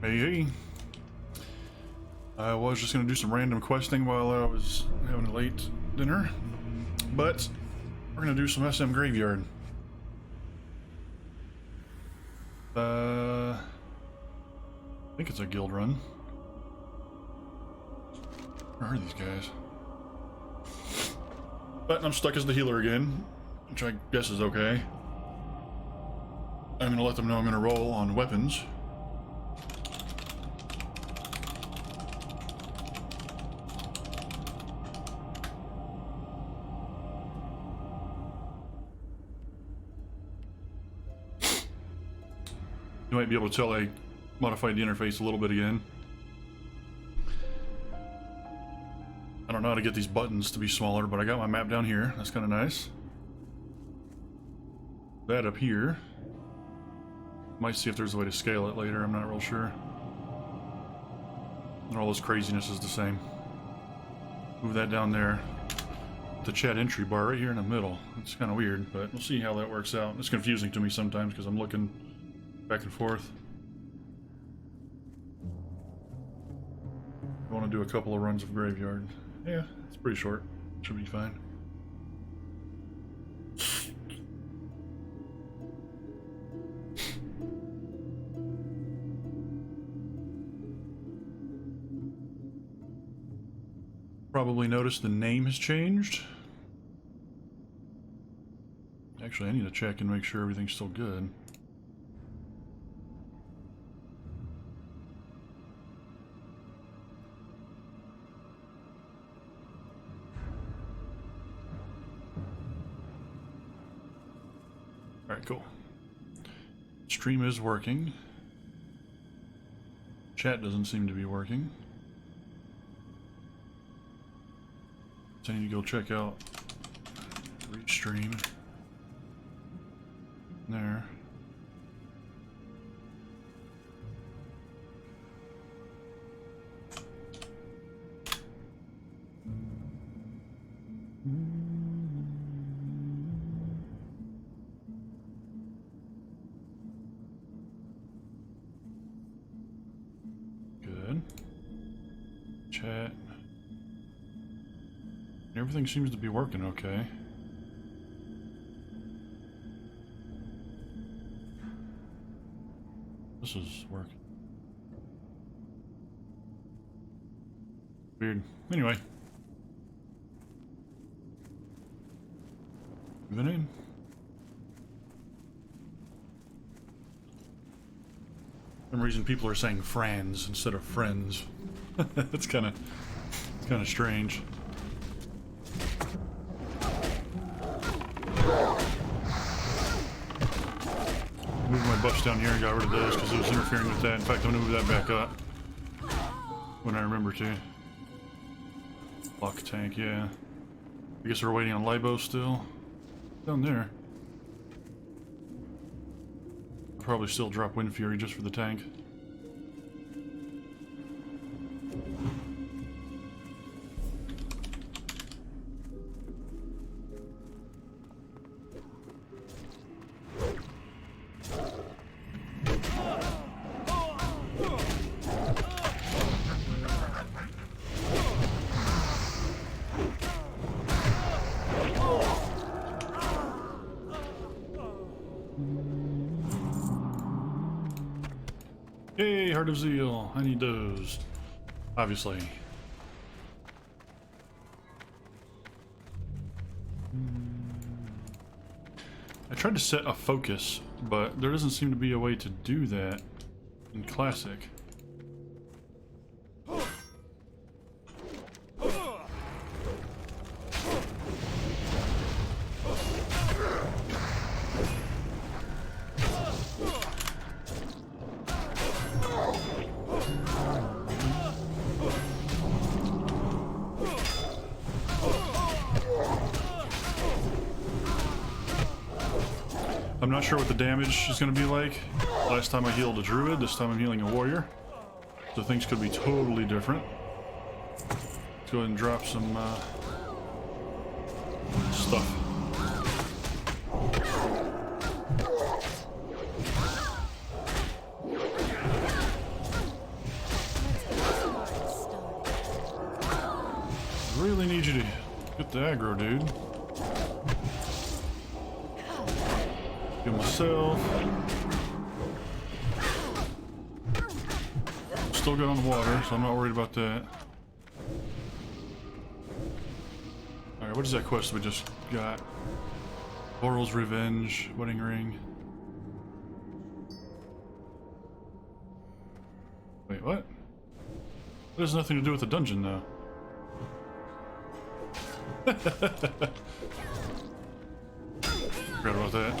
Hey, hey. I was just gonna do some random questing while I was having a late dinner, but we're gonna do some SM Graveyard. I think it's a guild run. Where are these guys? But I'm stuck as the healer again, which I guess is okay. I'm gonna let them know I'm gonna roll on weapons. You might be able to tell I modified the interface a little bit again. I don't know how to get these buttons to be smaller, but I got my map down here. That's kind of nice. That up here. Might see if there's a way to scale it later, I'm not real sure. And all this craziness is the same. Move that down there. The chat entry bar right here in the middle. It's kind of weird, but we'll see how that works out. It's confusing to me sometimes because I'm looking back and forth. I want to do a couple of runs of Graveyard. Yeah, it's pretty short. Should be fine. Probably noticed the name has changed. Actually, I need to check and make sure everything's still good. Alright, cool. Stream is working. Chat doesn't seem to be working. So I need to go check out Restream. There. Good. Chat. Everything seems to be working okay. This is working. Weird. Anyway. Moving in. For some reason people are saying friends instead of friends. It's kind of strange. Moved my buffs down here and got rid of those because it was interfering with that. In fact, I'm gonna move that back up when I remember to. Lock tank, yeah. I guess we're waiting on Libo still. Down there. I'll probably still drop Wind Fury just for the tank. Yay, Heart of Zeal. I need those. Obviously. I tried to set a focus, but there doesn't seem to be a way to do that in Classic. I'm not sure what the damage is going to be like. Last time I healed a druid, this time I'm healing a warrior. So things could be totally different. Let's go ahead and drop some stuff. really need you to get the aggro, dude. Get myself. Still good on the water, so I'm not worried about that. Alright, what is that quest we just got? Laurel's Revenge, Wedding Ring. Wait, what? That has nothing to do with the dungeon, though. Forgot about that.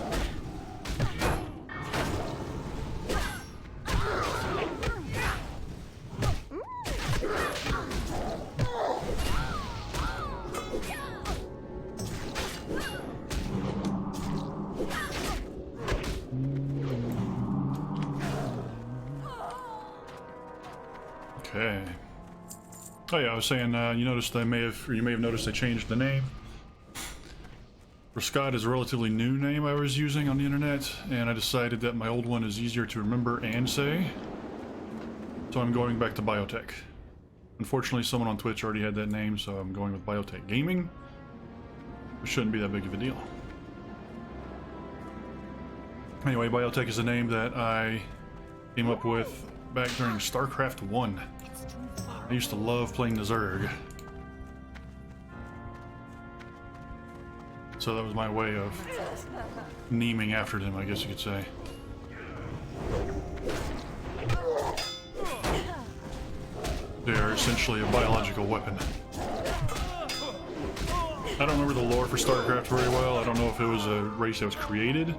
Okay. Oh yeah, I was saying, you noticed you may have noticed I changed the name. For Scott is a relatively new name I was using on the internet, and I decided that my old one is easier to remember and say. So I'm going back to Biotech. Unfortunately, someone on Twitch already had that name, so I'm going with Biotech Gaming. It shouldn't be that big of a deal. Anyway, Biotech is a name that I came up with back during StarCraft 1. I used to love playing the Zerg. So that was my way of naming after them, I guess you could say. They are essentially a biological weapon. I don't remember the lore for StarCraft very well. I don't know if it was a race that was created.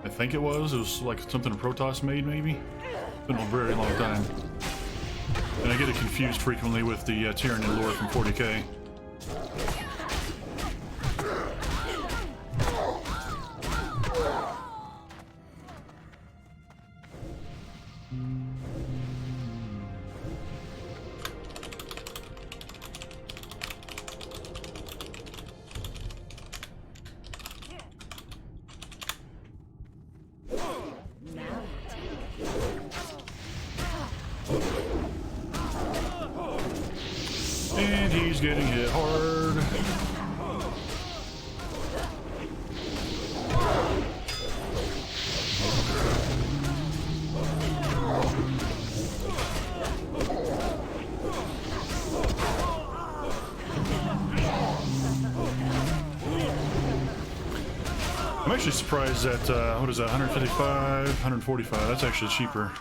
I think it was. It was like something Protoss made, maybe. It's been a very long time. And I get it confused frequently with the Tyranid lore from 40k. And he's getting hit hard. I'm actually surprised that, what is that, 155, 145, that's actually cheaper.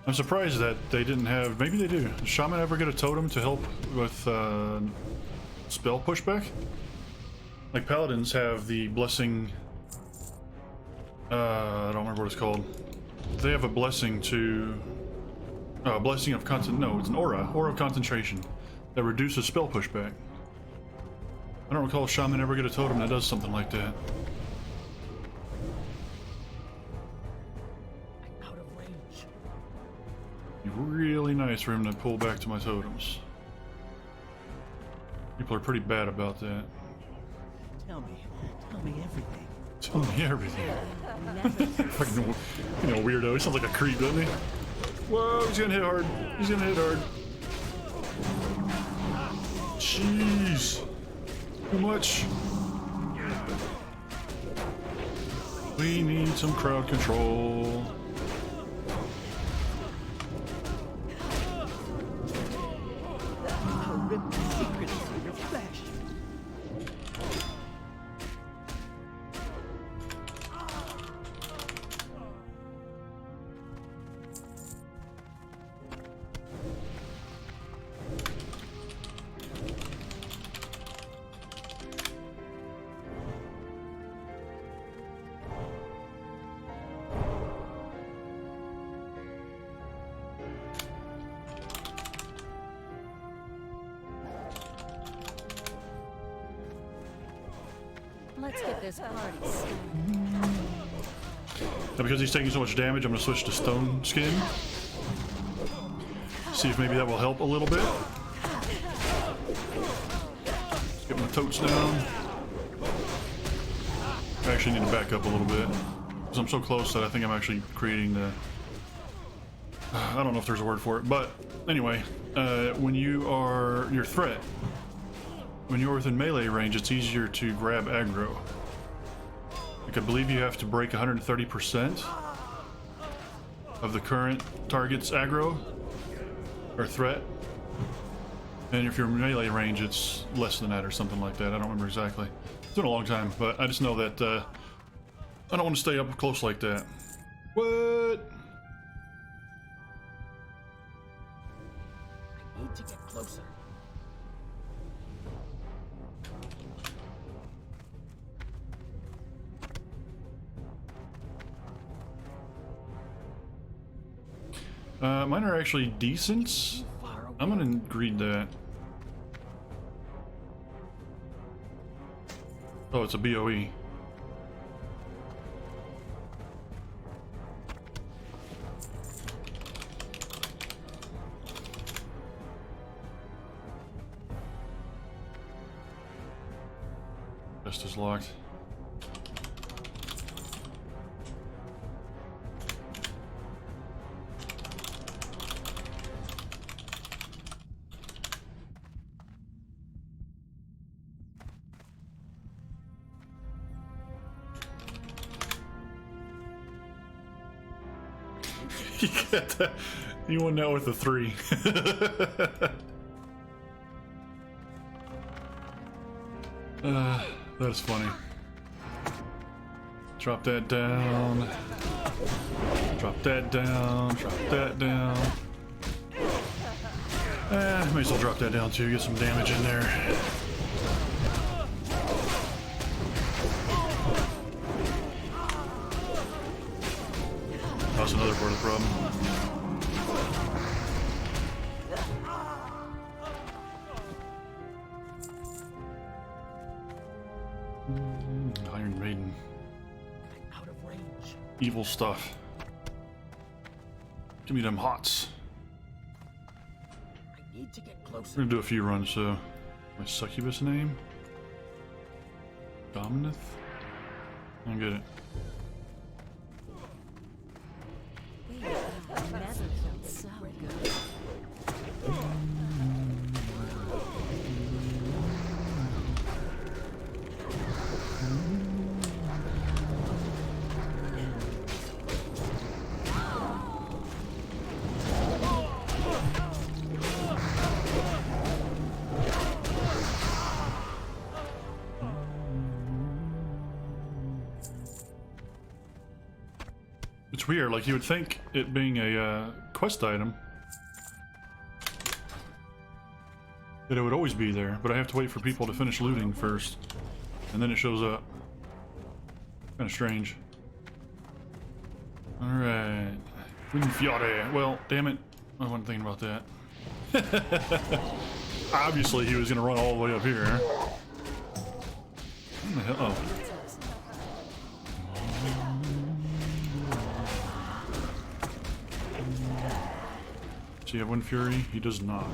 I'm surprised that they didn't have, maybe they do. Does Shaman ever get a totem to help with spell pushback? Like Paladins have the blessing, I don't remember what it's called. They have a blessing to, blessing of no, it's an aura of concentration that reduces spell pushback. I don't recall if Shaman ever get a totem that does something like that. Really nice for him to pull back to my totems. People are pretty bad about that. Tell me everything. Tell me everything. Fucking, you know, weirdo. He sounds like a creep, doesn't he? Whoa, he's getting hit hard. He's getting hit hard. Jeez. Too much. We need some crowd control. Rip the secrets from your flesh. Let's get this party started. Now, because he's taking so much damage, I'm going to switch to Stone Skin. See if maybe that will help a little bit. Let's get my totes down. I actually need to back up a little bit, because I'm so close that I think I'm actually creating the... I don't know if there's a word for it, but anyway, when you are your threat, when you're within melee range, it's easier to grab aggro. Like, I believe you have to break 130% of the current target's aggro or threat. And if you're in melee range, it's less than that or something like that. I don't remember exactly. It's been a long time, but I just know that I don't want to stay up close like that. What? I need to get closer. Mine are actually decent. I'm gonna greed that. Oh, it's a BOE. Chest is locked. You got that. You won that with a 3. That's funny. Drop that down. Drop that down. Drop that down. May as well drop that down too. Get some damage in there. That's another part of the problem. Iron Maiden. Out of range. Evil stuff. Give me them hots. I need to get We're closer. gonna do a few runs, so. My succubus name? Dominith? I don't get it. I've never felt so good. It's weird, like you would think it being a quest item that it would always be there, but I have to wait for people to finish looting first, and then it shows up. Kind of strange. Alright. Winfiore. Well, damn it. I wasn't thinking about that. Obviously he was going to run all the way up here. What the hell? Oh. Does he have Wind Fury? He does not.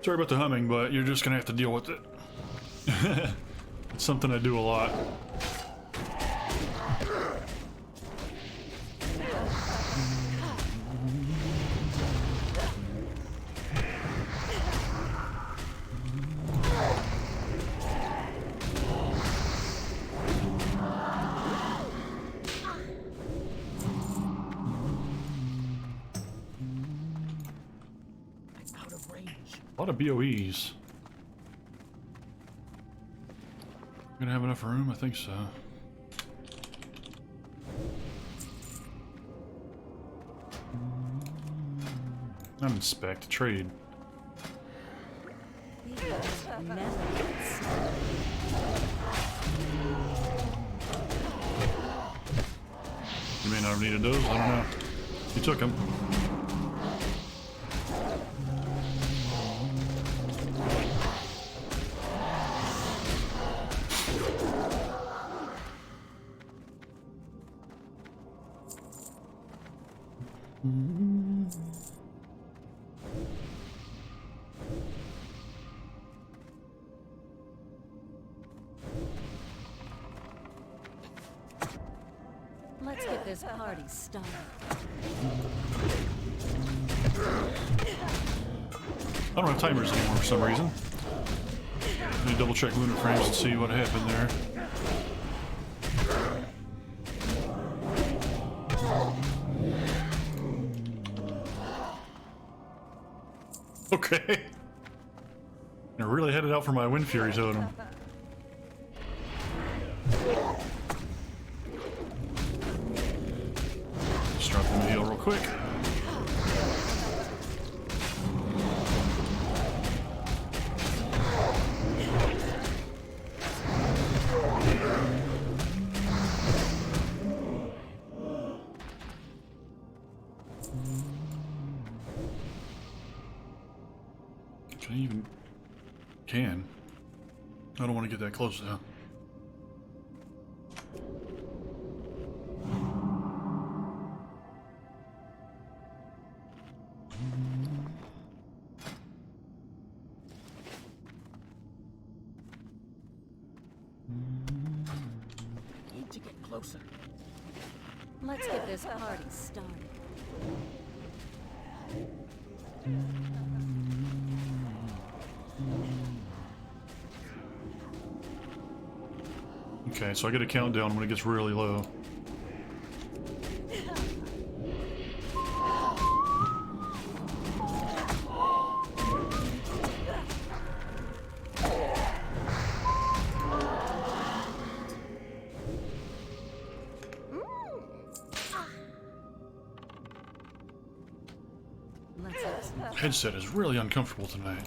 Sorry about the humming, but you're just gonna have to deal with it. It's something I do a lot. Out of range. A lot of BOEs. Gonna have enough room? I think so. Not inspect, trade. Never felt so You may not have needed those, I don't know. You took them. this party started. I don't have timers anymore for some reason. Let me double check lunar frames and see what happened there. Okay. I really headed out for my Wind Fury totem. Just drop in the heal real quick. Can I even... Can. I don't want to get that close though. Need to get closer. Let's get this party started. Okay, so I get a countdown when it gets really low. Headset is really uncomfortable tonight.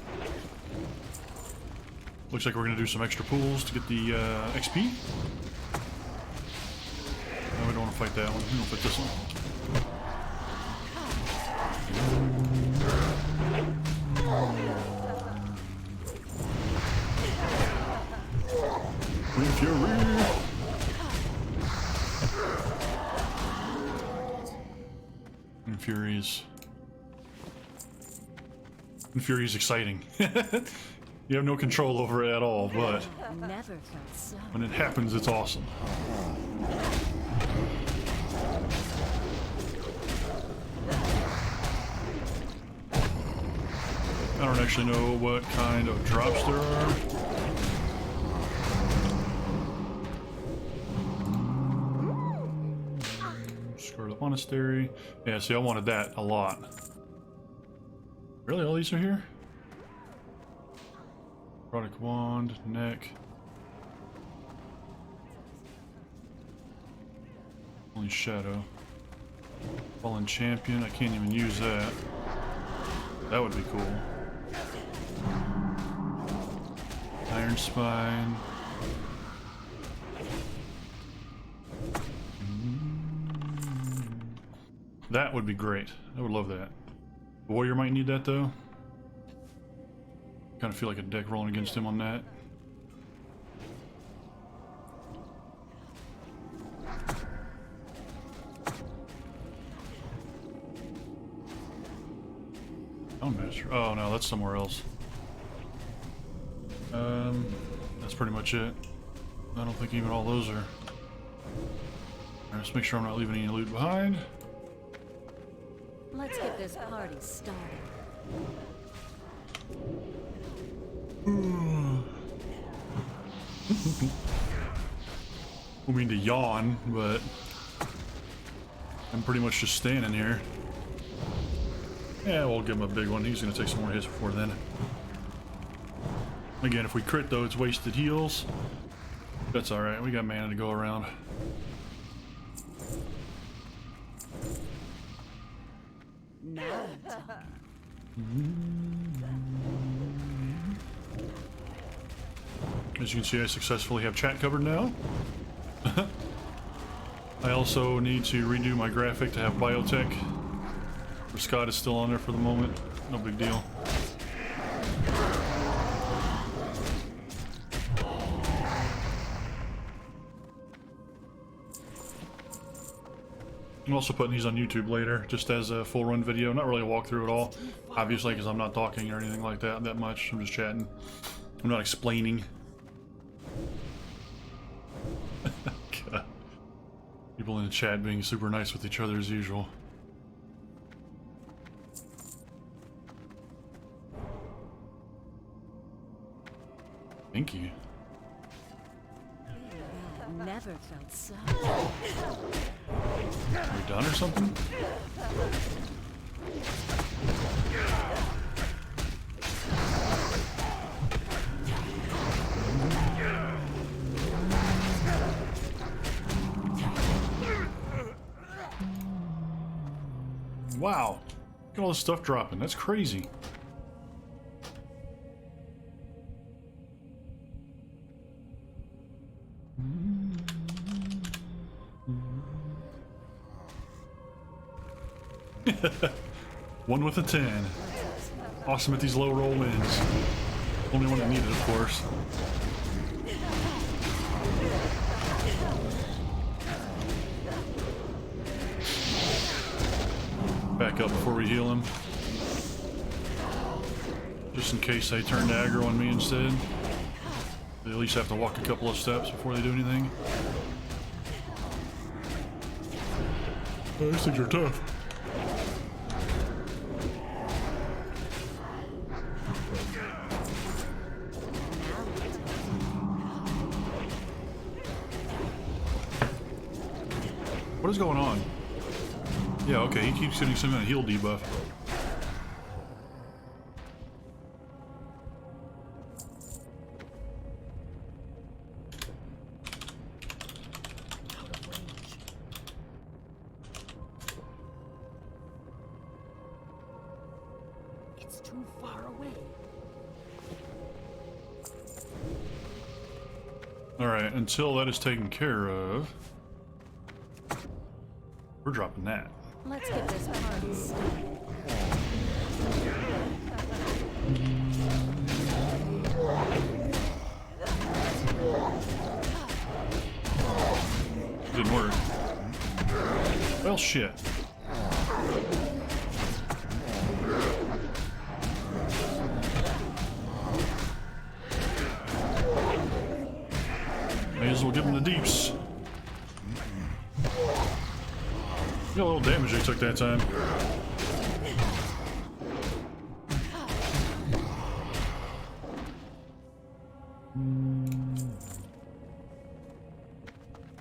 Looks like we're gonna do some extra pulls to get the XP. No, we don't want to fight that one. We don't fight this one. Wind Fury! Wind Fury is exciting. You have no control over it at all, but Never felt so. when it happens, it's awesome. I don't actually know what kind of drops there are. Scarlet Monastery. Yeah, see, I wanted that a lot. Really, all these are here? Product wand, neck. Only shadow. Fallen champion, I can't even use that. That would be cool. Iron spine. That would be great. I would love that. The warrior might need that though. Kind of feel like a deck rolling against him on that. Master. Oh no, that's somewhere else. That's pretty much it. I don't think even all those are. Alright, let's make sure I'm not leaving any loot behind. Let's get this party started. I mean to yawn, but I'm pretty much just standing here. Yeah, we'll give him a big one. He's gonna take some more hits before then. Again, if we crit though, it's wasted heals. That's alright, we got mana to go around. Now As you can see, I successfully have chat covered now. I also need to redo my graphic to have biotech. Scott is still on there for the moment. No big deal. I'm also putting these on YouTube later, just as a full run video. Not really a walkthrough at all, obviously, because I'm not talking or anything like that much. I'm just chatting. I'm not explaining. God. people in the chat being super nice with each other as usual. Thank you. Never felt so. Are we done or something? Wow. Look at all this stuff dropping. That's crazy. One with a 10. Awesome at these low roll wins. Only one that needed, of course. Back up before we heal him. Just in case they turn to aggro on me instead. They at least have to walk a couple of steps before they do anything. Oh, these things are tough. What is going on? Yeah, okay, he keeps getting some kind of heal debuff. It's too far away. Alright, until that is taken care of, we're dropping that. Let's get this party started. Didn't work. Well, shit. May as well give him the deeps. Got a little damage they took that time.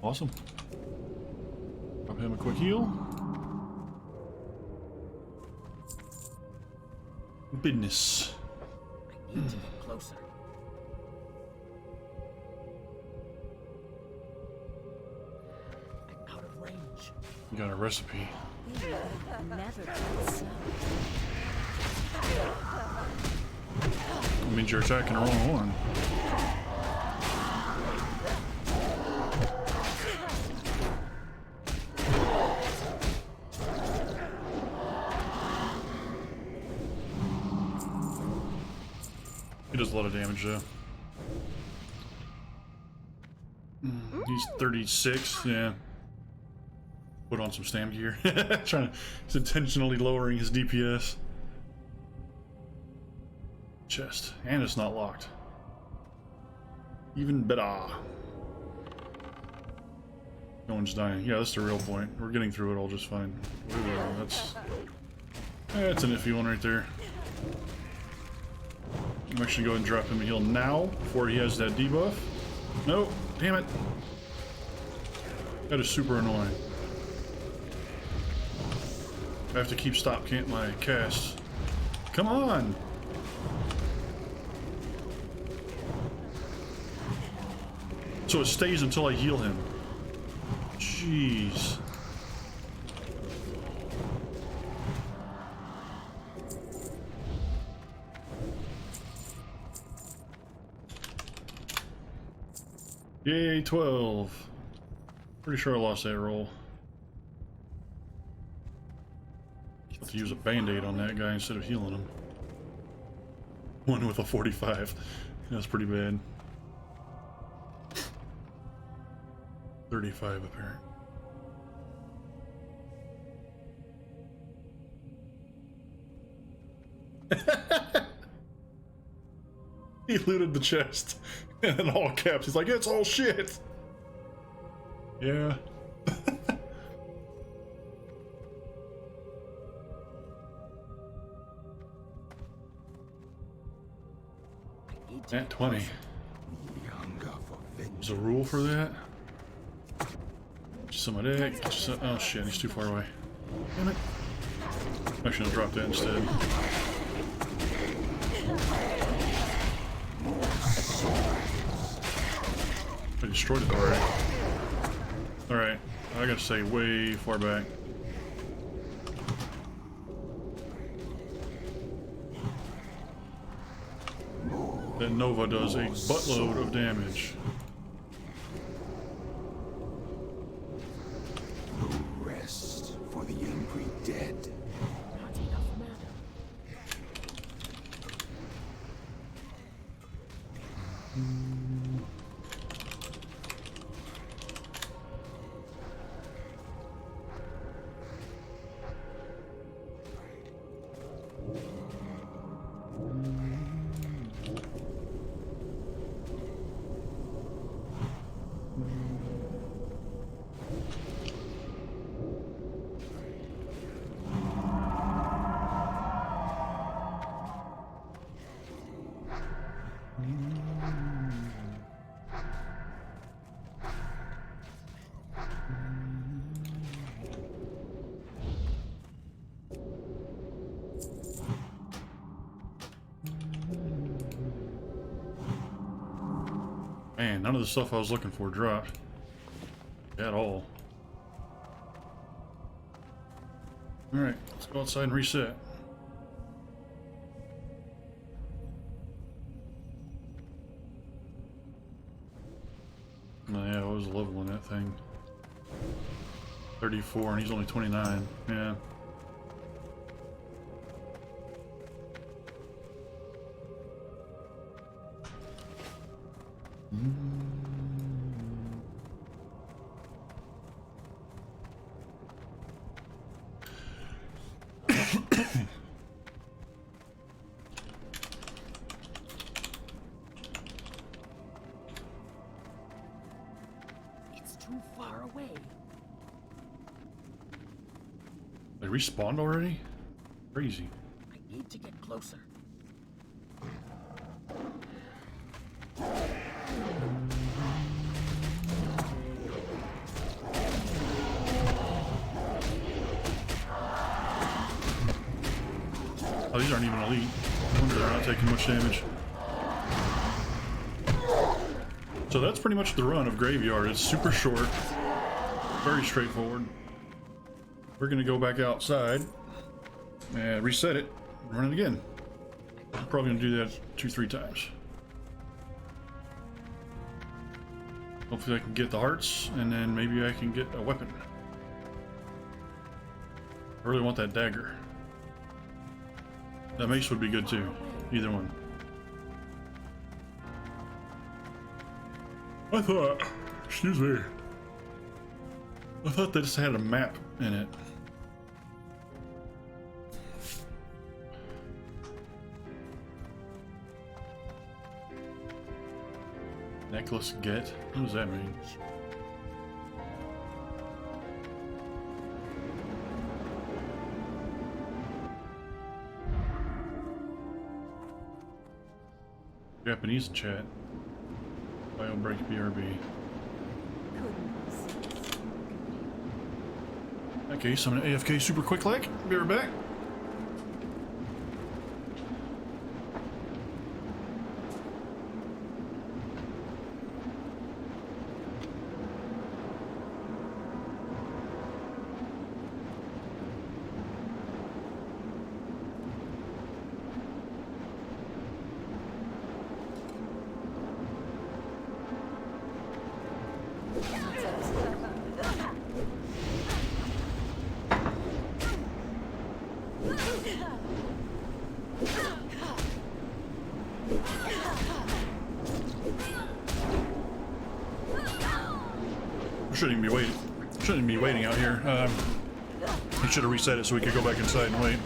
Awesome. Drop him a quick heal. Business. I need to get closer. I'm out of range. We got a recipe. Never felt so. That means you're attacking the wrong one. He does a lot of damage though. He's 36, yeah. Put on some stam gear. He's intentionally lowering his DPS. Chest. And it's not locked. Even better. No one's dying. Yeah, that's the real point. We're getting through it all just fine. That's an iffy one right there. I'm actually going to drop him a heal now before he has that debuff. Nope. Damn it. That is super annoying. I have to keep can't my casts. Come on! So it stays until I heal him. Jeez. Yay, 12. Pretty sure I lost that roll. Have to use a band-aid on that guy instead of healing him. One with a 45. That's pretty bad. 35 apparent. He looted the chest. And in all caps, he's like, it's all shit. Yeah. need to At get 20. closer. The hunger for There's a rule for that? Some of that. Get some, oh shit, he's too far away. Damn it. Actually, I'll drop that instead. I destroyed it already. Alright, I gotta stay way far back. That Nova does a buttload of damage. rest for the angry dead. Not enough mana. Man, none of the stuff I was looking for dropped. At all. Alright, let's go outside and reset. Oh yeah, what was the level on that thing? 34 and he's only 29. Yeah. It's too far away. They respawned already? Crazy. I need to get closer. Oh, these aren't even elite. No wonder they're not taking much damage. So that's pretty much the run of Graveyard. It's super short, very straightforward. We're gonna go back outside and reset it, and run it again. I'm probably gonna do that 2-3 times. Hopefully I can get the hearts, and then maybe I can get a weapon. I really want that dagger. That mace would be good too. Either one. I thought, excuse me, I thought they just had a map in it. Necklace get? What does that mean? Japanese in chat. Bio break BRB. Okay, so I'm gonna AFK super quick like. Be right back. Shouldn't even be waiting. Shouldn't even be waiting out here. He should have reset it so we could go back inside and wait.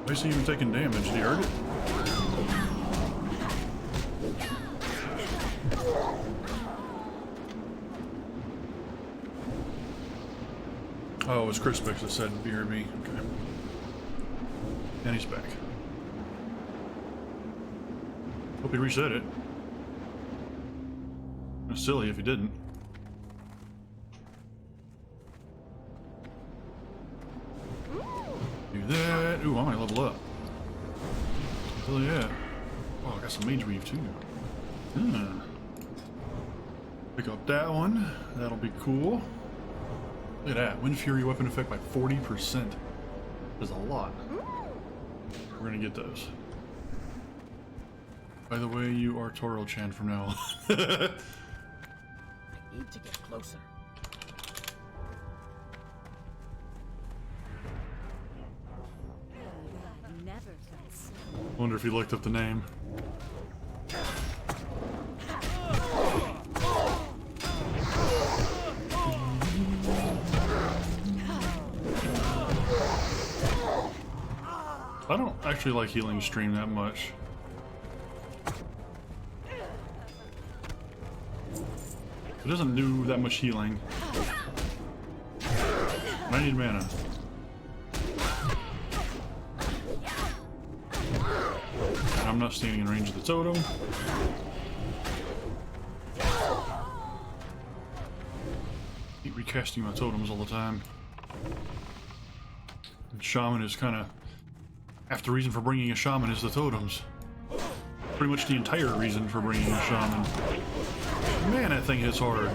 Why is he even taking damage? Did he hurt it? Oh, it was Crispix that said BRB. Okay. And he's back. Hope he reset it. It's silly if he didn't. Do that. Ooh, I might level up. Hell yeah. Oh, I got some mage weave too. Pick up that one. That'll be cool. Look at that. Wind Fury weapon effect by 40%. There's a lot. We're gonna get those. By the way, you are Toro-chan from now on. I need to get closer. I never felt so. Wonder if he looked up the name. I don't actually like healing stream that much. It doesn't do that much healing. I need mana. And I'm not standing in range of the totem. Keep recasting my totems all the time. And shaman is kind of half the reason for bringing a shaman is the totems. Pretty much the entire reason for bringing a shaman. Man, that thing hits hard.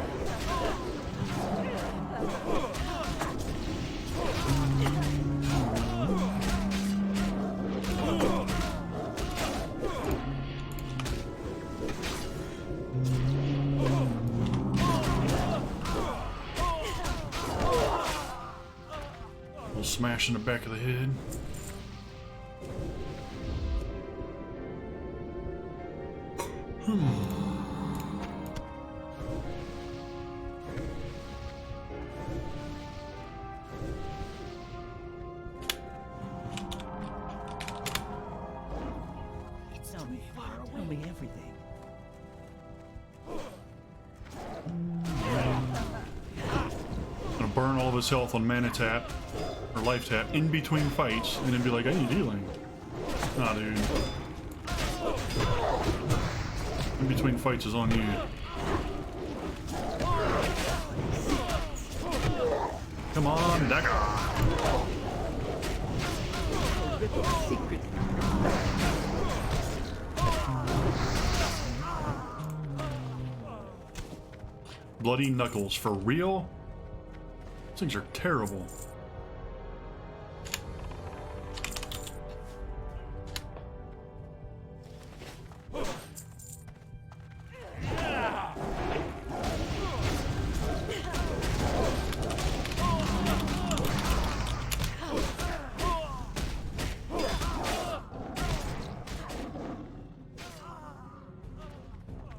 Little smash in the back of the head. Tell me everything. Gonna burn all of his health on mana tap or life tap in between fights and then be like, I need healing. Nah, dude. In between fights is on you. Come on, dagger. Bloody knuckles, for real? These things are terrible.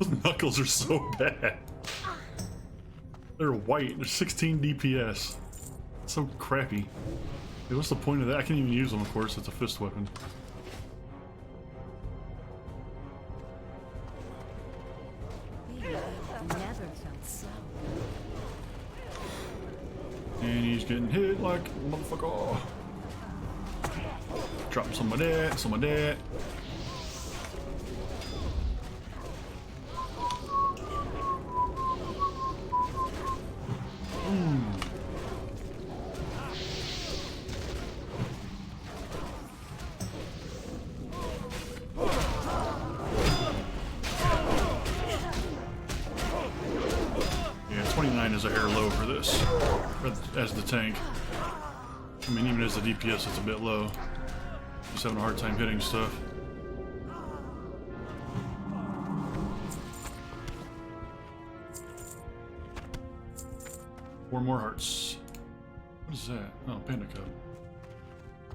Those knuckles are so bad. They're white. They're 16 DPS. It's so crappy. Hey, what's the point of that? I can't even use them, of course. It's a fist weapon. Never felt so. And he's getting hit like a motherfucker. Dropping some of that, some of that. Yeah, 29 is a hair low for this, as the tank. I mean, even as the DPS, it's a bit low. Just having a hard time hitting stuff. Four more hearts. What is that? Oh, panda cub.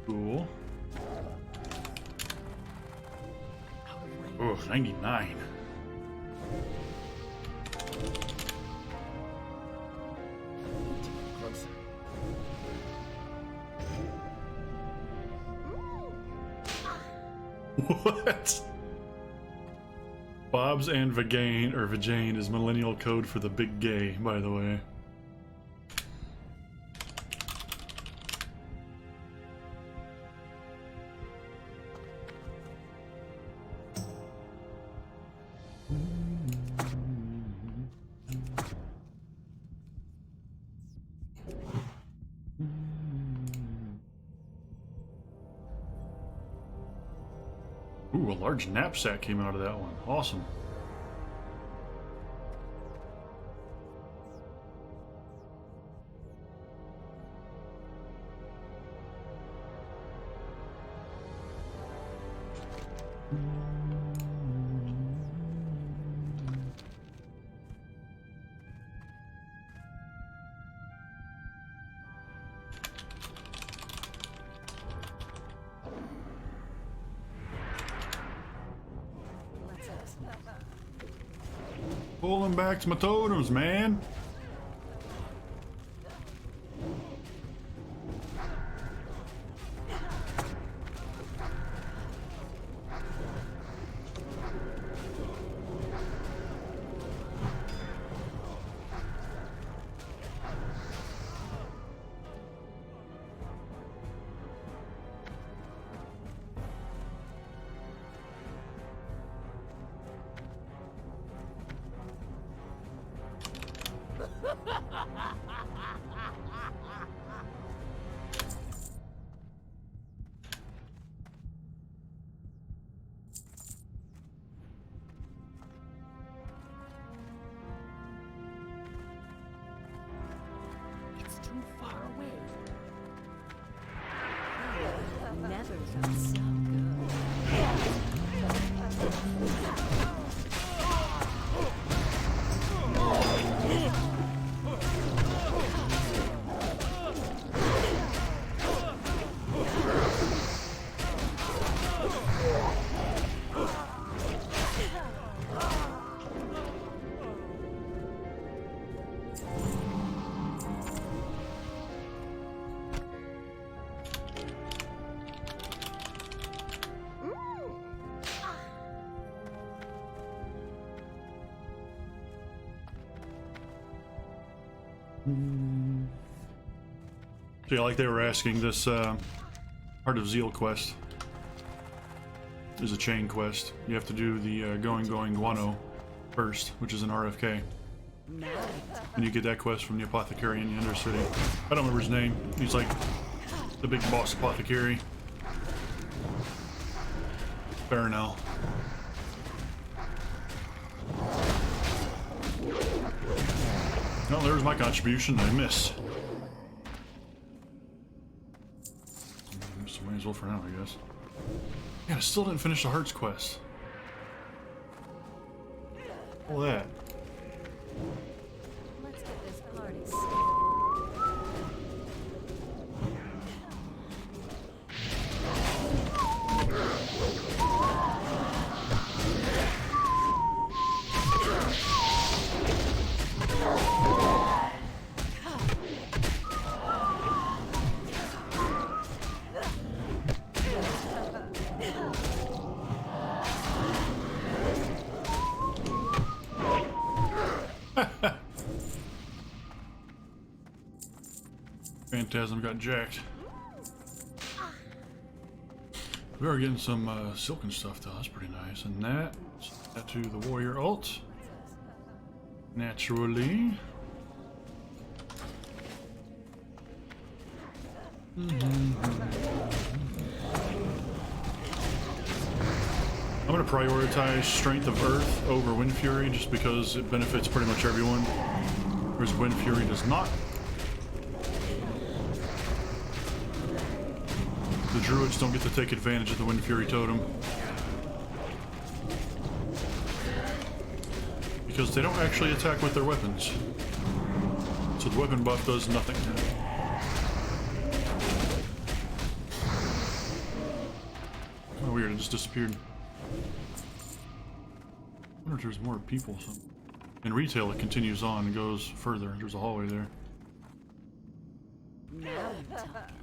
Cool. Oh, 99. Closer. What? Bob's and Vagane, or Vagane, is millennial code for the big gay, by the way. Ooh, a large knapsack came out of that one. Awesome. Pulling back to my totems, man. It's too far away. Never felt so good. So yeah, like they were asking, this Heart of Zeal quest is a chain quest. You have to do the Going Guano first, which is an RFK. And you get that quest from the apothecary in the Undercity. I don't remember his name. He's like the big boss apothecary. Baronel. Well, there's my contribution. I miss. So might as well for now, I guess. Yeah, I still didn't finish the Hearts quest. All that. Let's get this party started. Phantasm got jacked. We are getting some silken stuff though, that's pretty nice. And that to the warrior ult. Naturally. I'm going to prioritize Strength of Earth over Wind Fury just because it benefits pretty much everyone, whereas Wind Fury does not. The druids don't get to take advantage of the Wind Fury totem because they don't actually attack with their weapons, so the weapon buff does nothing. Oh weird, it just disappeared. I wonder if there's more people. In retail it continues on and goes further. There's a hallway there. Now you're talking.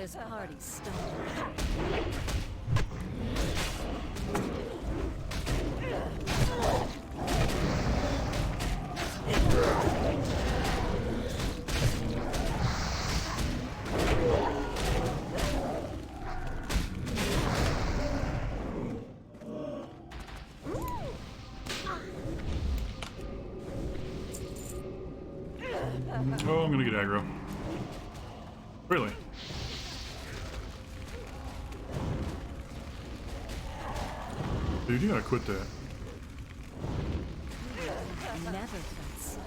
this party started. Oh, I'm gonna get aggro. Really? Dude, you gotta quit that. Never felt so.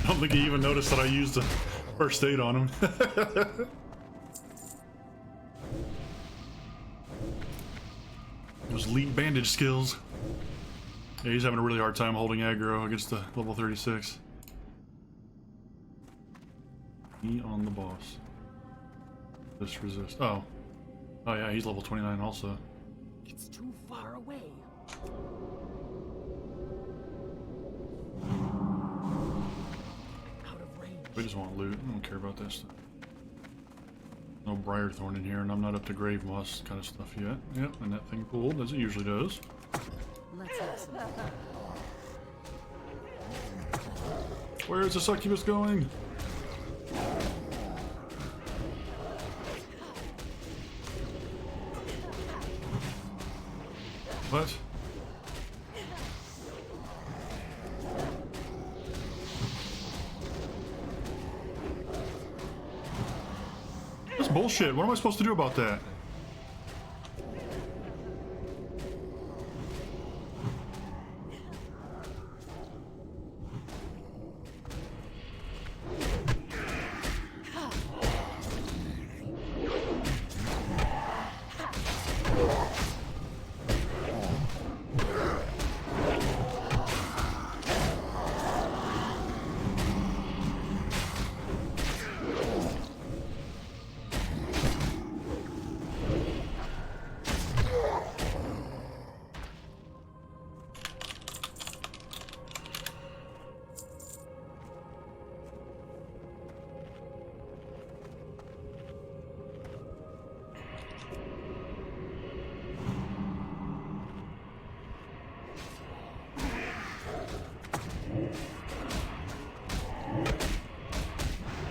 I don't think he even noticed that I used a first aid on him. Those elite bandage skills. Yeah, he's having a really hard time holding aggro against the level 36. E on the boss. Just resist. Oh. Oh yeah, he's level 29 also. It's too far away. Out of range. We just want loot. I don't care about this stuff. No Briarthorn in here, and I'm not up to Grave Moss kind of stuff yet. Yep, and that thing pulled, as it usually does. Let's have some fun. Where is the succubus going? What? That's bullshit. What am I supposed to do about that?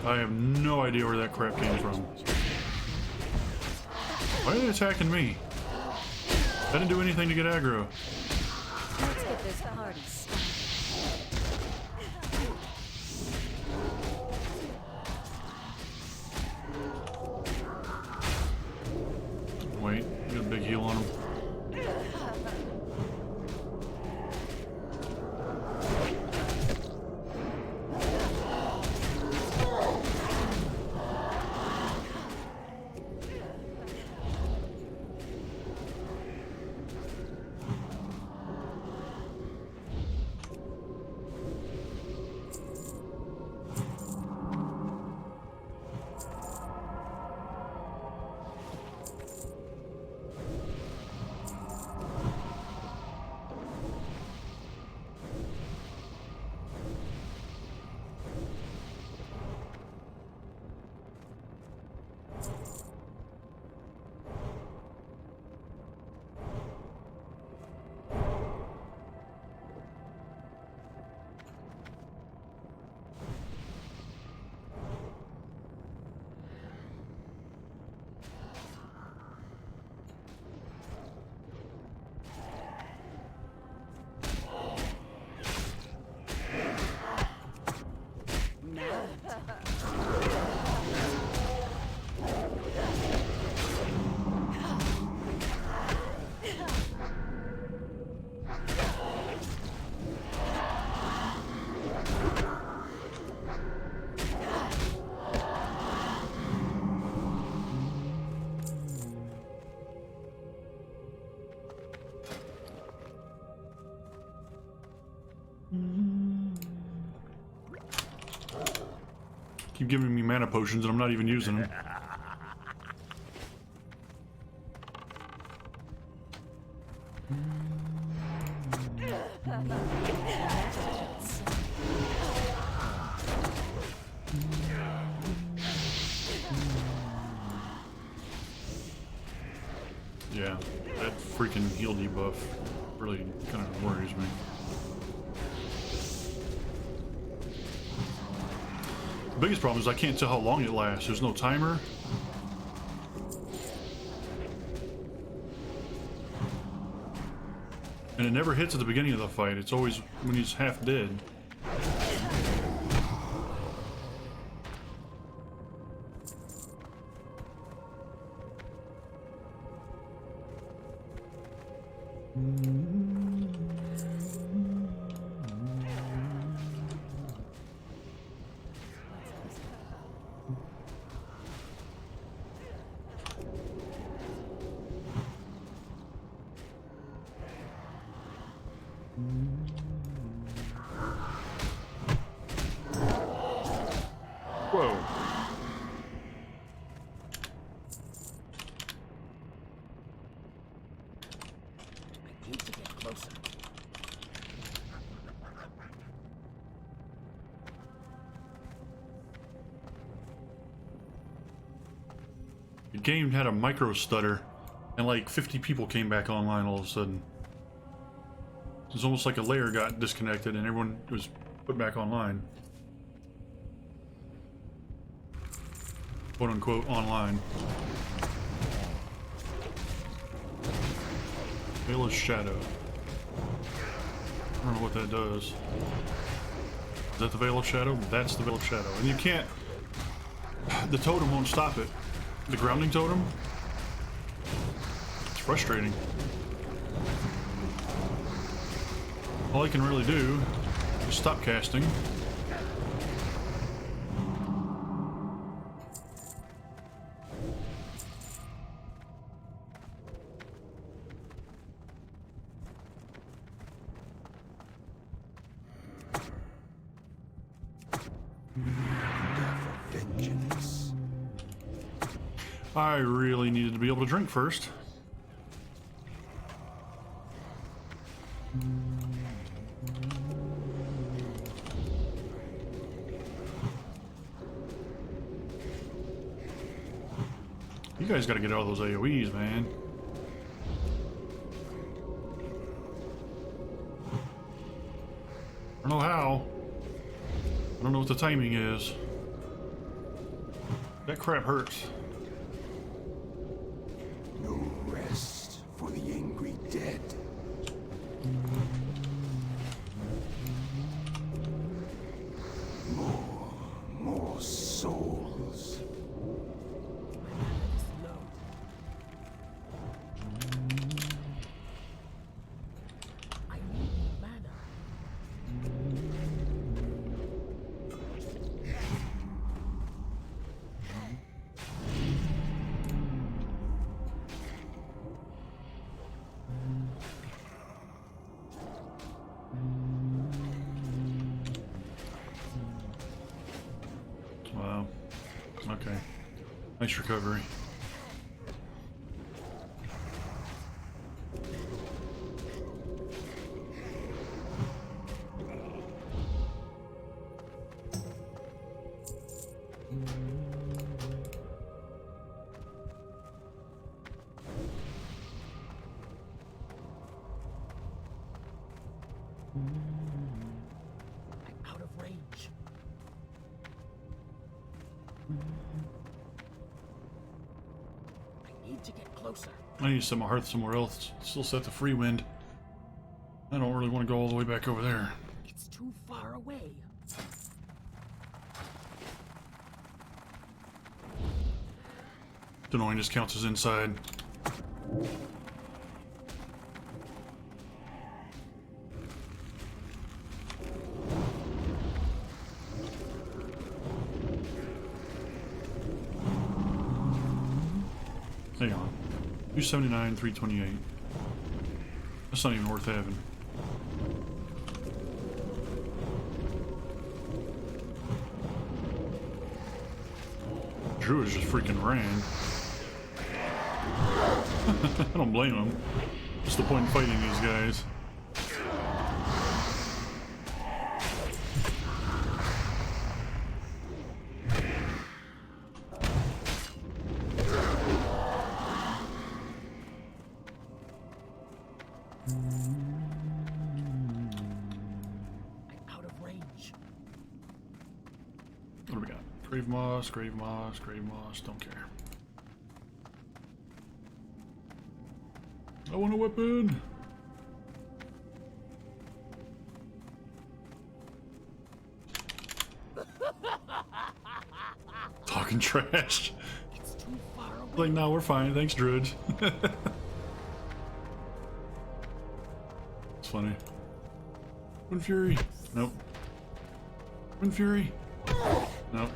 I have no idea where that crap came from. Why are they attacking me? I didn't do anything to get aggro. Let's get this party started. Wait, get a big heal on him. Keep giving me mana potions and I'm not even using them. Yeah, that freaking heal debuff really kind of worries me. The biggest problem is I can't tell how long it lasts. There's no timer. And it never hits at the beginning of the fight. It's always when he's half dead. Whoa. I need to get closer. The game had a micro stutter, and like 50 people came back online all of a sudden. It was almost like a layer got disconnected and everyone was put back online. Quote unquote online. Veil of Shadow. I don't know what that does. Is that the Veil of Shadow? That's the Veil of Shadow. And you can't... The totem won't stop it. The grounding totem? It's frustrating. All I can really do is stop casting. Vengeance. I really needed to be able to drink first. You guys gotta get out of those AoEs, man. I don't know how. I don't know what the timing is. That crap hurts. No rest for the angry dead. More souls. I need mana. Wow. Okay. Nice recovery. I'm out of range. I need to get closer. I need to set my hearth somewhere else. Still set the free wind. I don't really want to go all the way back over there. It's too far away. Don't know when this counts as inside. Hang on. 279, 328. That's not even worth having. druids just freaking ran. I don't blame them. What's the point in fighting these guys? I'm out of range. What do we got? Grave moss, grave moss, grave moss. Don't care. I want a weapon. Talking trash. It's too far away. Like, no, we're fine. Thanks, druids. It's funny. Wind Fury. Nope. Wind Fury. Nope.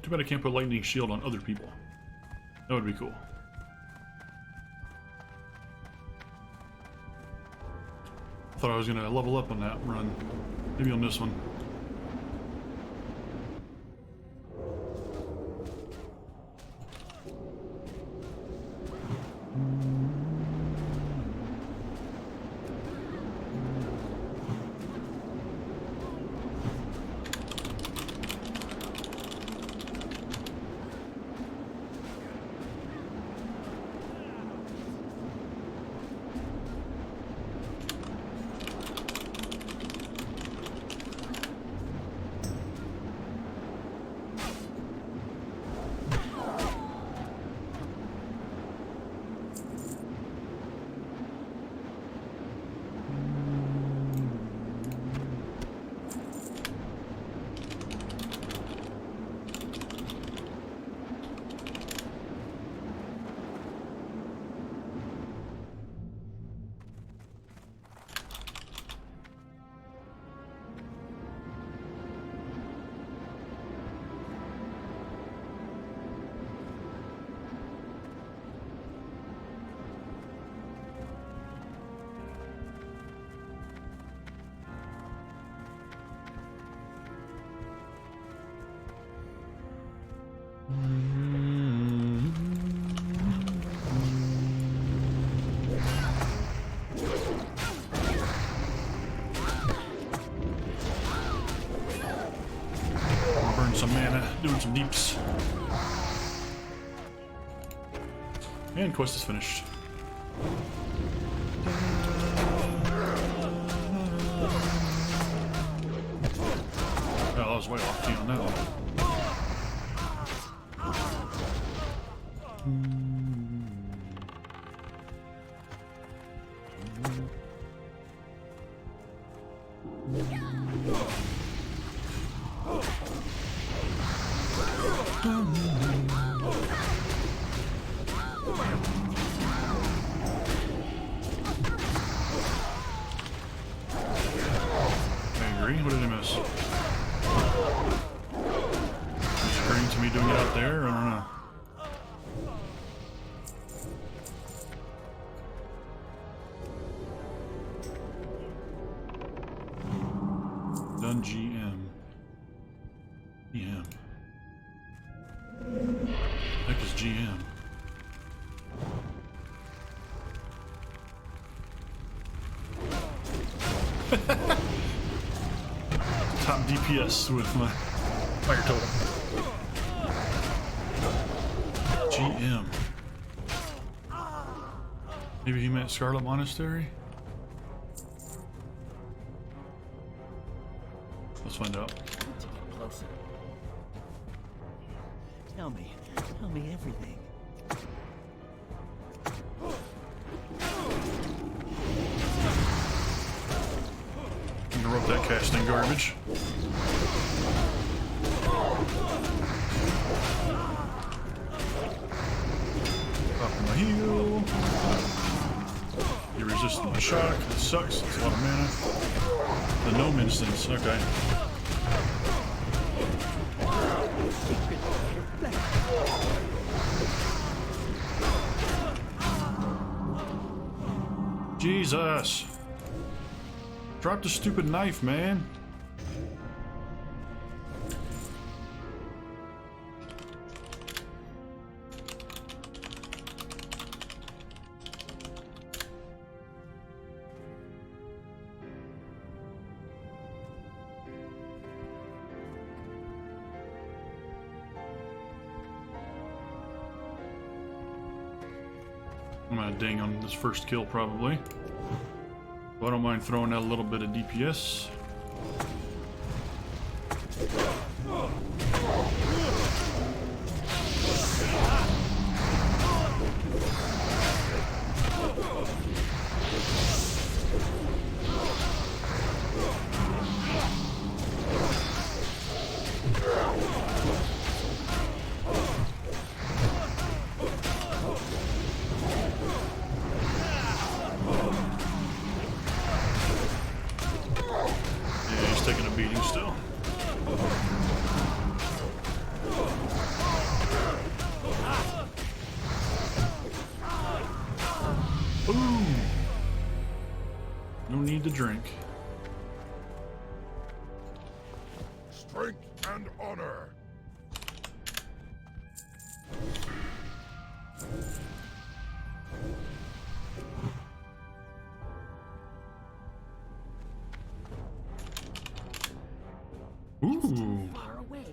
Too bad I can't put lightning shield on other people. That would be cool. I thought I was gonna level up on that run. Maybe on this one. Burn some mana, doing some deeps. And quest is finished. Oh, that was way off key on that one. What did I miss? Is it green to me doing it out there? I don't know. Done GM. GM. Heck is GM? Top DPS with my fire totem. GM. Maybe he meant Scarlet Monastery? Let's find out. I need to get closer. Tell me everything. Interrupt that casting garbage. Popping my heal. You resist my shock. It sucks. It's a lot of mana. The gnome instance. Okay. Jesus. Drop the stupid knife, man. I'm gonna ding on this first kill probably. But I don't mind throwing out a little bit of DPS. Taking a beating still. Boom! No need to drink. Strength and honor. Ooh. Far away.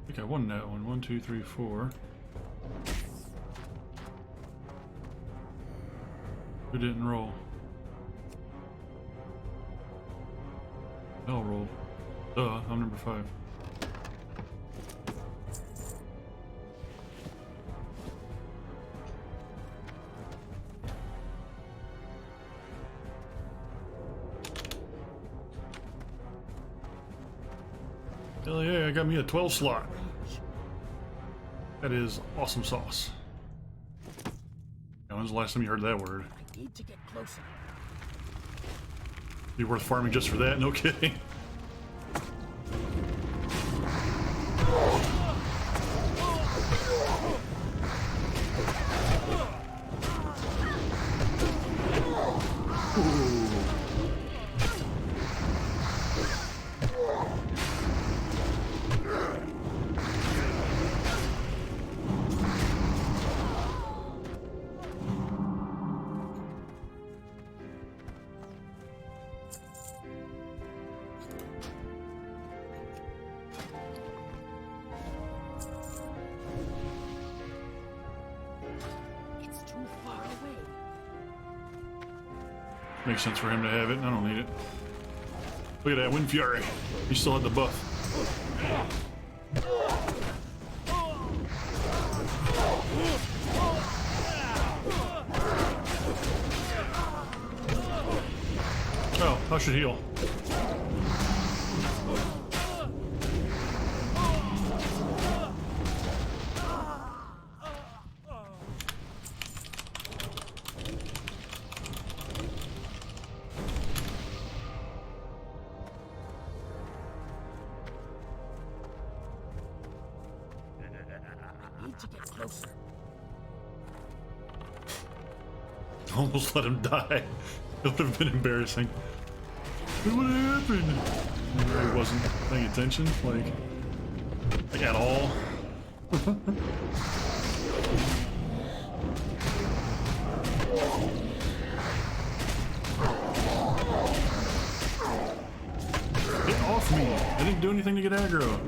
I think I won that one. 1, 2, 3, 4. Who didn't roll? I'll roll. Duh, I'm number 5. Hell yeah, I got me a 12 slot. That is awesome sauce. Now, when's the last time you heard that word? I need to get closer. Be worth farming just for that? No kidding. It's too far away. Makes sense for him to have it, and I don't need it. Look at that, Wind Fury. He still had the buff. Oh, I should heal. I need to get closer. Almost let him die. It would have been embarrassing. What happened? I really wasn't paying attention, like at all. Get off me! I didn't do anything to get aggro.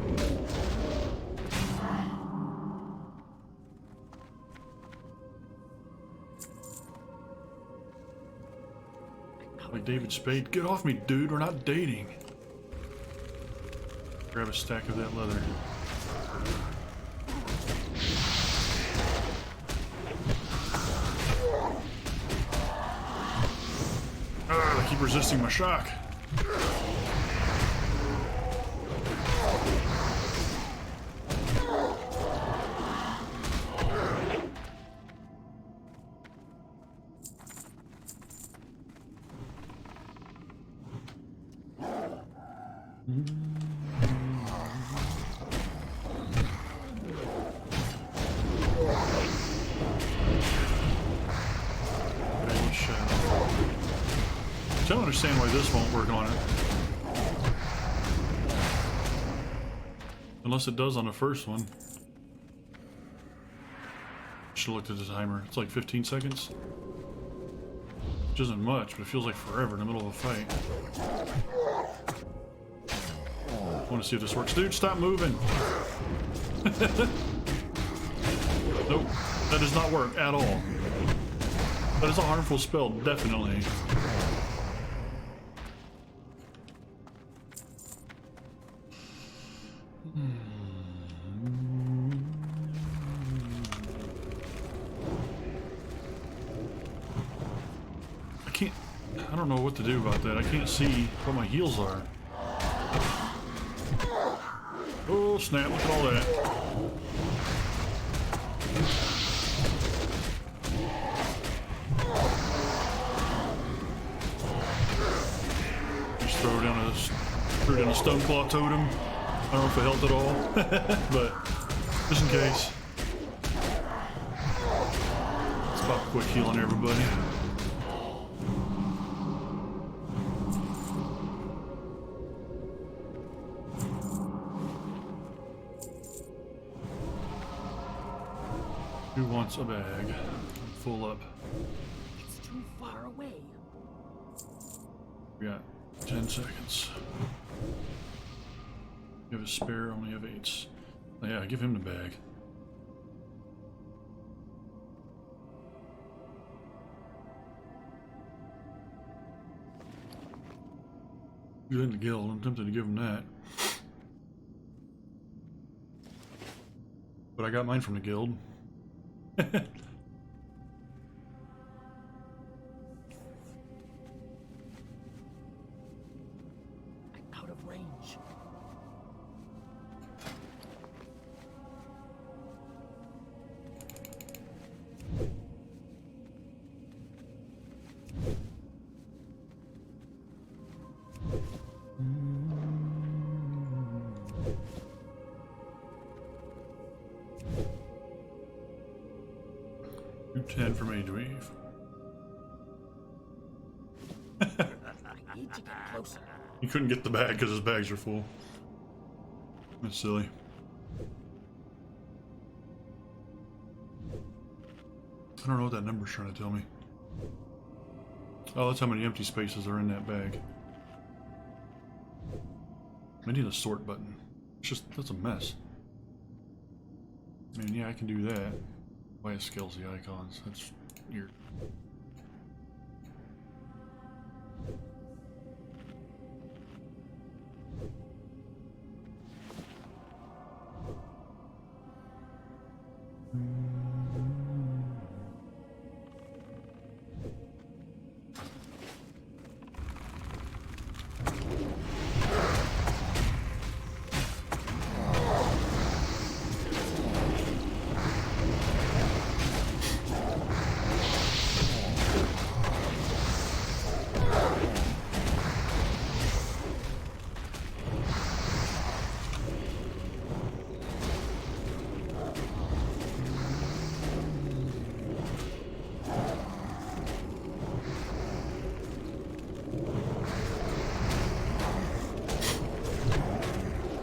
Like David Spade, get off me, dude. We're not dating. Grab a stack of that leather. I keep resisting my shock. don't understand why this won't work on it. Unless it does on the first one. Should have looked at the timer. It's like 15 seconds. Which isn't much, but it feels like forever in the middle of a fight. I want to see if this works. Dude, stop moving! Nope, that does not work at all. That is a harmful spell, definitely. I don't know what to do about that. I can't see what my heals are. Oh snap, look at all that. Just throw down a stone claw totem. I don't know if it helped at all, but just in case. Let's pop a quick heal on everybody. Who wants a bag? Full up. It's too far away. We got 10 seconds. You have a spare, only have 8. Oh, yeah, give him the bag. He's in the guild. I'm tempted to give him that. But I got mine from the guild. I'm out of range. Do 10 for me, Dweeb. I need to get closer. He couldn't get the bag because his bags are full. That's silly. I don't know what that number's trying to tell me. Oh, that's how many empty spaces are in that bag. I need a sort button. It's just, that's a mess. I mean, yeah, I can do that. Why it scales the icons? That's weird.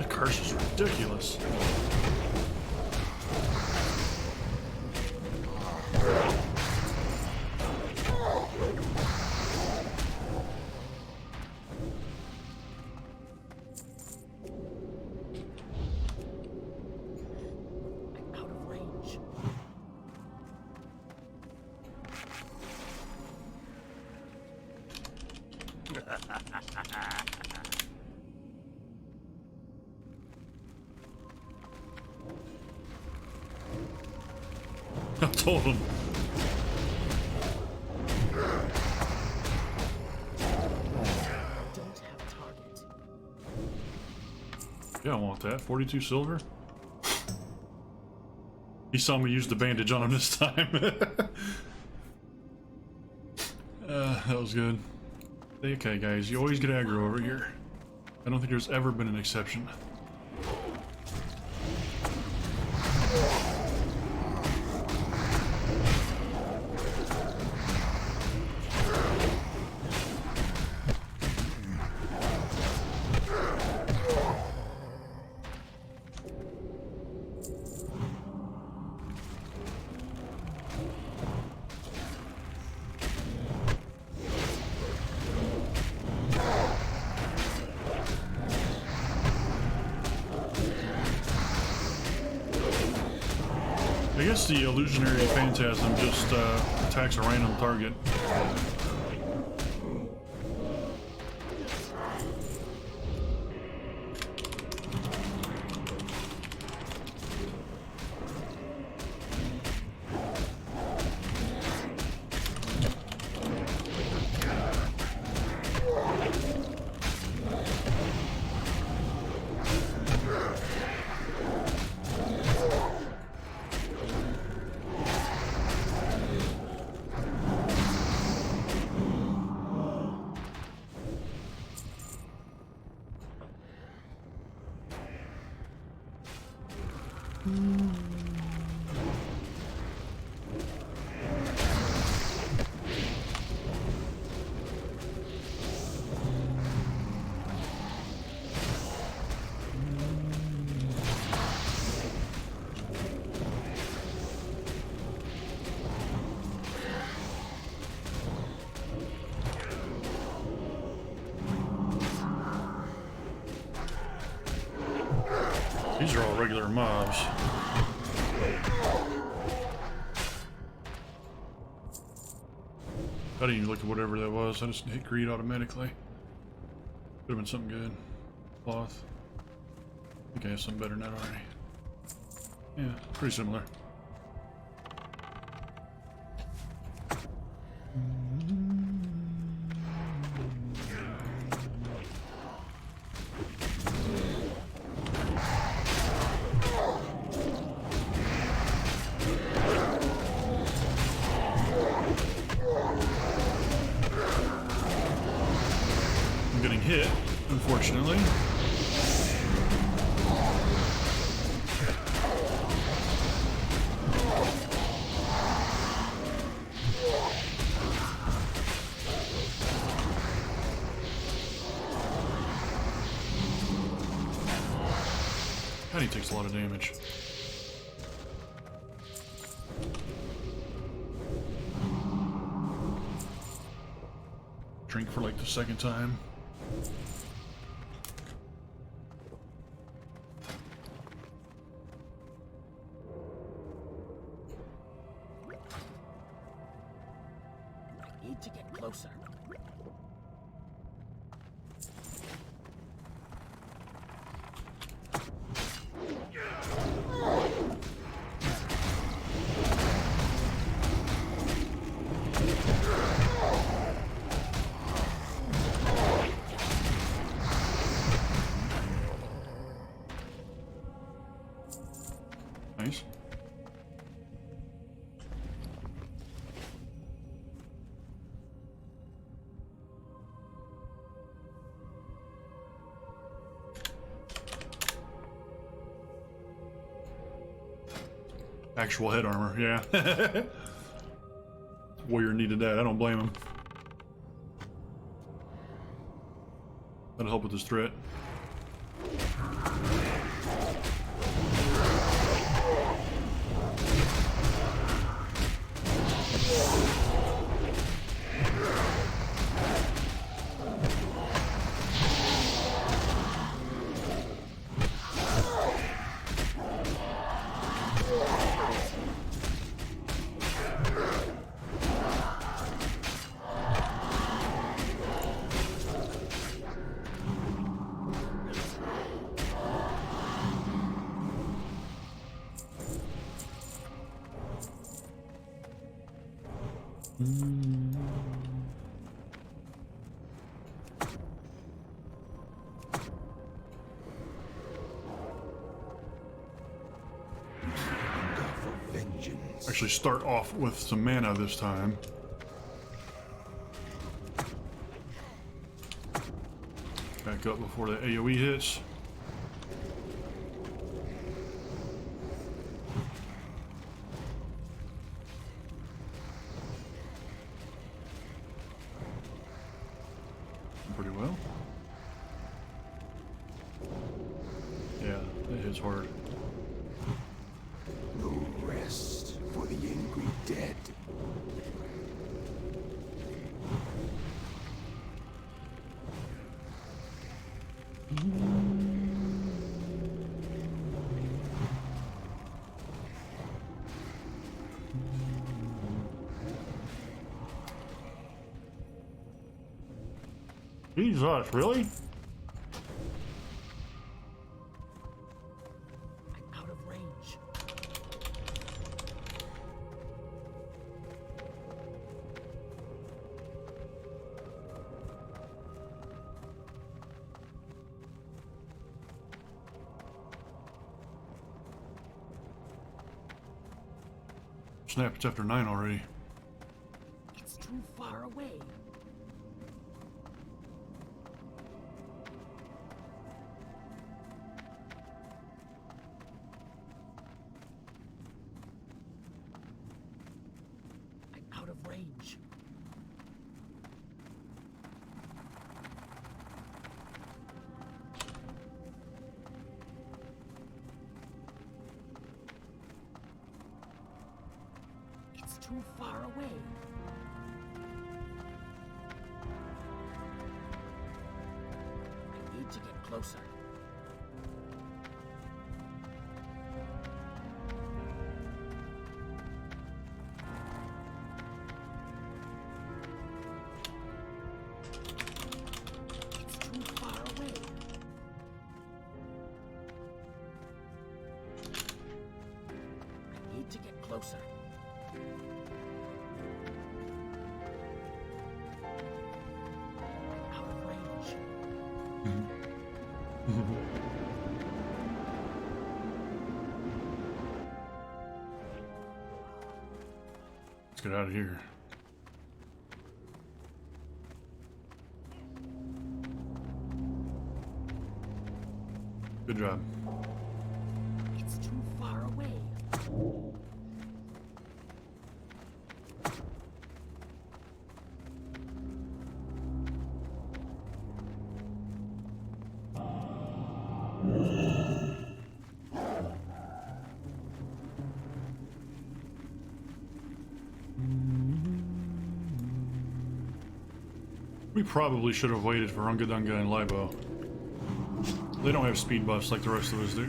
Curse is ridiculous. I'm out of range. I told him. Don't have target. Yeah, I want that. 42 silver. He saw me use the bandage on him this time. That was good. Okay, guys, you always get aggro over here. I don't think there's ever been an exception. guess the illusionary phantasm just attacks a random target. These are all regular mobs. I didn't even look at whatever that was. I just hit greed automatically. Could have been something good. Cloth. I think I have something better than that already. Yeah, pretty similar. I'm getting hit, unfortunately. God, he takes a lot of damage. Drink for like the second time. I need to get closer. Nice. Actual head armor, yeah. Warrior needed that. I don't blame him. That'll help with this threat. Actually start off with some mana this time. Back up before the AoE hits. Pretty well. Yeah, it hits hard. No rest for the angry dead. Jesus, really? I'm out of range. Snap, it's after 9 already. It's too far away. I'm out of range. It's too far away. I need to get closer. It's too far away. I need to get closer. Out of range. Let's get out of here. Good job. It's too far away. We probably should have waited for Unga Dunga and Libo. They don't have speed buffs like the rest of us do.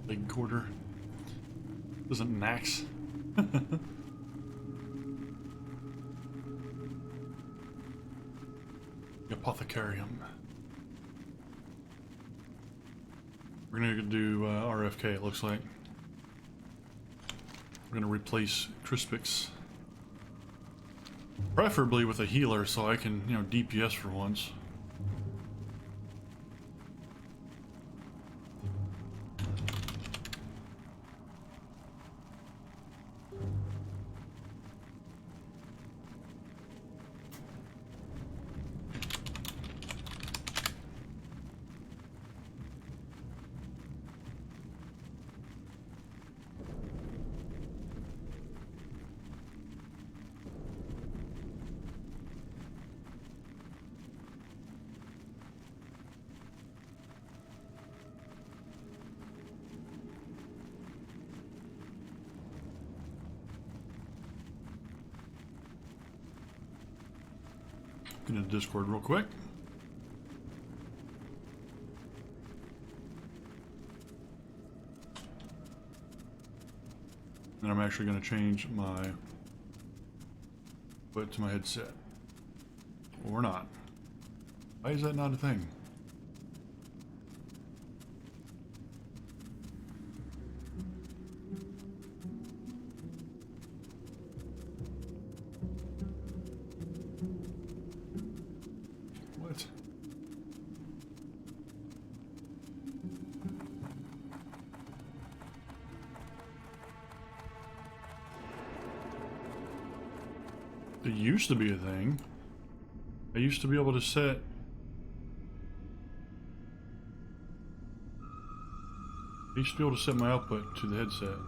Big quarter. Doesn't max. The Apothecarium. We're gonna do RFK, it looks like. We're gonna replace Crispix. Preferably with a healer so I can, you know, DPS for once. Get into Discord real quick. And I'm actually going to change my foot to my headset. Or not. Why is that not a thing? What? It used to be a thing. I used to be able to set my output to the headset.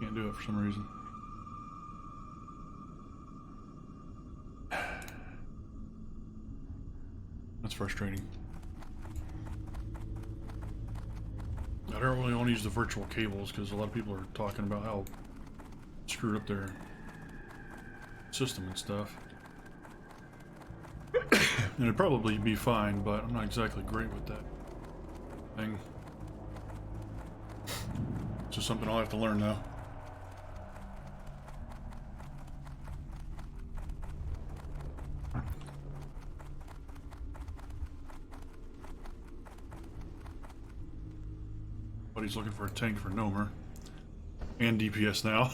Can't do it for some reason. That's frustrating. I don't really want to use the virtual cables because a lot of people are talking about how screwed up their system and stuff. And it'd probably be fine, but I'm not exactly great with that thing. It's just something I'll have to learn now. But he's looking for a tank for Nomer. And DPS now.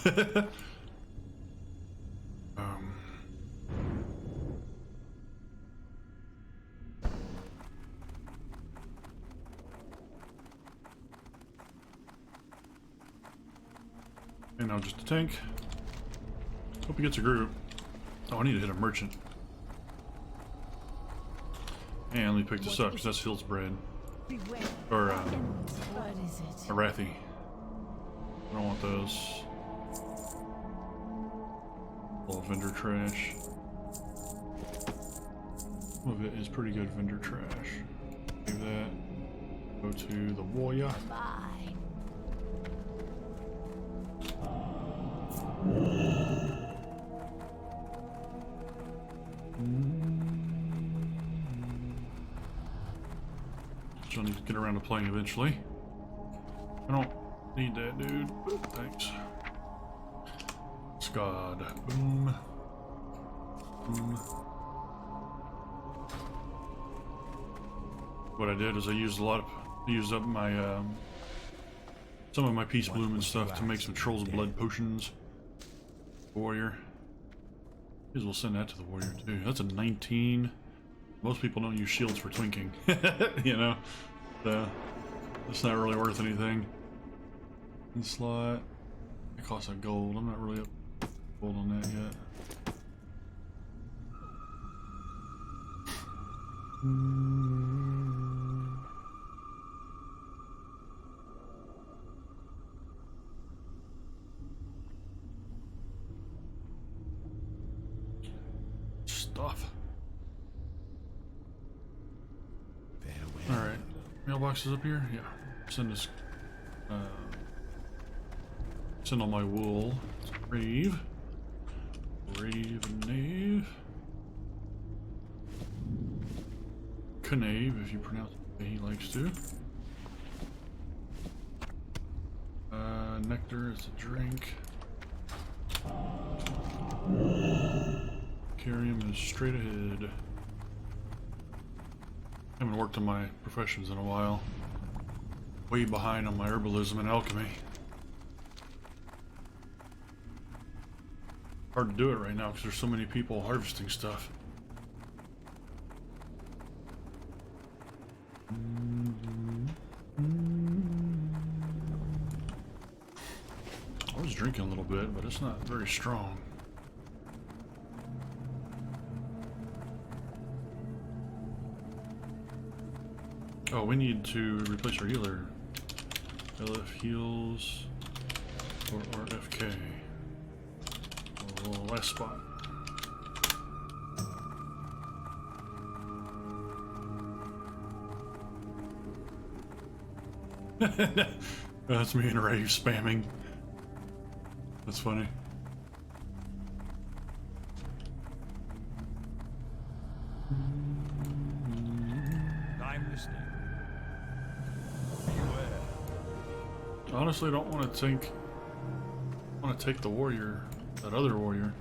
And now just a tank. Hope he gets a group. Oh, I need to hit a merchant. And let me pick this up because that's Hill's bread. Or, What is it? a Rathy. I don't want those. All vendor trash. Some of it is pretty good vendor trash. Do that. Go to the warrior. Bye. Which I'll need to get around to playing eventually. I don't need that, dude, but thanks. Scod. Boom. Boom. What I did is I used used up my, some of my Peace Bloom and stuff to make some Troll's Blood potions. Warrior. May as well send that to the warrior too. That's a 19. Most people don't use shields for twinking. You know? So, it's not really worth anything. And slot. It costs a gold. I'm not really up gold on that yet. Stuff. Alright. Mailbox is up here? Yeah. Send this. Send all my wool. It's Rave. Rave and Knave. Knave, if you pronounce it the way he likes to. Nectar is a drink. Carium is straight ahead. Haven't worked on my professions in a while. Way behind on my herbalism and alchemy. Hard to do it right now because there's so many people harvesting stuff. I was drinking a little bit, but it's not very strong. Oh, we need to replace our healer. LF heals or RFK. Oh, last spot. That's me and Ray spamming. That's funny. I'm listening. Honestly, I don't want to take. I want to take the warrior, that other warrior.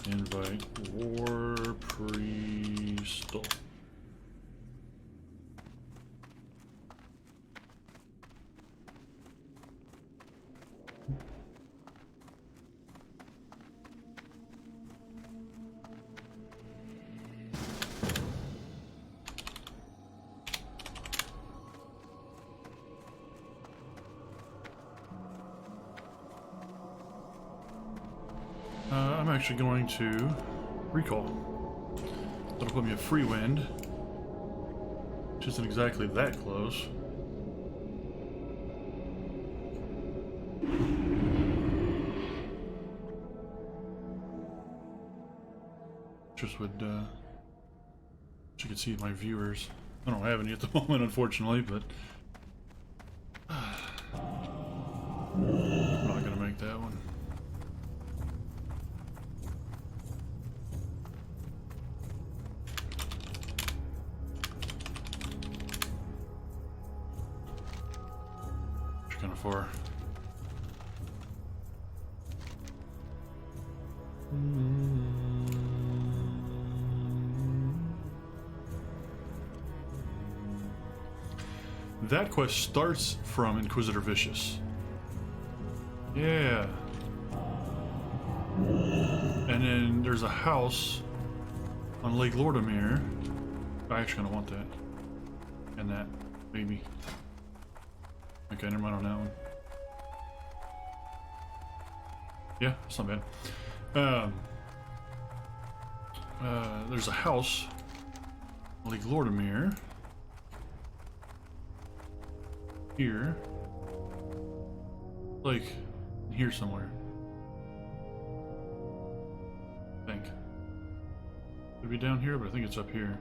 Invite war priest. actually going to recall. That'll put me at free wind, which isn't exactly that close. Just would, you can see my viewers. I don't have any at the moment, unfortunately, but I'm not gonna make that one. It's kind of far. That quest starts from Inquisitor Vicious. Yeah. And then there's a house on Lake Lordamere. I actually gonna want that. And that, maybe. Okay, never mind on that one. Yeah, it's not bad. There's a house on Lake Lordamere. Here. Like, here somewhere. I think. Could be down here, but I think it's up here.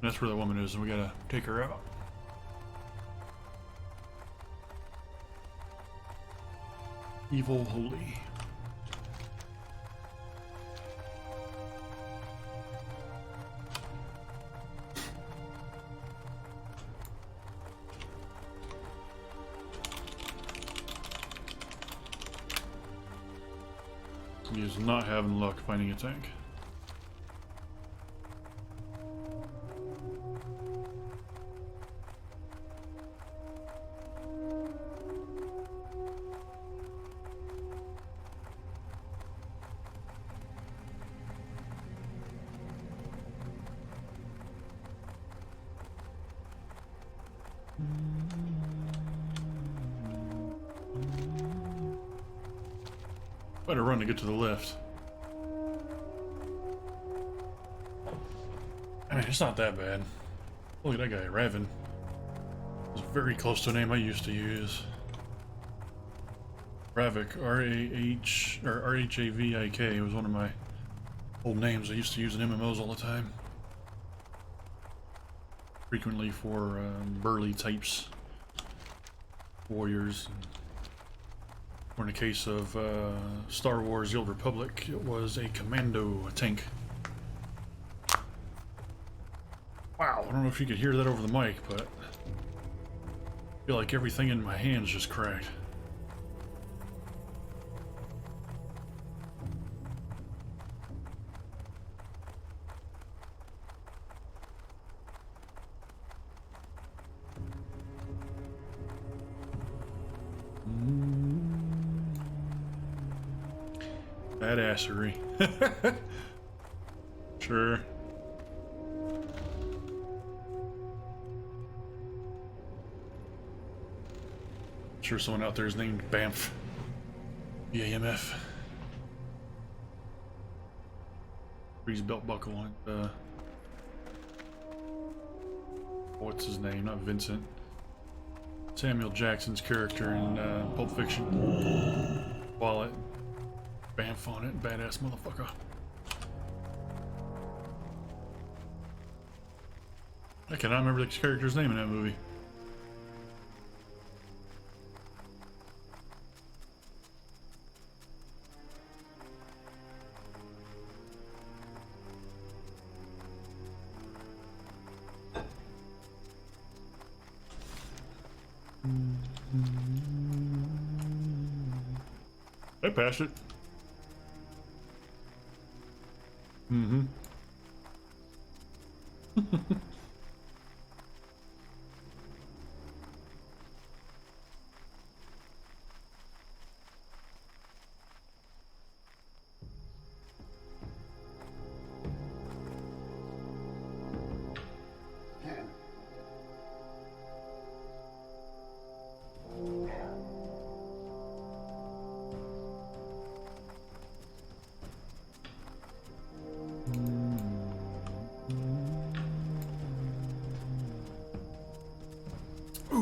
That's where that woman is, and we gotta take her out. Evil Holy. He is not having luck finding a tank. Better run to get to the left. I mean, it's not that bad. Look at that guy, Raven. It's very close to a name I used to use. Ravik, R-A-H, or R-H-A-V-I-K was one of my old names I used to use in MMOs all the time. Frequently for burly types, warriors. Or in the case of Star Wars The Old Republic, it was a commando tank. Wow, I don't know if you could hear that over the mic, but I feel like everything in my hands just cracked. Badassery. Sure. Sure someone out there is named Bamf. BAMF. Breeze belt buckle and what's his name? Not Vincent. Samuel Jackson's character in Pulp Fiction. Wallet. Bamf on it, badass motherfucker. I cannot remember the character's name in that movie. I passed it. Mm-hmm.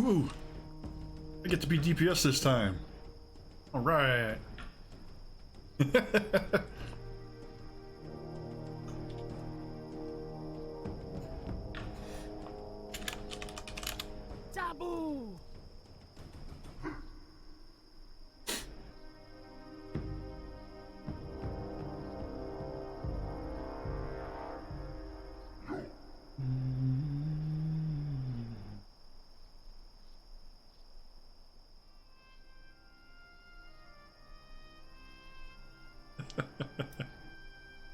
Woo! I get to be DPS this time. All right. Taboo!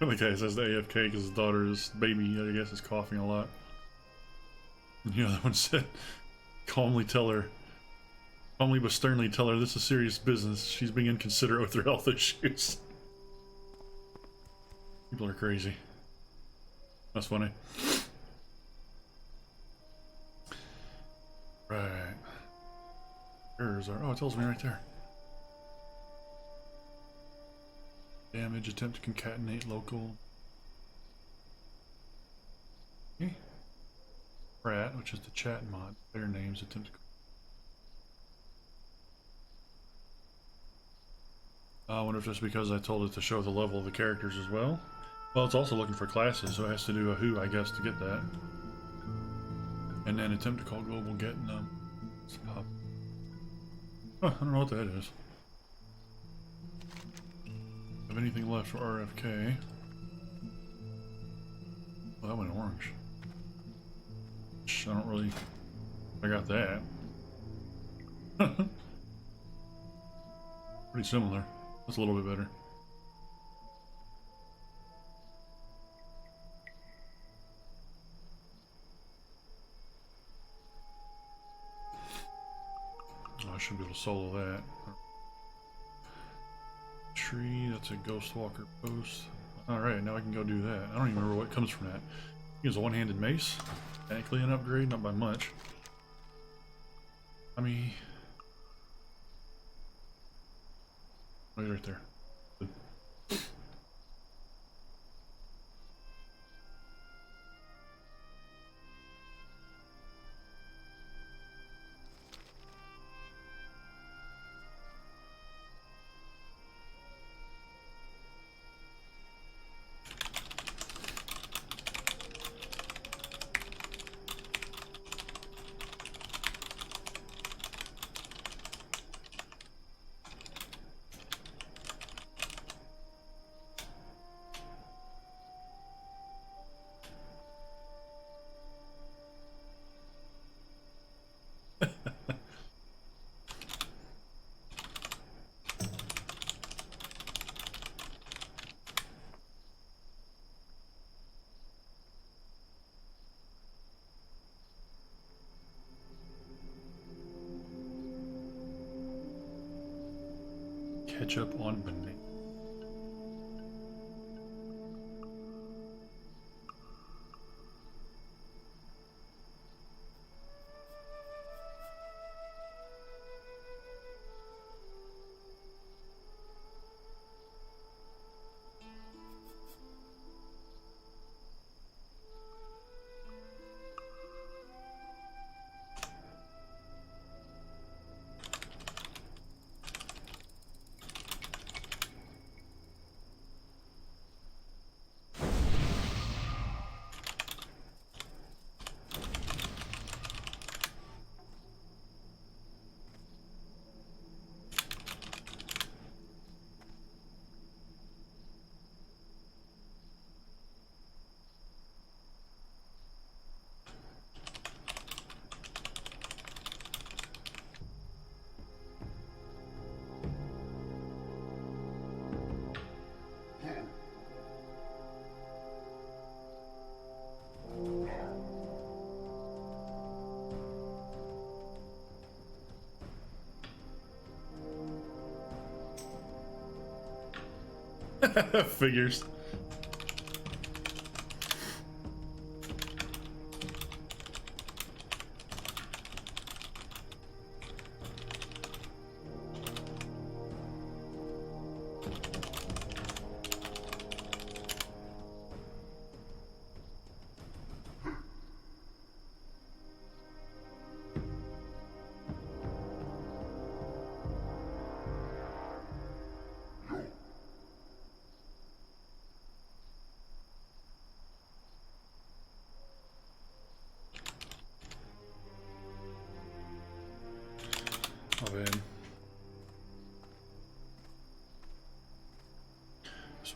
The guy says the AFK because his daughter's baby, I guess, is coughing a lot. And the other one said, calmly but sternly tell her this is serious business. She's being inconsiderate with her health issues. People are crazy. That's funny. Right. Errors are, oh, it tells me right there. Damage, attempt to concatenate local. Okay. Rat, which is the chat mod. Their names, attempt to. I wonder if that's because I told it to show the level of the characters as well. Well, it's also looking for classes, so it has to do a who, I guess, to get that. And then attempt to call global get stop. Huh, I don't know what that is. Have anything left for RFK? Well, that went orange. I don't really. I got that. Pretty similar. That's a little bit better. Oh, I should be able to solo that. Tree, that's a Ghost Walker post. Alright, now I can go do that. I don't even remember what comes from that. Use a one-handed mace. Technically an upgrade, not by much. I mean... Oh, he's right there. Good. Ketchup on banana. Figures.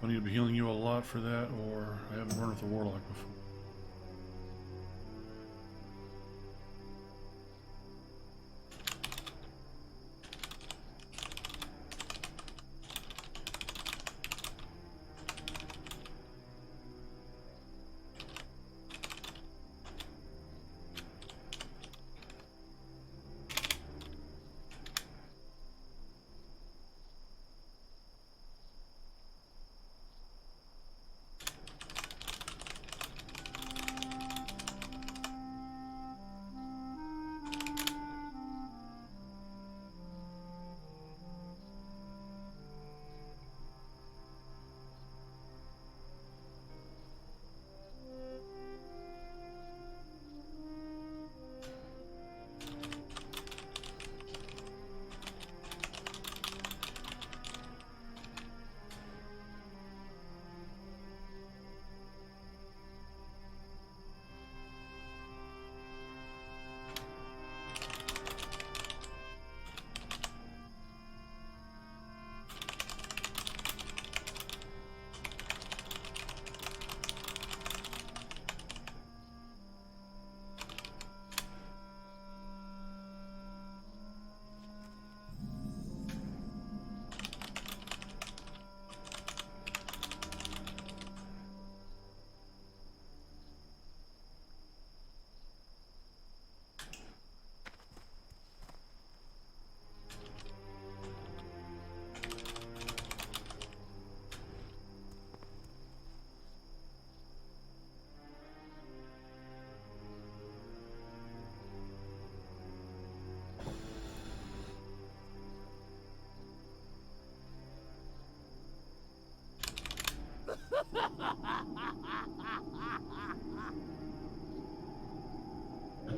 So I need to be healing you a lot for that, or I haven't run with a warlock before.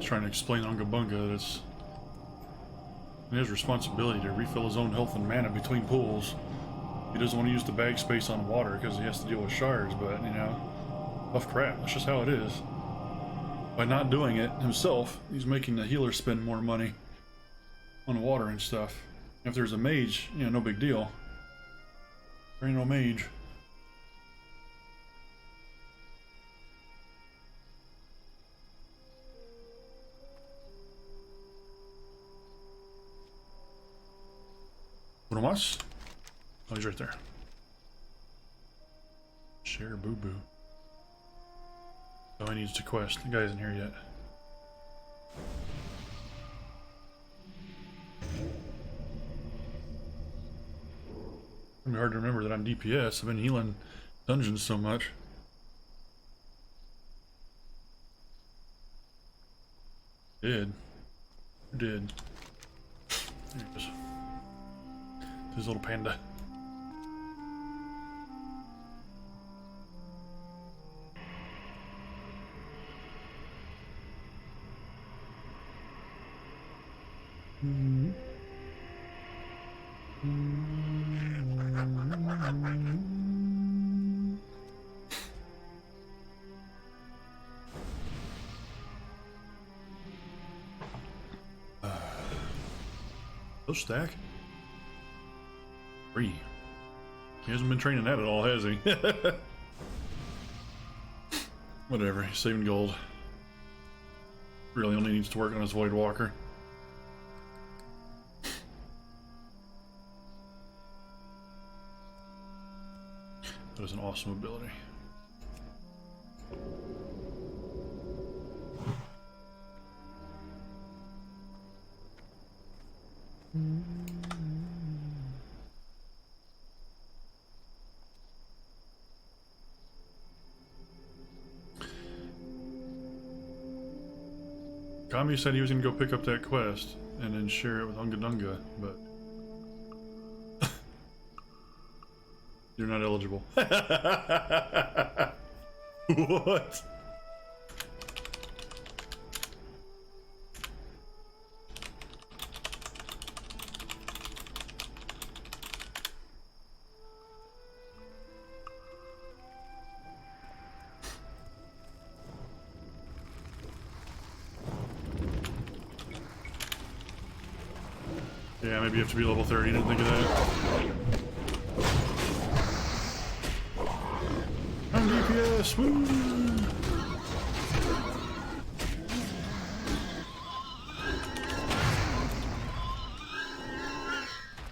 Trying to explain Unga Bunga that it's his responsibility to refill his own health and mana between pools. He doesn't want to use the bag space on water because he has to deal with shards, but you know, tough crap. That's just how it is. By not doing it himself, he's making the healer spend more money on water and stuff. If there's a mage, you know, no big deal. There ain't no mage. Uno más? Oh, he's right there. Share Boo Boo. Oh, he needs to quest. The guy isn't here yet. It's gonna be hard to remember that I'm DPS. I've been healing dungeons so much. Did. There he is. His little panda. Stack? 3. He hasn't been training that at all, has he? Whatever, he's saving gold. Really only needs to work on his Void Walker. That is an awesome ability. Kami said he was going to go pick up that quest and then share it with Unga Dunga, but you're not eligible. What? Yeah, maybe you have to be level 30. Didn't think of that. I'm DPS. Woo!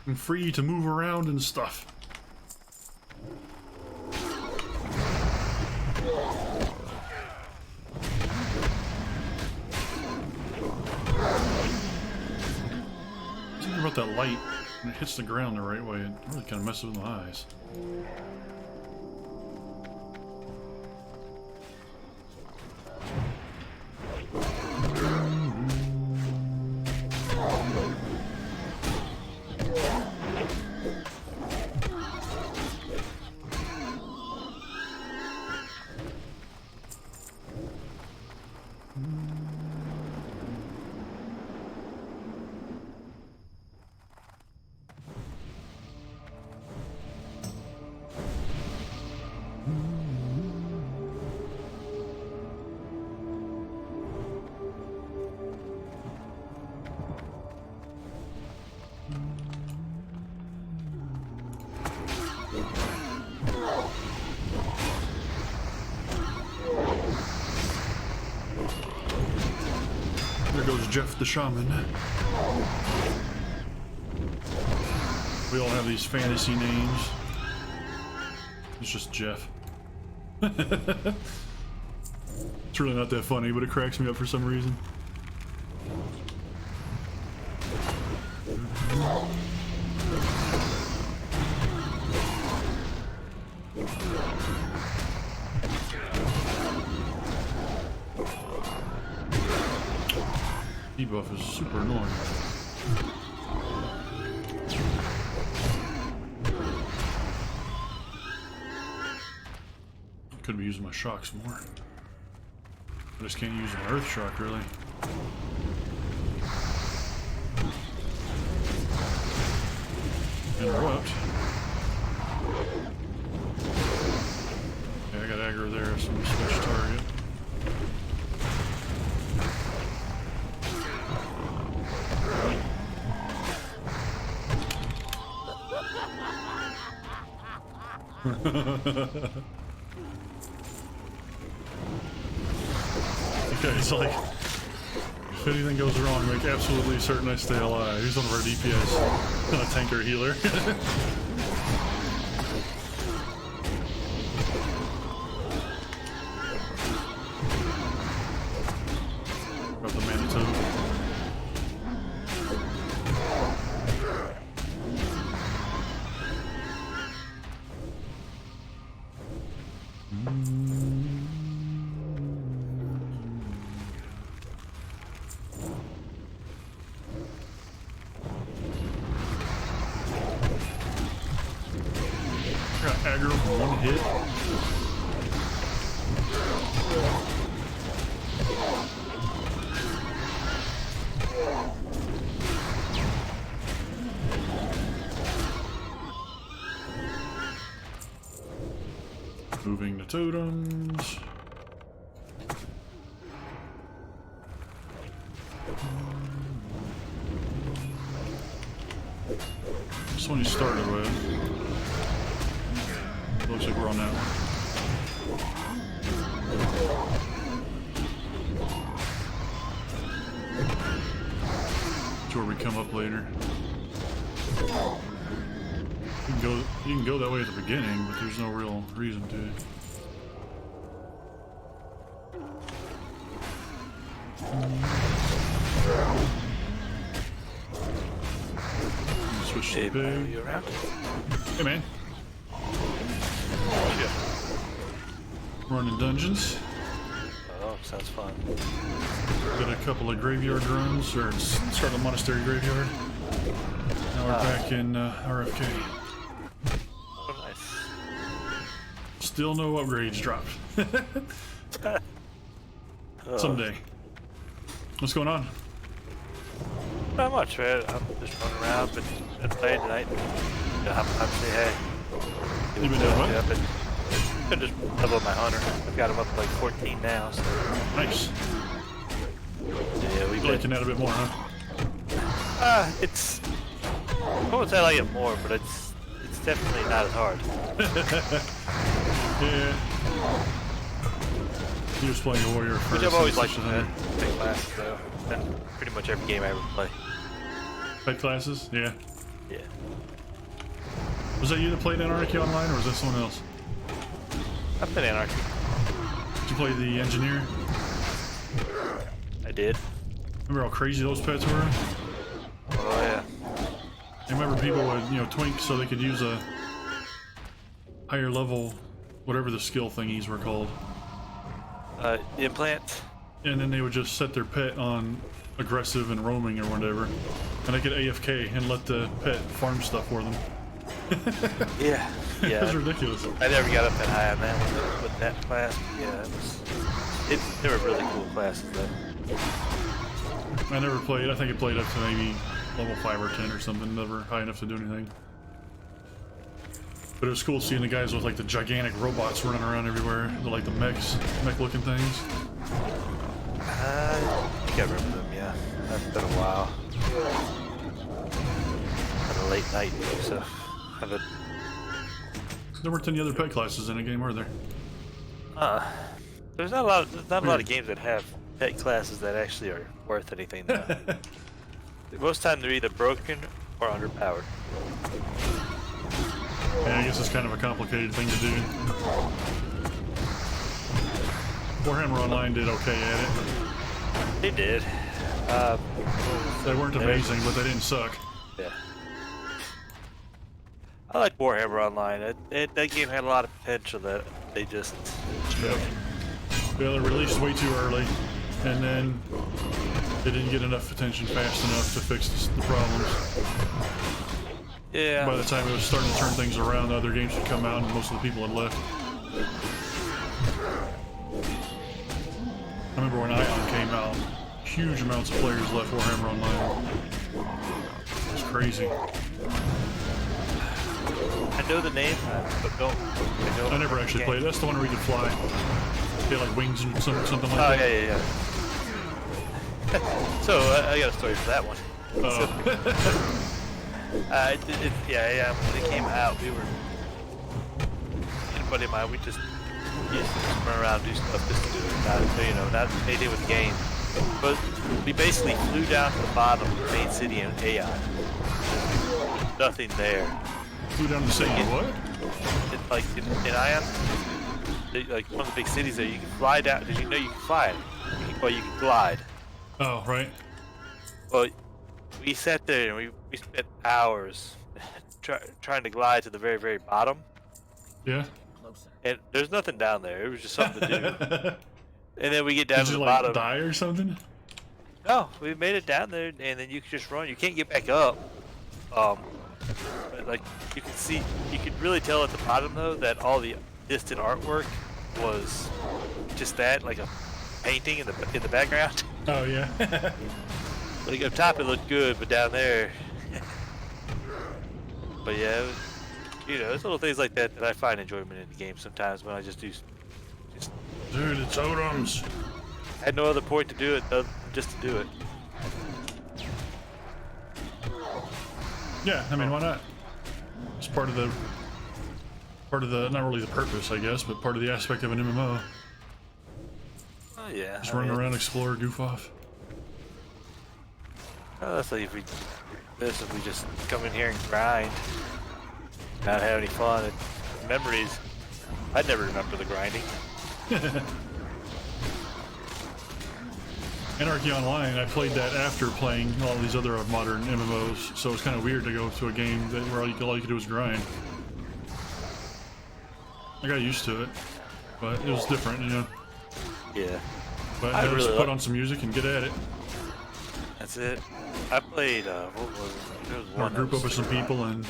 I'm free to move around and stuff. Something about that light when it hits the ground the right way, it really kind of messes with my eyes. There goes Jeff the Shaman. We all have these fantasy names. It's just Jeff. It's really not that funny, but it cracks me up for some reason. Debuff is super annoying. Could be using my shocks more. I just can't use an earth shock really. Interrupt. Yeah, I got aggro there, so I'm gonna switch target. Okay, it's like, if anything goes wrong, make absolutely certain I stay alive. He's one of our DPS, not a tanker healer. Got the Manitou. Got aggro for one hit. Moving the totems. This one you started with. Looks like we're on that one. It's where we come up later. You can go that way at the beginning, but there's no real reason to. Switch to the big. You around? Hey man. Running dungeons. Oh, sounds fun. Did a couple of graveyard runs, or start a monastery graveyard. Now we're back in RFK. Oh, nice. Still no upgrades dropped. Someday. What's going on? Not much, man. I'm just running around, been playing tonight. Have time to say hey. You been doing what? Yeah, been just level my hunter. I've got him up to like 14 now. So. Nice. Yeah, we've Liking been. that a bit more, huh? It's. I won't say I like it more, but it's definitely not as hard. Yeah. He was playing a warrior first. Which I've always and liked switched that to hunter. pet class, though. And pretty much every game I ever play. Pet classes? Yeah. Yeah. Was that you that played Anarchy Online, or was that someone else? I played Anarchy. Did you play the engineer? I did. Remember how crazy those pets were? Oh yeah. I remember people would, you know, twink so they could use a higher level, whatever the skill thingies were called. Implant. And then they would just set their pet on aggressive and roaming or whatever. And they could AFK and let the pet farm stuff for them. Yeah. It was Yeah. ridiculous. I never got up that high on that one with that class. But yeah, they were really cool classes though. I never played, I think it played up to maybe level 5 or 10 or something, never high enough to do anything. But it was cool seeing the guys with like the gigantic robots running around everywhere, like the mech looking things. I think I remember them, yeah. That's been a while. Kind of late night stuff. Haven't. There weren't any other pet classes in the game, are there? There's not a lot of games that have pet classes that actually are worth anything. Though. Most time they're either broken or underpowered. Yeah, I guess it's kind of a complicated thing to do. Warhammer Online did okay at it. They did. They weren't amazing, but they didn't suck. Yeah. I like Warhammer Online. That game had a lot of potential that they just. Yep. Well, it released way too early, and then they didn't get enough attention fast enough to fix the problems. Yeah. By the time it was starting to turn things around, other games had come out and most of the people had left. I remember when Ion came out, huge amounts of players left Warhammer Online. It was crazy. I know the name, but don't. I never actually played it. That's the one where you could fly. They had like wings and something like Oh that. yeah. So I got a story for that one. Yeah. When it came out, we were. Anybody of mine, we just used to just run around and do stuff just to do it. Not anything with the game. But we basically flew down to the bottom of the main city in AI. Nothing there. Flew down to say what? Like in Ion, like one of the big cities there, you can fly down. Did you know you can fly? Well, you can glide. Oh, right. Well, we sat there and we spent hours trying to glide to the very, very bottom. Yeah. Closer. And there's nothing down there. It was just something to do. And then we get down Did to you the like bottom. die or something? No, we made it down there, and then you can just run. You can't get back up. But like you could really tell at the bottom though that all the distant artwork was just that, like a painting in the background. Oh yeah. Like up top it looked good, but down there. But yeah, it's little things like that that I find enjoyment in the game sometimes when I just do. Dude, it's totems. I had no other point to do it other than just to do it. Yeah, I mean, why not? It's part of the not really the purpose, I guess, but part of the aspect of an MMO. Oh yeah. Just run around, explore, goof off. That's like if we just come in here and grind, not have any fun. Memories. I'd never remember the grinding. Anarchy Online, I played that after playing all these other modern MMOs, so it's kind of weird to go to a game where all you could do was grind. I got used to it, but it was different, you know. Yeah. But I just really put like- on some music and get at it. That's it. I played. What was it? There was Or one. group that up with was- some people and,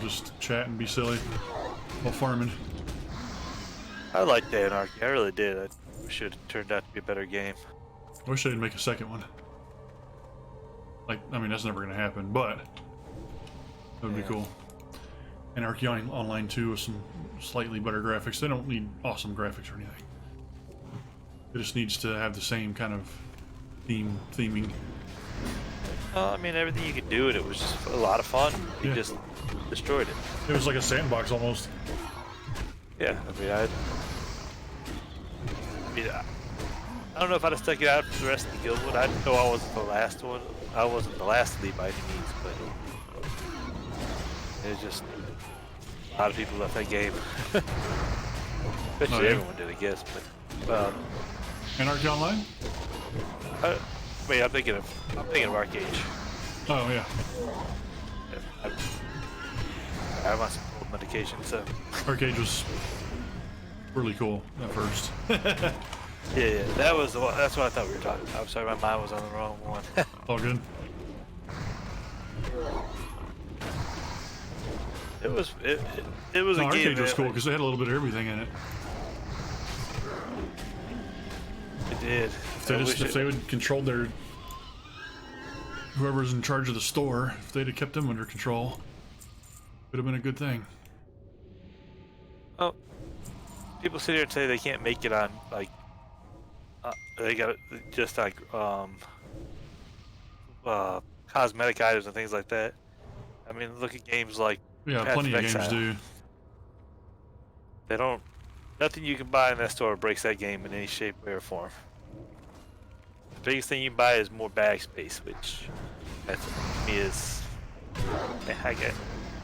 just chat and be silly while farming. I liked Anarchy. I really did. I wish it had turned out to be a better game. I wish they'd make a second one. Like, I mean, that's never going to happen, but that would be Yeah. cool. Anarchy Online 2 with some slightly better graphics. They don't need awesome graphics or anything. It just needs to have the same kind of theming. I mean, everything you could do it was just a lot of fun. You Yeah. just destroyed it. It was like a sandbox almost. Yeah. I mean, mean, I don't know if I'd have stuck it out for the rest of the guild would. I know I wasn't the last one. I wasn't the last to leave by any means, but it was just a lot of people left that game. Especially yeah? everyone did, I guess. But Anarchy Online? wait, I'm thinking of Arcade. Oh yeah. I'm on some old medication, so Arcade was really cool at first. yeah, that was the one. That's what I thought we were talking about. I'm sorry, my mind was on the wrong one. All good. It was No, a game. Arcade was that, cool like, because they had a little bit of everything in it. it did. If they would control their whoever's in charge of the store, if they'd have kept them under control, would have been a good thing. Oh, people sit here and say they can't make it on like they got just like cosmetic items and things like that. I mean, look at games like Yeah, Path plenty of of games Exile. do. They don't. Nothing you can buy in that store breaks that game in any shape, way, or form. The biggest thing you can buy is more bag space, which that's to me is. I get.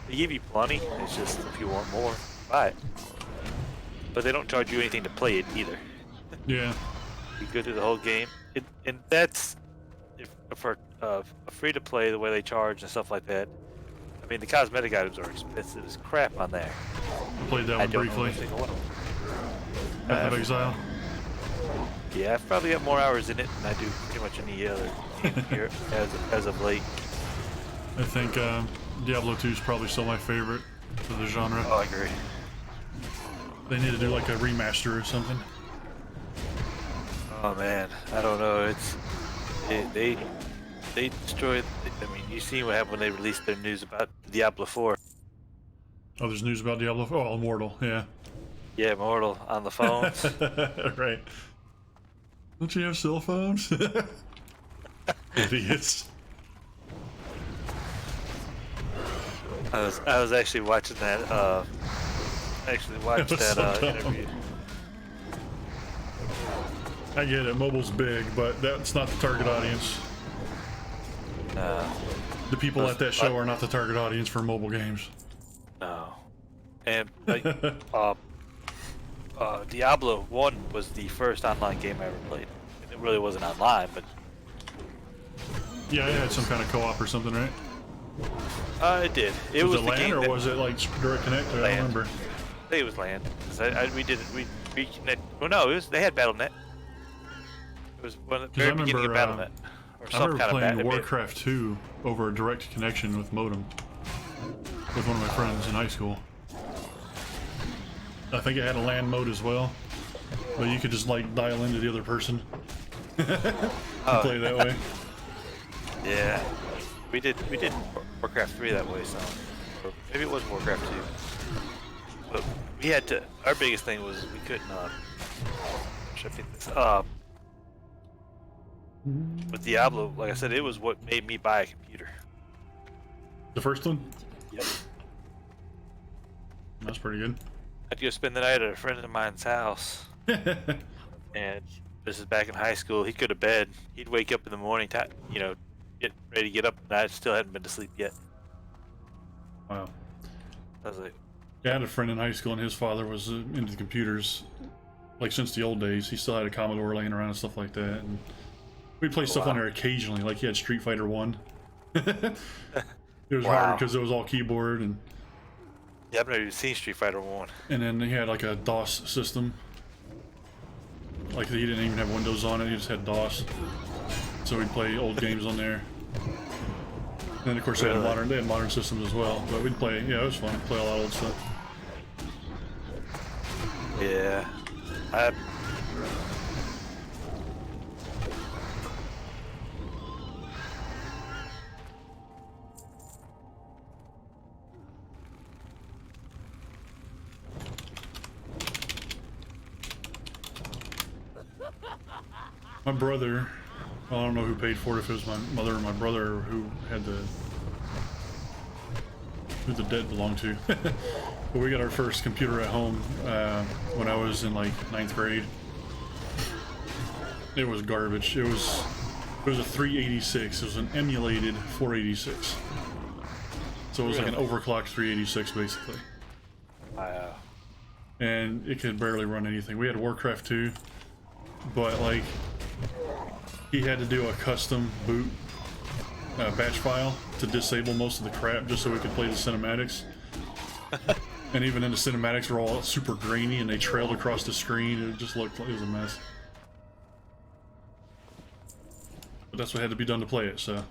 They give you plenty. It's just if you want more, buy it. But they don't charge you anything to play it either. Yeah. You go through the whole game, and that's for free to play the way they charge and stuff like that. I mean, the cosmetic items are expensive as crap on there. I played that I one don't know briefly. every single one of them. Path of Exile. Yeah, I've probably got more hours in it than I do pretty much any other game here as of late. I think Diablo 2 is probably still my favorite for the genre. Oh, I agree. They need to do like a remaster or something. Oh man, I don't know. They destroyed. I mean, you seen what happened when they released their news about Diablo 4? Oh, there's news about Diablo 4? Oh, Immortal, yeah. Yeah, Immortal on the phones. Right. Don't you have cell phones? Idiots. I was actually watching that. That was so dumb. Interview. I get it, mobile's big, but that's not the target audience. The people at that show are not the target audience for mobile games. No. And like, Diablo 1 was the first online game I ever played. And it really wasn't online, but Yeah, it had some kind of co-op or something, right? it did. It was it the LAN game or that, was it like direct connect? I don't LAN. remember. I think it was LAN. 'Cause we did it. We connect. Well, no, they had BattleNet. It was one of the 'Cause I very beginning of remember, BattleNet. Or I some remember kind playing of Warcraft 2 over a direct connection with modem with one of my friends in high school. I think it had a LAN mode as well, but you could just like dial into the other person and play that way. Yeah, we did Warcraft 3 that way, so or maybe it was Warcraft 2. But we had to. Our biggest thing was we couldn't. Should I pick this up? With Diablo, like I said, it was what made me buy a computer. The first one? Yep. That's pretty good. I'd go spend the night at a friend of mine's house, and this is back in high school. He could have bed. He'd wake up in the morning, get ready to get up, and I still hadn't been to sleep yet. Wow. I was like, Yeah, I had a friend in high school, and his father was into the computers, like since the old days. He still had a Commodore laying around and stuff like that, and we'd play stuff on there occasionally. Like he had Street Fighter 1. It was hard because it was all keyboard, and yeah, I've never even seen Street Fighter 1. and then he had like a DOS system. Like he didn't even have Windows on it; he just had DOS. So we'd play old games on there. And then of course they had modern systems as well. But we'd play. Yeah, it was fun. Play a lot of old stuff. Yeah, My brother, well, I don't know who paid for it, if it was my mother or my brother who had who the debt belonged to. But we got our first computer at home when I was in like 9th grade. It was garbage. It was a 386. It was an emulated 486. So it was like an overclocked 386 basically. Wow. And it could barely run anything. We had Warcraft 2, but like he had to do a custom boot batch file to disable most of the crap just so we could play the cinematics. And even in the cinematics were all super grainy and they trailed across the screen. It just looked like it was a mess. But that's what had to be done to play it, so.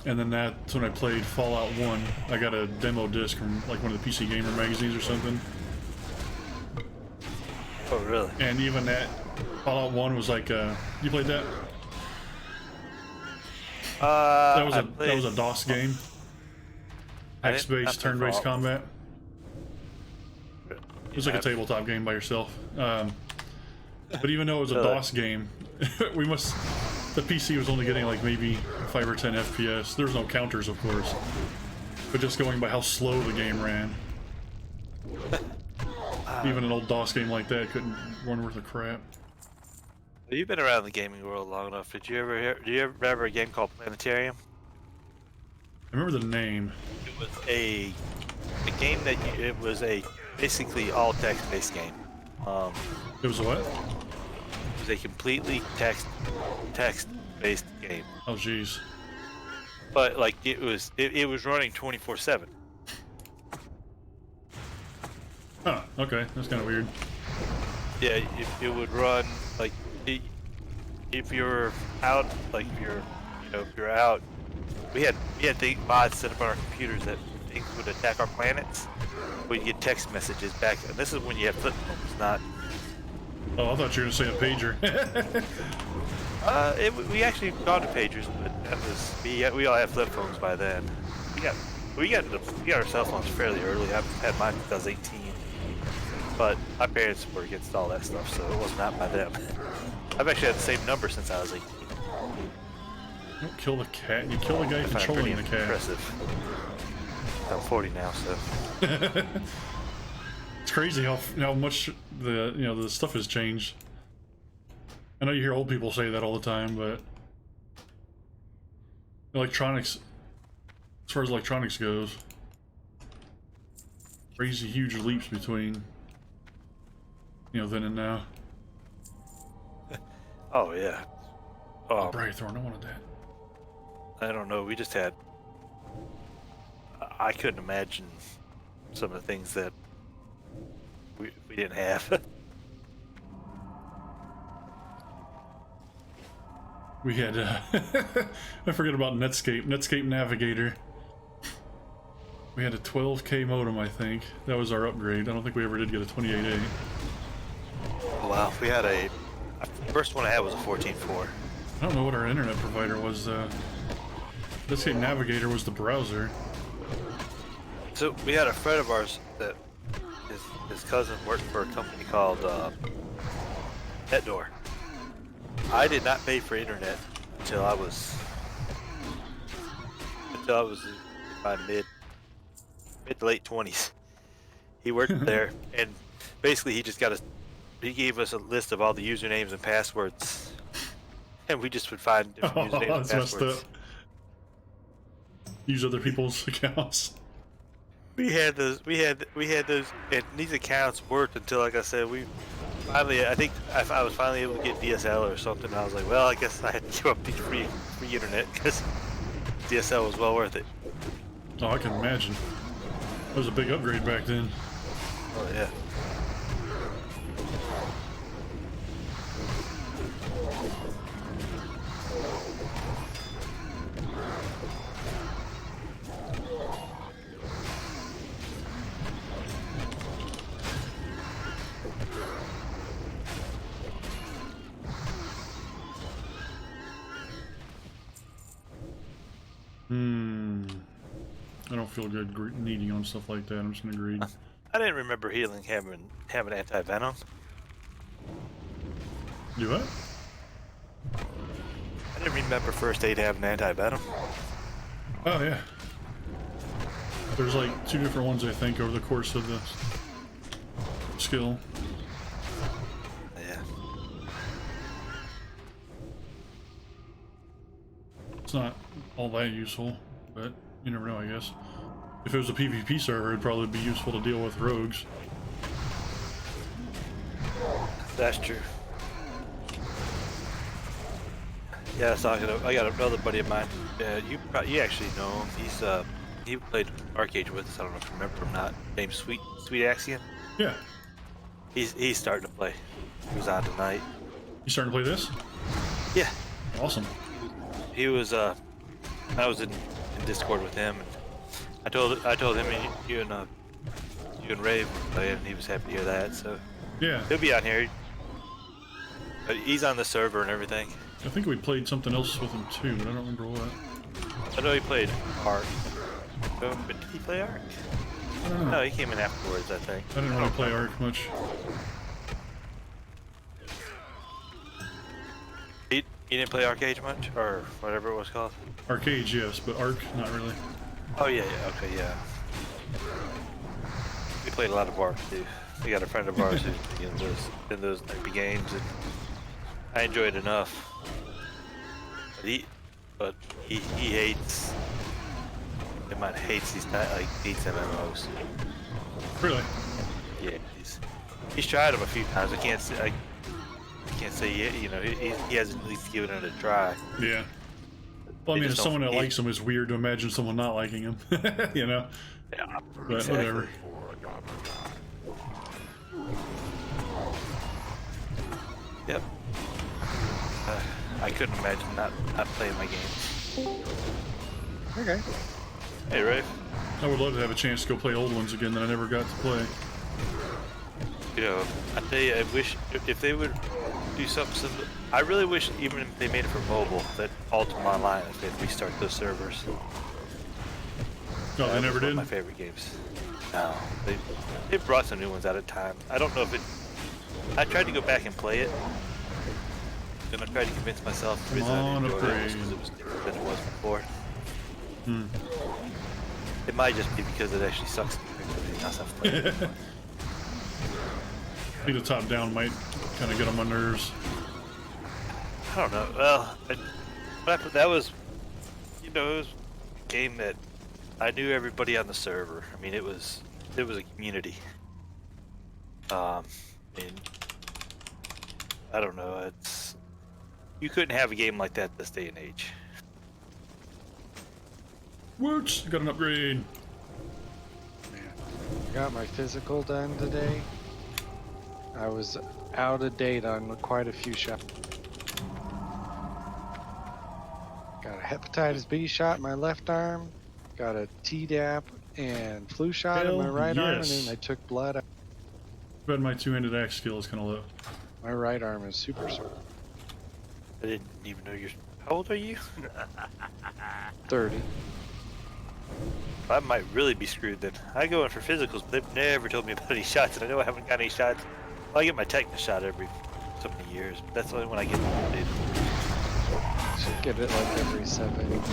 And then that's when I played Fallout 1. I got a demo disc from like one of the PC Gamer magazines or something. Oh, really? And even that Fallout 1 was like, you played that? That was a DOS game. Hex-based, turn-based combat. It was like a tabletop game by yourself. But even though it was a DOS game, the PC was only getting like maybe 5 or 10 FPS. There was no counters, of course. But just going by how slow the game ran. Even an old DOS game like that couldn't run worth of crap. You've been around the gaming world long enough. Did you ever remember a game called Planetarium? I remember the name. It was a game that it was a basically all text-based game. It was a what? It was a completely text-based game. Oh jeez. But like it was running 24/7. Huh. Okay, that's kind of weird. Yeah, it would run like if you're out, like if you're out. We had bots set up on our computers that things would attack our planets. We'd get text messages back, and this is when you have flip phones, not. Oh, I thought you were gonna say a pager. We actually gone to pagers, but that was we all had flip phones by then. We got our cell phones fairly early. I've had mine since I was 18, but my parents were against all that stuff, so it was not by them. I've actually had the same number since I was 18. Don't kill the cat. You kill the guy controlling the cat. Impressive. I'm 40 now, so. It's crazy how much the stuff has changed. I know you hear old people say that all the time, but electronics, as far as electronics goes, crazy huge leaps between then and now. Oh yeah. Briarthorn, I wanted that. I don't know. We just had. I couldn't imagine some of the things that we didn't have. We had, I forget about Netscape Navigator. We had a 12K modem, I think. That was our upgrade. I don't think we ever did get a 28A. Oh, wow, we had the first one I had was a 14.4. I don't know what our internet provider was. Netscape Navigator was the browser. So we had a friend of ours that his cousin worked for a company called NetDoor. I did not pay for internet until I was in my mid to late 20s. He worked there, and basically he gave us a list of all the usernames and passwords, and we just would find different usernames and that's passwords. messed up. Use other people's accounts. We had those, and these accounts worked until, like I said, I think I was finally able to get DSL or something. I was like, well, I guess I had to give up the free internet because DSL was well worth it. Oh, I can imagine. That was a big upgrade back then. Oh yeah. I don't feel good needing on stuff like that. I'm just gonna greed. I didn't remember healing having anti-venom. Do what? I didn't remember first aid having anti-venom. Oh yeah. There's like 2 different ones I think over the course of the skill. it's not all that useful, but you never know, I guess. If it was a PvP server, it'd probably be useful to deal with rogues. That's true. Yeah, so I got another buddy of mine. You actually know him. He played Arcade with us. I don't know if you remember him or not. Named Sweet Axion. Yeah. He's starting to play. He was on tonight. You starting to play this? Yeah. Awesome. He was I was in Discord with him, and I told him you and Ray would play, and he was happy to hear that. So Yeah. he'll be on here. But he's on the server and everything. I think we played something else with him too, but I don't remember what. I know he played Ark. But did he play Ark? I don't know. No, he came in afterwards, I think. I didn't really play Ark much. He didn't play Arcade much, or whatever it was called. Arcade, yes, but Ark, not really. Oh yeah, okay, yeah. We played a lot of Ark too. We got a friend of ours who's in those type of games, and I enjoy it enough. But he hates. Hates these hates MMOs. Really? Yeah, he's tried them a few times. I can't say he hasn't at least given it a try. Yeah. Well, I They mean, just as someone that don't- likes him, it's weird to imagine someone not liking him. You know? Yeah, But exactly. whatever. Yep. I couldn't imagine not playing my games. Okay. Hey, Rafe. I would love to have a chance to go play old ones again that I never got to play. You know, I tell you, I wish if they would do something similar. I really wish, even if they made it for mobile, that Ultima Online, if they'd restart those servers. No, they That never was one did? of my favorite games. No, they brought some new ones out at time. I don't know if it. I tried to go back and play it, and I tried to convince myself the reason I didn't enjoy it was because it was different than it was before. Hmm. It might just be because it actually sucks. I've played it. I think the top down might kind of get on my nerves. I don't know. Well, that was, it was a game that I knew everybody on the server. I mean, it was a community. And I don't know. You couldn't have a game like that this day and age. Whoops! Got an upgrade. Got my physical done today. I was out of date on quite a few shots. Got a hepatitis B shot in my left arm. Got a Tdap and flu shot in my Hell right arm, and yes. then I took blood out. But my two-handed axe skill is kind of low. My right arm is super sore. I didn't even know you're. How old are you? 30. I might really be screwed then. I go in for physicals, but they've never told me about any shots, and I know I haven't got any shots. Well, I get my tetanus shot every so many years, but that's the only one I get. Should get it like every 7 years.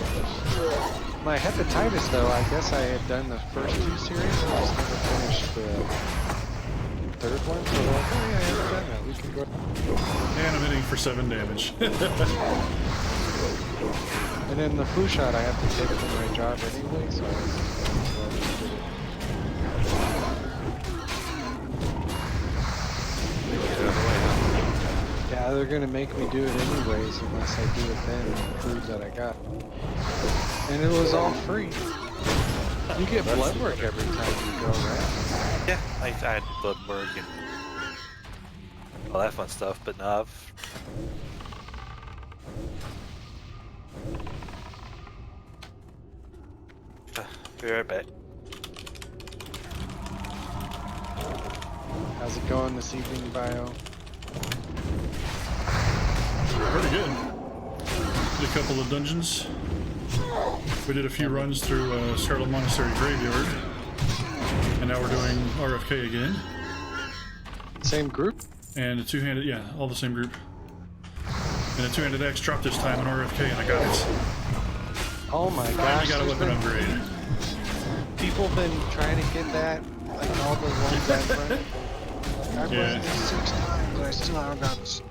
My hepatitis, though, I guess I had done the first 2 series and just never finished the third one. So they're like, oh yeah, I haven't done that. We can go. And I'm hitting for 7 damage. And then the flu shot I have to take for my job anyway, so I just did it. Yeah, they're gonna make me do it anyways unless I do it then and prove that I got it. And it was all free. You get blood work every time you go, right? Yeah, I had blood work and all that fun stuff, but no, I've... Be right back. How's it going this evening, Bio? Pretty good. Did a couple of dungeons. We did a few runs through Scarlet Monastery Graveyard. And now we're doing RFK again. Same group? And a two-handed, yeah, all the same group. And a two-handed axe dropped this time on RFK, and I got it. Oh my Finally gosh. got a there's weapon been- upgrade. People been trying to get that, like all the ones I've run. I've Yeah. run this 6 times, I still haven't got this.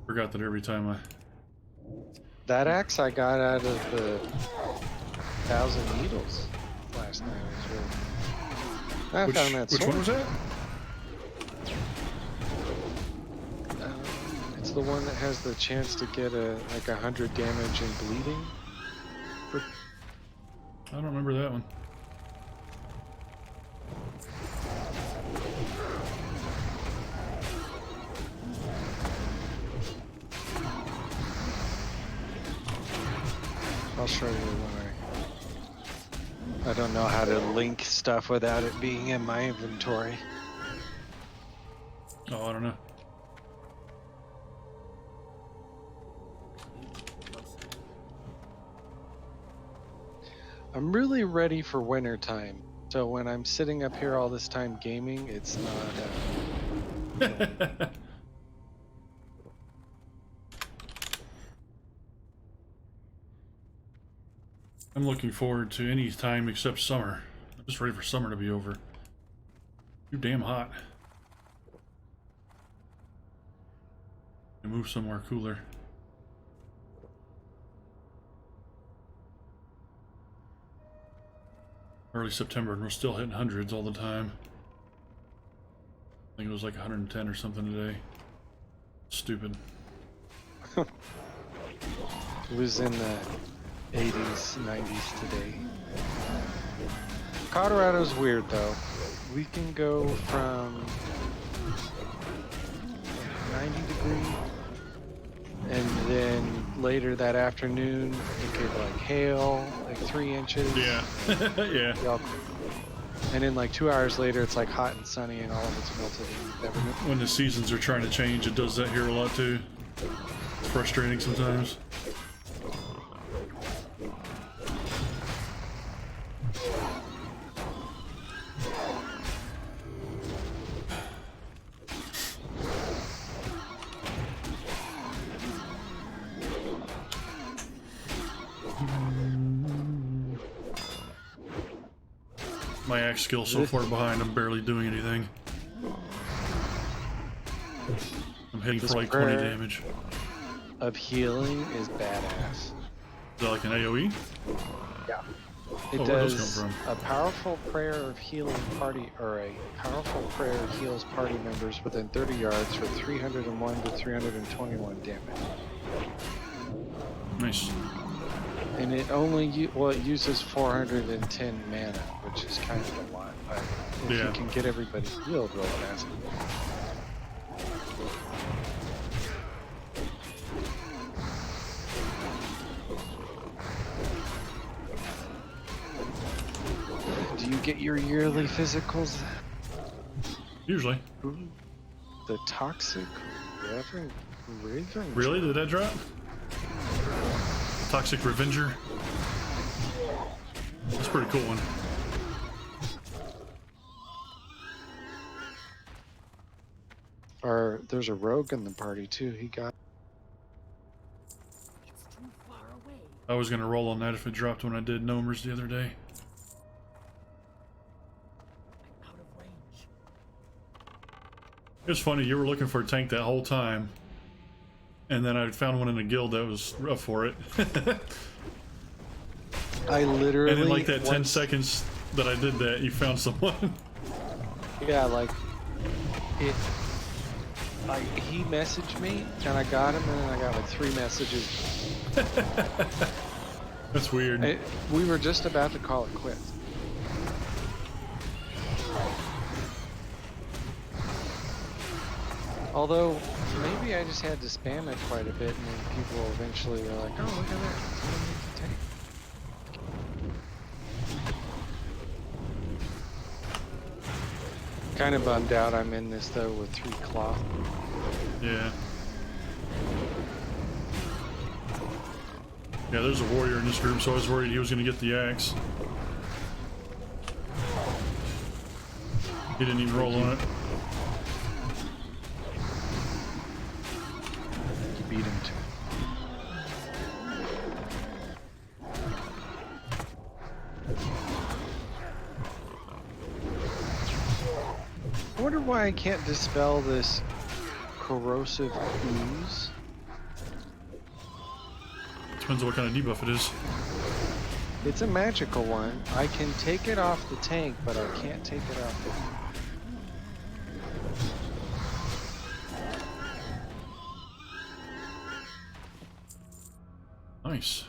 Forgot that every time I... That axe I got out of the 1,000 Needles last night. It was really... I found that Which sword. one was that? It's the one that has the chance to get like 100 damage and bleeding. I don't remember that one. I'll show you when I don't know how to link stuff without it being in my inventory. Oh, I don't know. I'm really ready for winter time. So when I'm sitting up here all this time gaming, it's not I'm looking forward to any time except summer. I'm just ready for summer to be over. Too damn hot. And move somewhere cooler. Early September, and we're still hitting hundreds all the time. I think it was like 110 or something today. Stupid. It was in the 80s, 90s today. Colorado's weird though. We can go from 90 degrees and then later that afternoon it could like hail like 3 inches. Yeah. Yeah. Yup. And then like 2 hours later it's like hot and sunny and all of it's melted and never knew. When the seasons are trying to change, it does that here a lot too. It's frustrating sometimes. My axe skill so far behind, I'm barely doing anything. I'm hitting for like 20 damage. Of healing is badass. Is that like an AoE? Yeah. It Oh, where those does come from? a powerful prayer of healing party, or a powerful prayer heals party members within 30 yards for 301 to 321 damage. Nice. And it only it uses 410 mana, which is kind of a lot. But if Yeah. you can get everybody healed real fast. Do you get your yearly physicals? Usually. Ooh, the Toxic Raven. Really? Did that drop? Toxic Revenger? That's a pretty cool one. Or there's a rogue in the party too. He got. It's too far away. I was gonna roll on that if it dropped when I did Gnomers the other day. I'm out of range. It was funny, you were looking for a tank that whole time. And then I found one in a guild that was up for it. I literally. And in like that 10 seconds that I did that, you found someone. Yeah, like it. Like he messaged me and I got him, and then I got like 3 messages. That's weird. We were just about to call it quits. Although maybe I just had to spam it quite a bit, and then people eventually were like, "Oh, look at that! Someone needs a tank." Kind of bummed out I'm in this though with 3 cloth. Yeah. Yeah, there's a warrior in this group, so I was worried he was gonna get the axe. He didn't even roll on it. You beat him too. I wonder why I can't dispel this corrosive ooze. Depends on what kind of debuff it is. It's a magical one. I can take it off the tank, but I can't take it off the... Nice.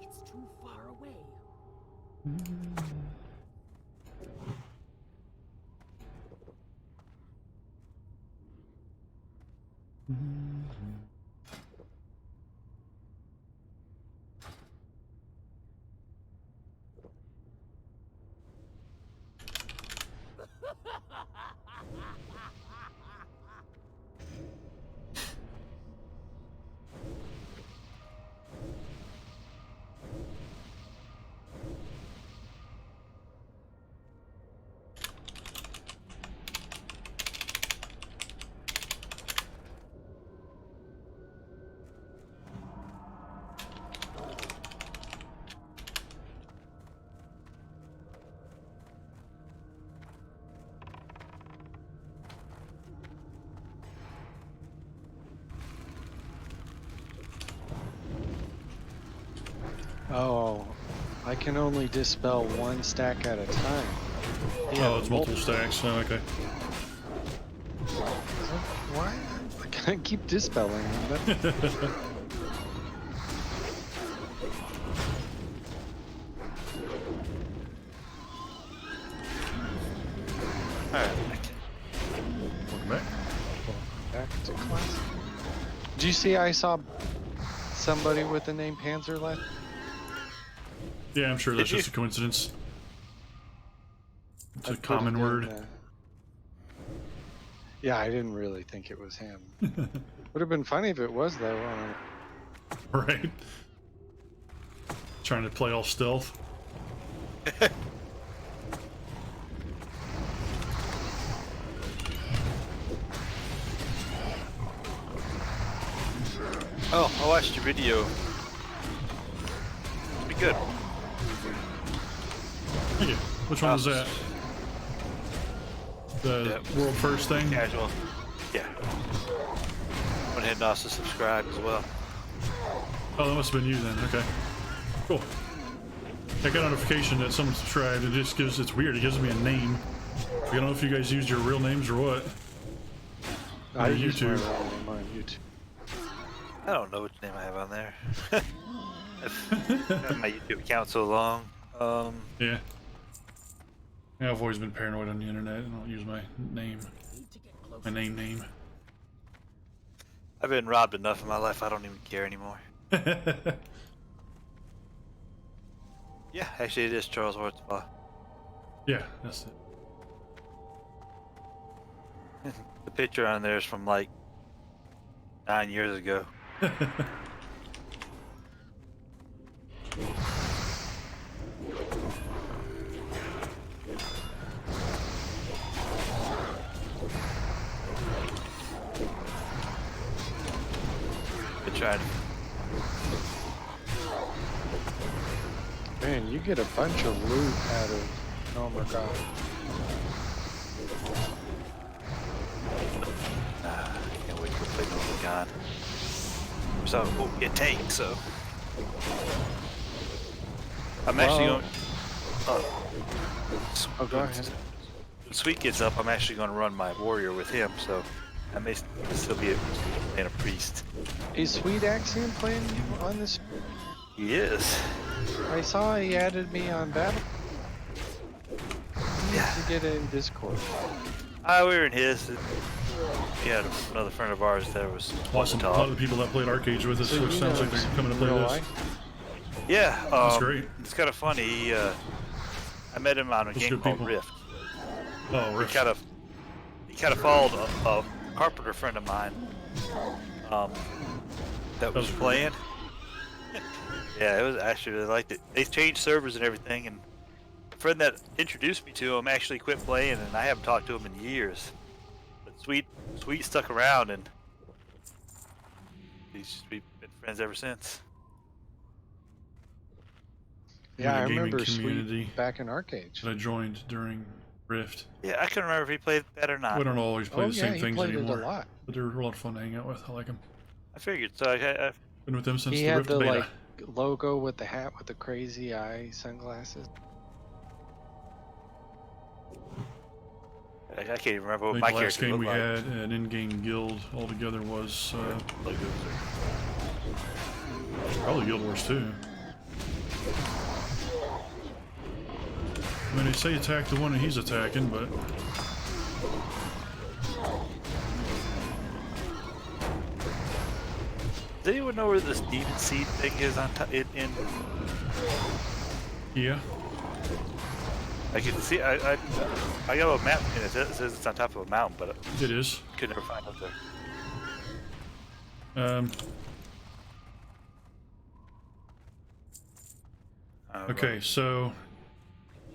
It's too far away. Oh, I can only dispel one stack at a time. Oh, it's multiple stacks. Oh, okay. Why? I can't keep dispelling them. Alright. Welcome back. Back to class. Do you see I saw somebody with the name Panzer left? Yeah, I'm sure that's Did just you? a coincidence. It's I a put common it in word. the- Yeah, I didn't really think it was him. Would have been funny if it was though. Right? Trying to play all stealth. Oh, I watched your video. Pretty good. Thank you. Which one was that? The Yep. world first thing? Casual. Yeah. Went ahead and also subscribe as well. Oh, that must have been you then. Okay. Cool. I got a notification that someone subscribed. It just gives, it's weird. It gives me a name. I don't know if you guys used your real names or what. I On use my YouTube. real name on YouTube. I don't know which name I have on there. I've had my YouTube account so long. Yeah. Yeah, I've always been paranoid on the internet. I don't use my name. Need to get closer. My name. I've been robbed enough in my life, I don't even care anymore. Yeah, actually it is Charles Hortzbaugh. Yeah, that's it. The picture on there is from like 9 years ago. Been trying to... Man, you get a bunch of loot out of... Oh my god. Can't wait to play Northern Gun. So I won't get tanked, so. I'm actually Well- going. Oh, go ahead. When Sweet gets up, I'm actually going to run my warrior with him, so I may still be playing a priest. Is Sweet Axiom playing on this? He is. I saw he added me on Battle. Yeah. To get in Discord. We were in his. We had another friend of ours that was Awesome. A lot of the people that played Arcades with us, So which you sounds know like they're coming to play real this. life? Yeah, That's great. It's kind of funny. He, I met him on a Those game good called people. Rift. Oh, He Rift. kind of followed a carpenter friend of mine that was cool. playing. Yeah, it was actually really liked it. They changed servers and everything, and the friend that introduced me to him actually quit playing, and I haven't talked to him in years. But Sweet stuck around, and we've been friends ever since. Yeah, I the gaming remember community Sweet back in Arcade. that I joined during Rift. Yeah, I couldn't remember if he played that or not. We don't always play Oh the yeah, same he things played anymore, it a lot. but they're a lot of fun to hang out with. I like them. I figured so. I Been with them since He the had Rift the beta. like logo with the hat with the crazy eye sunglasses. can't even remember I what think my the last character game we looked like. had an in-game guild altogether was probably Guild Wars 2. I mean, they say attack the one that he's attacking, but Does anyone know where this demon seed thing is on top? In yeah. I can see. I got a map and it says it's on top of a mountain, but It is. I could never find it there. Okay, so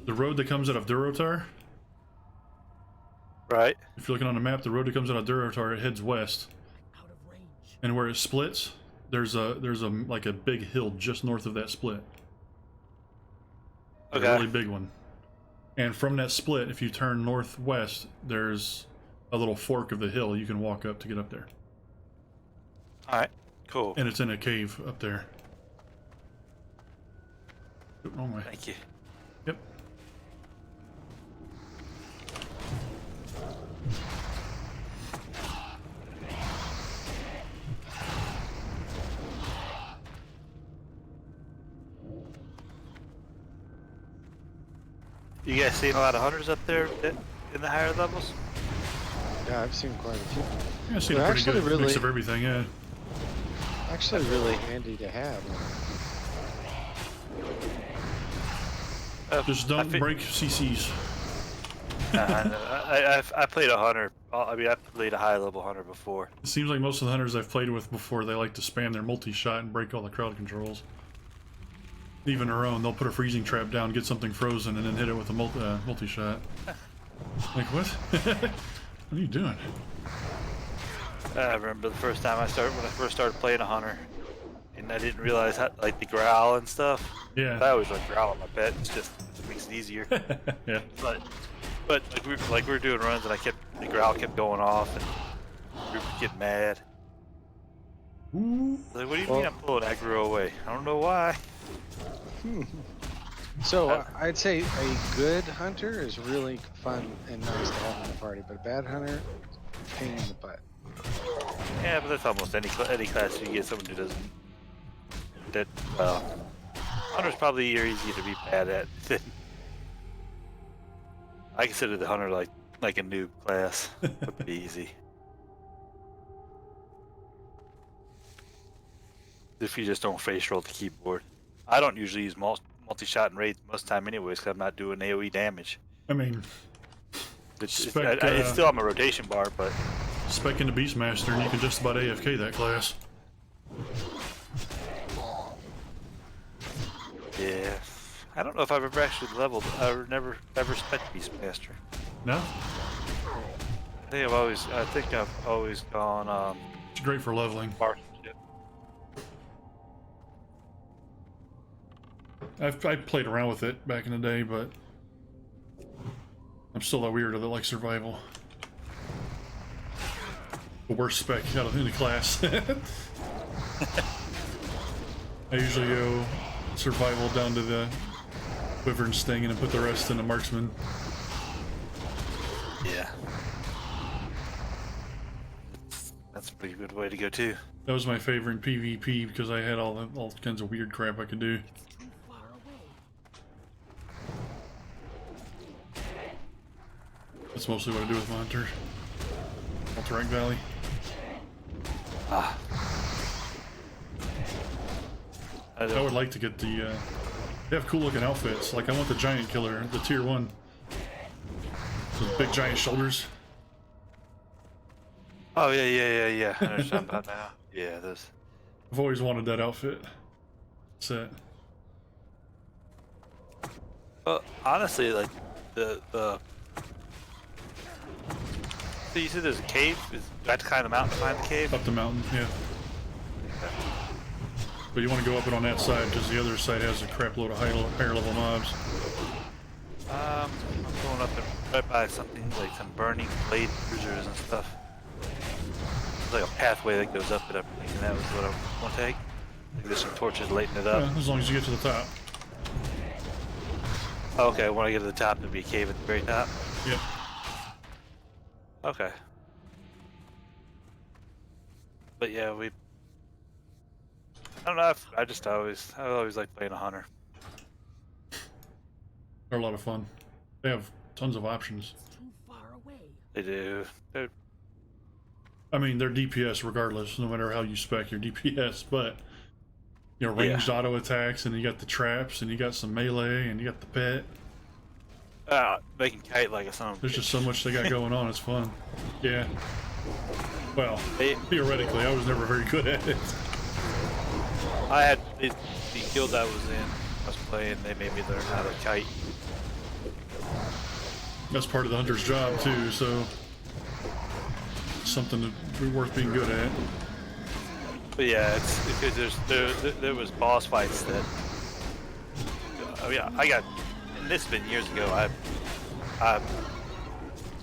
the road that comes out of Durotar, Right. if you're looking on the map, the road that comes out of Durotar, it heads west. Out of range. And where it splits, there's a like a big hill just north of that split. Okay. A really big one. And from that split, if you turn northwest, there's a little fork of the hill you can walk up to get up there. All right. Cool. And it's in a cave up there. Oop, wrong way. Thank you. Yep. You guys seen a lot of hunters up there in the higher levels? Yeah, I've seen quite a few. Yeah, I've seen a They're pretty good actually mix really- of everything, yeah. Actually, really handy to have. Just I don't fi- break CCs. I played a hunter. I mean, I played a high level hunter before. It seems like most of the hunters I've played with before, they like to spam their multi-shot and break all the crowd controls. Even their own, they'll put a freezing trap down, get something frozen, and then hit it with a multi-shot. Like, what? What are you doing? I remember the first time when I first started playing a hunter, and I didn't realize how, like the growl and stuff. Yeah. I always like growl on my pet. It makes it easier. Yeah. But we were doing runs, and the growl kept going off, and we were getting mad. Like, what do you mean I'm pulling aggro away? I don't know why. So I'd say a good hunter is really fun and nice to have in the party, but a bad hunter, pain in the butt. Yeah, but that's almost any class you get someone who doesn't. Hunters probably are easier to be bad at. I consider the hunter like a noob class. Would be easy. If you just don't face roll the keyboard. I don't usually use multi-shot and raids most of the time anyways because I'm not doing AoE damage. I mean, It's still on my rotation bar, but spec into Beastmaster and you can just about AFK that class. yeah. I don't know if I've ever actually leveled. I've never spec Beastmaster. No? I think I've always gone It's great for leveling. marksmanship. I played around with it back in the day, but I'm still that weirdo that likes survival. The worst spec out of any class. I usually go survival down to the wyvern sting and then put the rest in the marksman. Yeah. That's a pretty good way to go too. That was my favorite in PvP because I had all kinds of weird crap I could do. Too far away. That's mostly what I do with my hunter. Alterac Valley. I would like to get the, they have cool looking outfits. Like I want the giant killer, the tier 1. Those big giant shoulders. Oh yeah. I understand about now. Yeah, those. I've always wanted that outfit set. Well, honestly, like the. So you said there's a cave. Do I have to climb the mountain to find the cave? Up the mountain, yeah. But you want to go up it on that side because the other side has a crap load of higher level mobs. I'm going up and right by something like some burning blade cruisers and stuff. There's like a pathway that goes up it, and that was what I want to take. Like there's some torches lighting it up. Yeah, as long as you get to the top. Okay, I want to get to the top. There'll be a cave at the very top. Yep. Okay. But yeah, I don't know. I always like playing a hunter. They're a lot of fun. They have tons of options. It's too far away. They do. I mean, they're DPS regardless, no matter how you spec your DPS, but you know, ranged auto attacks, and you got the traps, and you got some melee, and you got the pet. They can kite like a son of a There's bitch. just so much they got going on, it's fun. Yeah. Well, They- theoretically, I was never very good at it. I had the guild I was in. I was playing. They made me learn how to kite. That's part of the hunter's job, too, so it's something to be worth being good at. But yeah, it's because there was boss fights that. Oh yeah, I got. And this has been years ago. I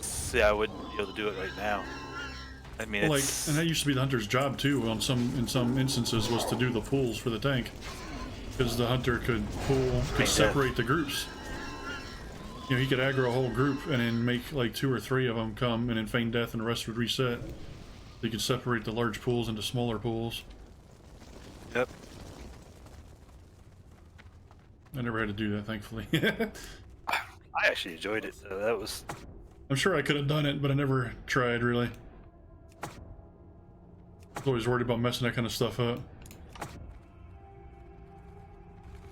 see. I wouldn't be able to do it right now. I mean, Well, like, it's and that used to be the hunter's job too. In some instances, was to do the pulls for the tank, because the hunter could separate the groups. You know, he could aggro a whole group and then make like 2 or 3 of them come and then feign death, and the rest would reset. You could separate the large pools into smaller pools. Yep. I never had to do that, thankfully. I actually enjoyed it. So that was. I'm sure I could have done it, but I never tried, really. I was always worried about messing that kind of stuff up.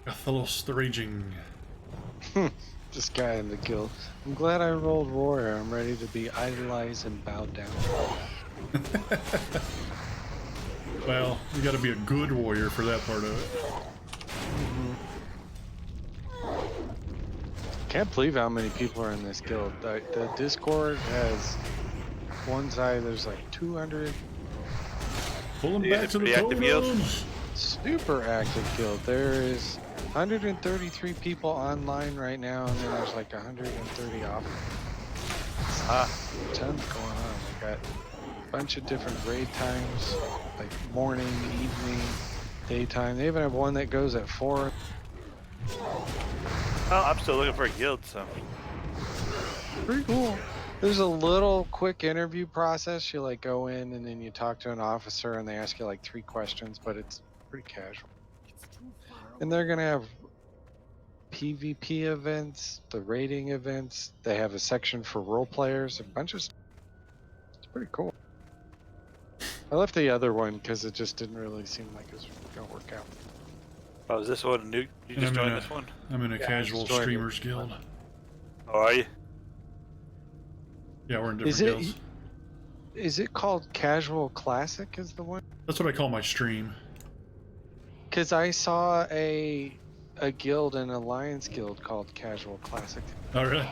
Athalos the Raging. This guy in the guild. I'm glad I rolled warrior. I'm ready to be idolized and bowed down. Well, you gotta be a good warrior for that part of it. Can't believe how many people are in this guild. The Discord has one side, there's like 200. Pull them Yeah, back to the pretty active guild. totems! Super active guild. There is 133 people online right now, and then there's like 130 off. Tons going on. We got a bunch of different raid times, like morning, evening, daytime. They even have one that goes at 4. Well, I'm still looking for a guild, so. Pretty cool. There's a little quick interview process. You like go in and then you talk to an officer and they ask you like 3 questions, but it's pretty casual. It's too far away. And they're gonna have PvP events, the raiding events. They have a section for role players, a bunch of stuff. It's pretty cool. I left the other one because it just didn't really seem like it was gonna work out. Oh, is this one new? You And just I'm joined in a- this one? I'm in a Yeah, I casual just joined it. streamers guild. Oh, are you? Yeah, we're in different Is it- guilds. Is it called Casual Classic? Is the one? That's what I call my stream. Because I saw a guild, an alliance guild called Casual Classic. Oh, really?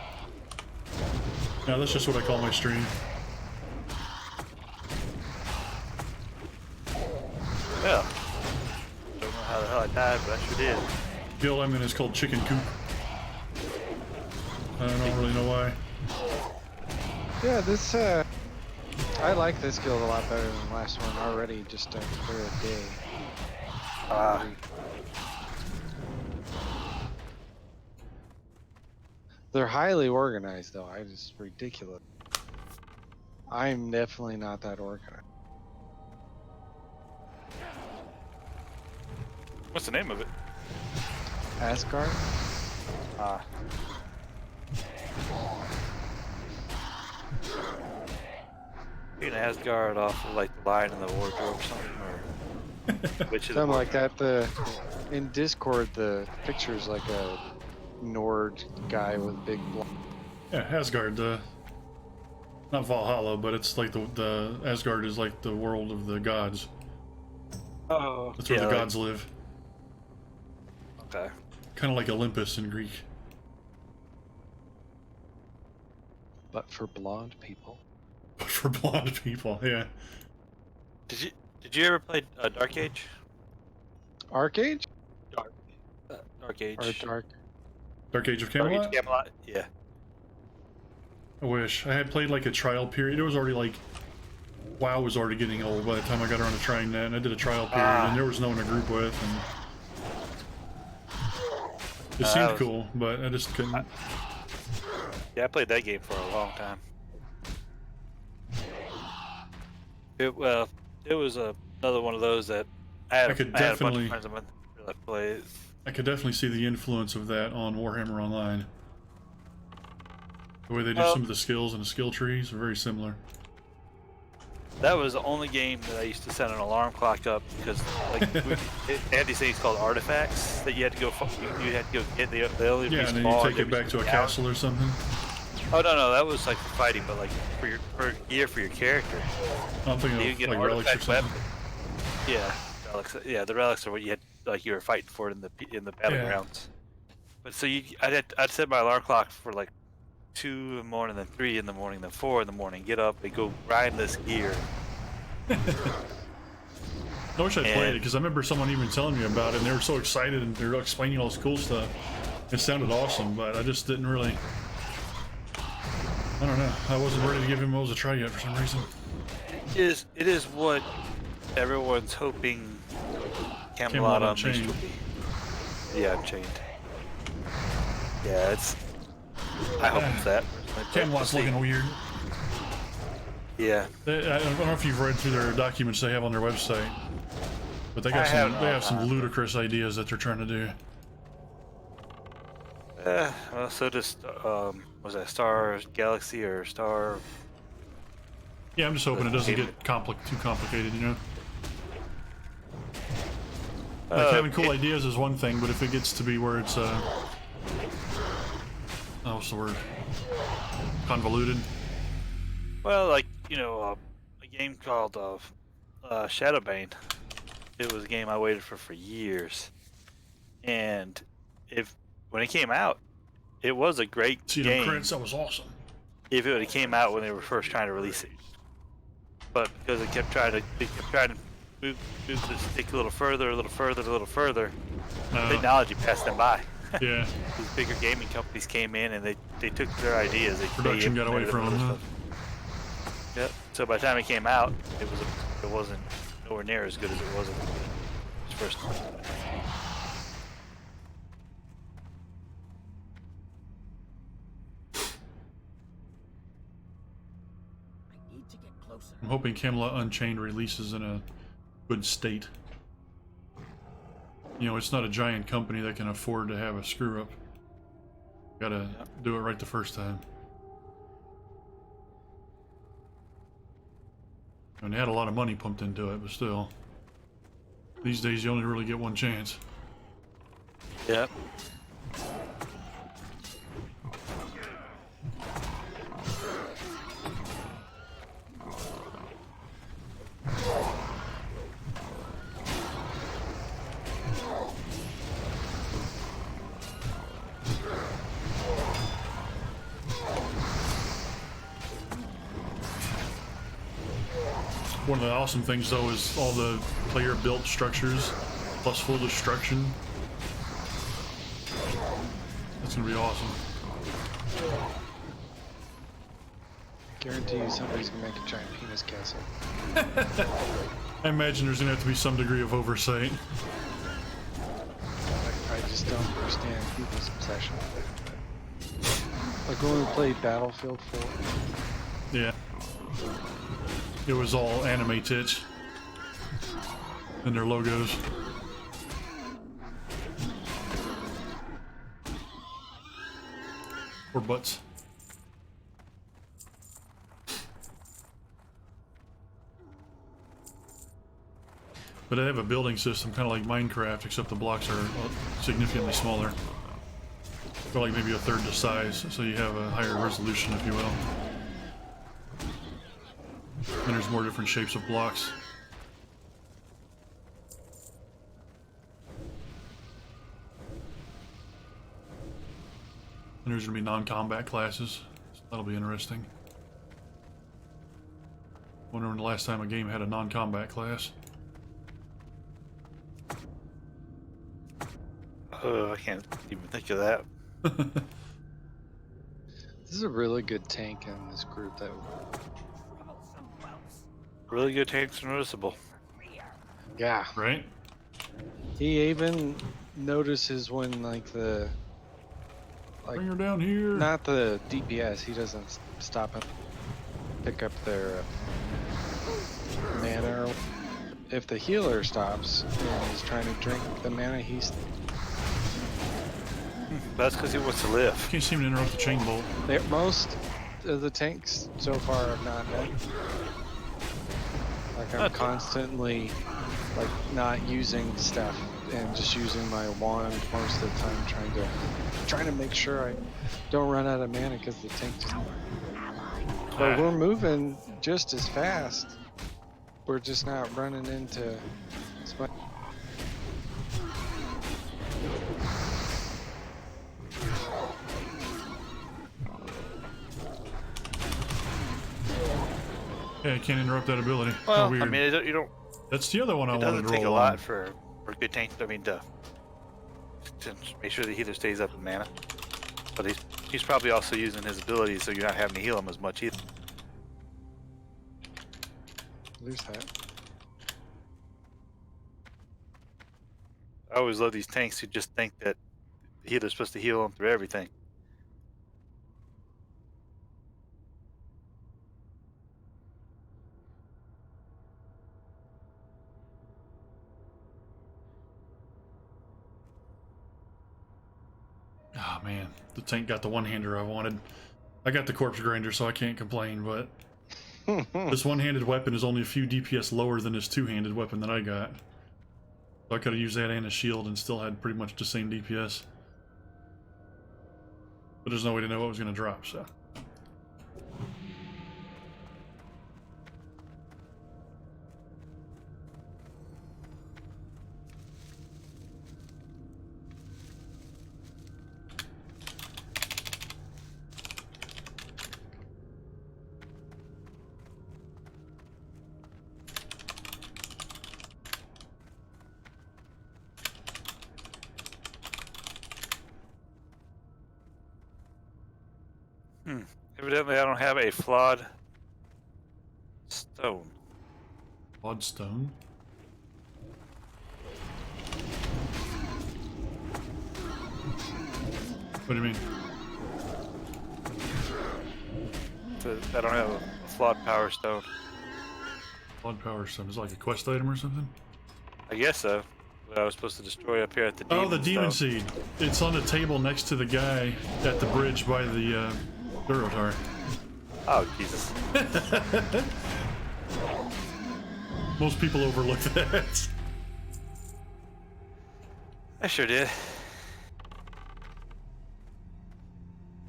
No, that's just what I call my stream. Yeah. Don't know how the hell I died, but I sure did. Guild I'm in is called Chicken Coop. I don't really know why. Yeah, this I like this guild a lot better than the last one already, just for a day. They're highly organized though. I just ridiculous. I'm definitely not that organized. What's the name of it? Asgard? Ah. You're gonna Asgard off of like the Lion in the Wardrobe or something, or which is Something like that. In Discord the picture's like a Nord guy with big Yeah, Asgard, not Valhalla, but it's like the Asgard is like the world of the gods. Oh, That's where the gods live. Okay. Kind of like Olympus in Greek. but for blonde people. But for blonde people, yeah. Did you ever play Dark Age? Arcade Dark, Dark Age. or Dark? Dark Age of Dark Age Camelot? Camelot. Yeah. I wish. I had played like a trial period. It was already like... WoW was already getting old by the time I got around to trying that, and I did a trial period, and there was no one to group with, and... It seemed cool, but I just couldn't... Yeah, I played that game for a long time. It was another one of those that I had a bunch of friends of mine that played. I could definitely see the influence of that on Warhammer Online. The way they do some of the skills and the skill trees are very similar. That was the only game that I used to set an alarm clock up because, like, they had these things called artifacts that you had to go. You had to go get. They only Yeah, and then you take it back to a castle or something. Oh no, that was like for fighting, but like for gear for your character. I'm thinking You of get like relics or something. weapon. Yeah, relics. Yeah, the relics are what you had, like you were fighting for in the battlegrounds. But so I'd set my alarm clock for like 2 in the morning, then 3 in the morning, then 4 in the morning. Get up and go grind this gear. I wish I'd played it because I remember someone even telling me about it, and they were so excited and they were explaining all this cool stuff. It sounded awesome, but I just didn't really. I don't know. I wasn't ready to give MMOs a try yet for some reason. It is what everyone's hoping Camelot Unleashed will be. Yeah, Unchained. Yeah, it's. I hope it's that. Camelot's looking weird. Yeah. I don't know if you've read through their documents they have on their website, but they have some ludicrous ideas that they're trying to do. Well, so just was that Star Galaxy or Star? Yeah, I'm just hoping it doesn't get too complicated, you know. Like having cool ideas is one thing, but if it gets to be where it's what's the word? Convoluted. Well, like a game called Shadowbane. It was a game I waited for years, and when it came out, it was a great game. Crits, that was awesome. If it came out when they were first trying to release it, but because they kept trying to move the stick a little further, technology passed them by. Yeah. These bigger gaming companies came in and they took their ideas. Production got away from them. Huh? Yep. So by the time it came out, it wasn't nowhere near as good as it was in its first. I need to get closer. I'm hoping Camelot Unchained releases in a good state. You know, it's not a giant company that can afford to have a screw up. Gotta do it right the first time. And they had a lot of money pumped into it, but still. These days you only really get one chance. Yep. One of the awesome things though is all the player built structures plus full destruction. That's gonna be awesome. Guarantee you somebody's gonna make a giant penis castle. I imagine there's gonna have to be some degree of oversight. I just don't understand people's obsession with it. Like when we played Battlefield 4. Yeah. It was all anime tits and their logos. Or butts. But they have a building system kind of like Minecraft, except the blocks are significantly smaller. Or like maybe a third the size, so you have a higher resolution, if you will. And there's more different shapes of blocks. And there's going to be non-combat classes. So that'll be interesting. Wonder when the last time a game had a non-combat class. Oh, I can't even think of that. This is a really good tank in this group that Troublesome whelps. Really good tanks are noticeable. Rear. yeah. Right? He even notices when like Bring her down here. not the DPS, he doesn't stop and pick up their mana. If the healer stops and he's trying to drink the mana, he's That's because he wants to live. Can't seem to interrupt the chain bolt. most of the tanks so far have not been. Like I'm constantly like not using stuff and just using my wand most of the time, trying to make sure I don't run out of mana because the tank just. But we're moving just as fast. We're just not running into. Yeah, I can't interrupt that ability. Well, Oh, weird. I mean, you don't. That's the other one I It wanted doesn't to take a roll lot on. for good tank. I mean, to make sure the healer stays up in mana. But he's probably also using his abilities, so you're not having to heal him as much either. Lose that. I always love these tanks who just think that the healer's supposed to heal them through everything. Oh man, the tank got the one-hander I wanted. I got the corpse grinder, so I can't complain, but this one-handed weapon is only a few DPS lower than this two-handed weapon that I got. So I could have used that and a shield and still had pretty much the same DPS. But there's no way to know what was going to drop, so. Evidently, I don't have a flawed stone. Odd stone. What do you mean? I don't have a flawed power stone. Odd power stone. Is it like a quest item or something? I guess so. That I was supposed to destroy up here at the Oh, the demon stone. seed. It's on the table next to the guy at the bridge by the Durotar. Oh, Jesus. Most people overlook that. I sure did.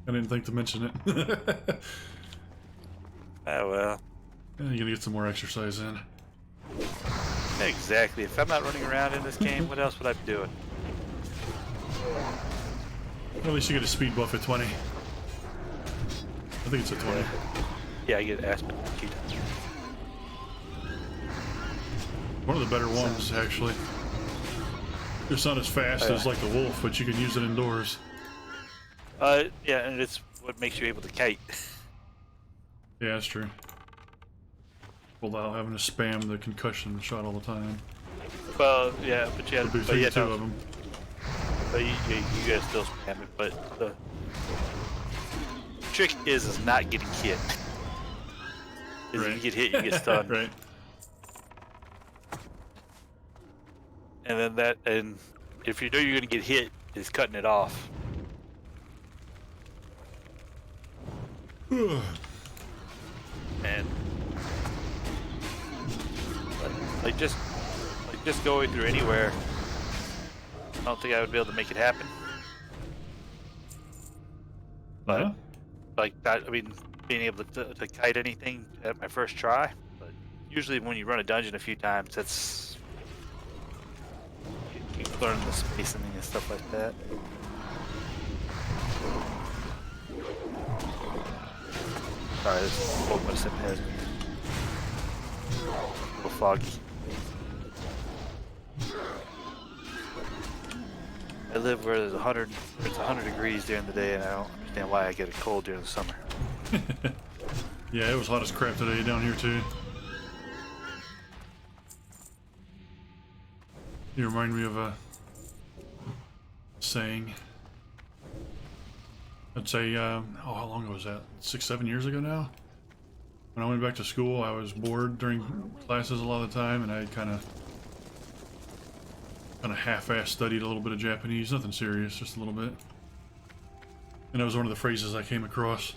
I didn't think to mention it. Oh, well. You're gonna get some more exercise in. Exactly. If I'm not running around in this game, what else would I be doing? At least you get a speed buff at 20. I think it's at 20. Yeah, I get Aspen. One of the better ones, actually. It's not as fast as like the wolf, but you can use it indoors. Yeah, and it's what makes you able to kite. Yeah, that's true. Without having to spam the concussion shot all the time. Well, yeah, but you had, There'd be but yeah, two no, of them. but you guys still spam it. But the trick is not getting hit. Because if you get hit, you get stunned. Right. And then and if you know you're gonna get hit, is cutting it off. And like just going through anywhere, I don't think I would be able to make it happen. But Huh? like that, I mean, being able to kite anything at my first try. But usually, when you run a dungeon a few times, that's you learn the spacing and stuff like that. Sorry, this boat must have has a little foggy. I live where there's 100 degrees during the day, and I don't understand why I get a cold during the summer. Yeah, it was hot as crap today down here too. You remind me of a saying. I'd say, oh, how long ago was that? 6, 7 years ago now? When I went back to school, I was bored during classes a lot of the time, and I kind of half-assed studied a little bit of Japanese, nothing serious, just a little bit. And that was one of the phrases I came across.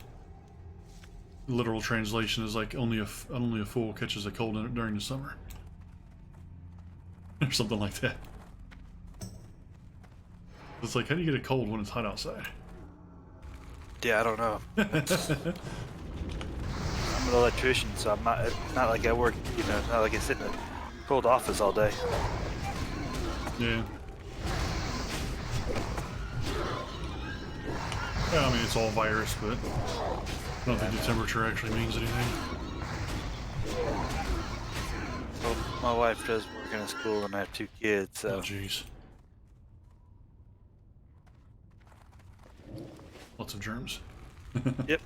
The literal translation is like, only a fool catches a cold during the summer. Or something like that. It's like, how do you get a cold when it's hot outside? Yeah, I don't know. I'm an electrician, so I'm not. It's not like I work. You know, not like I sit in a cold office all day. Yeah. Yeah, I mean, it's all virus, but I don't think the temperature actually means anything. Well, my wife does work in a school, and I have 2 kids, so. Oh, jeez. Lots of germs. Yep.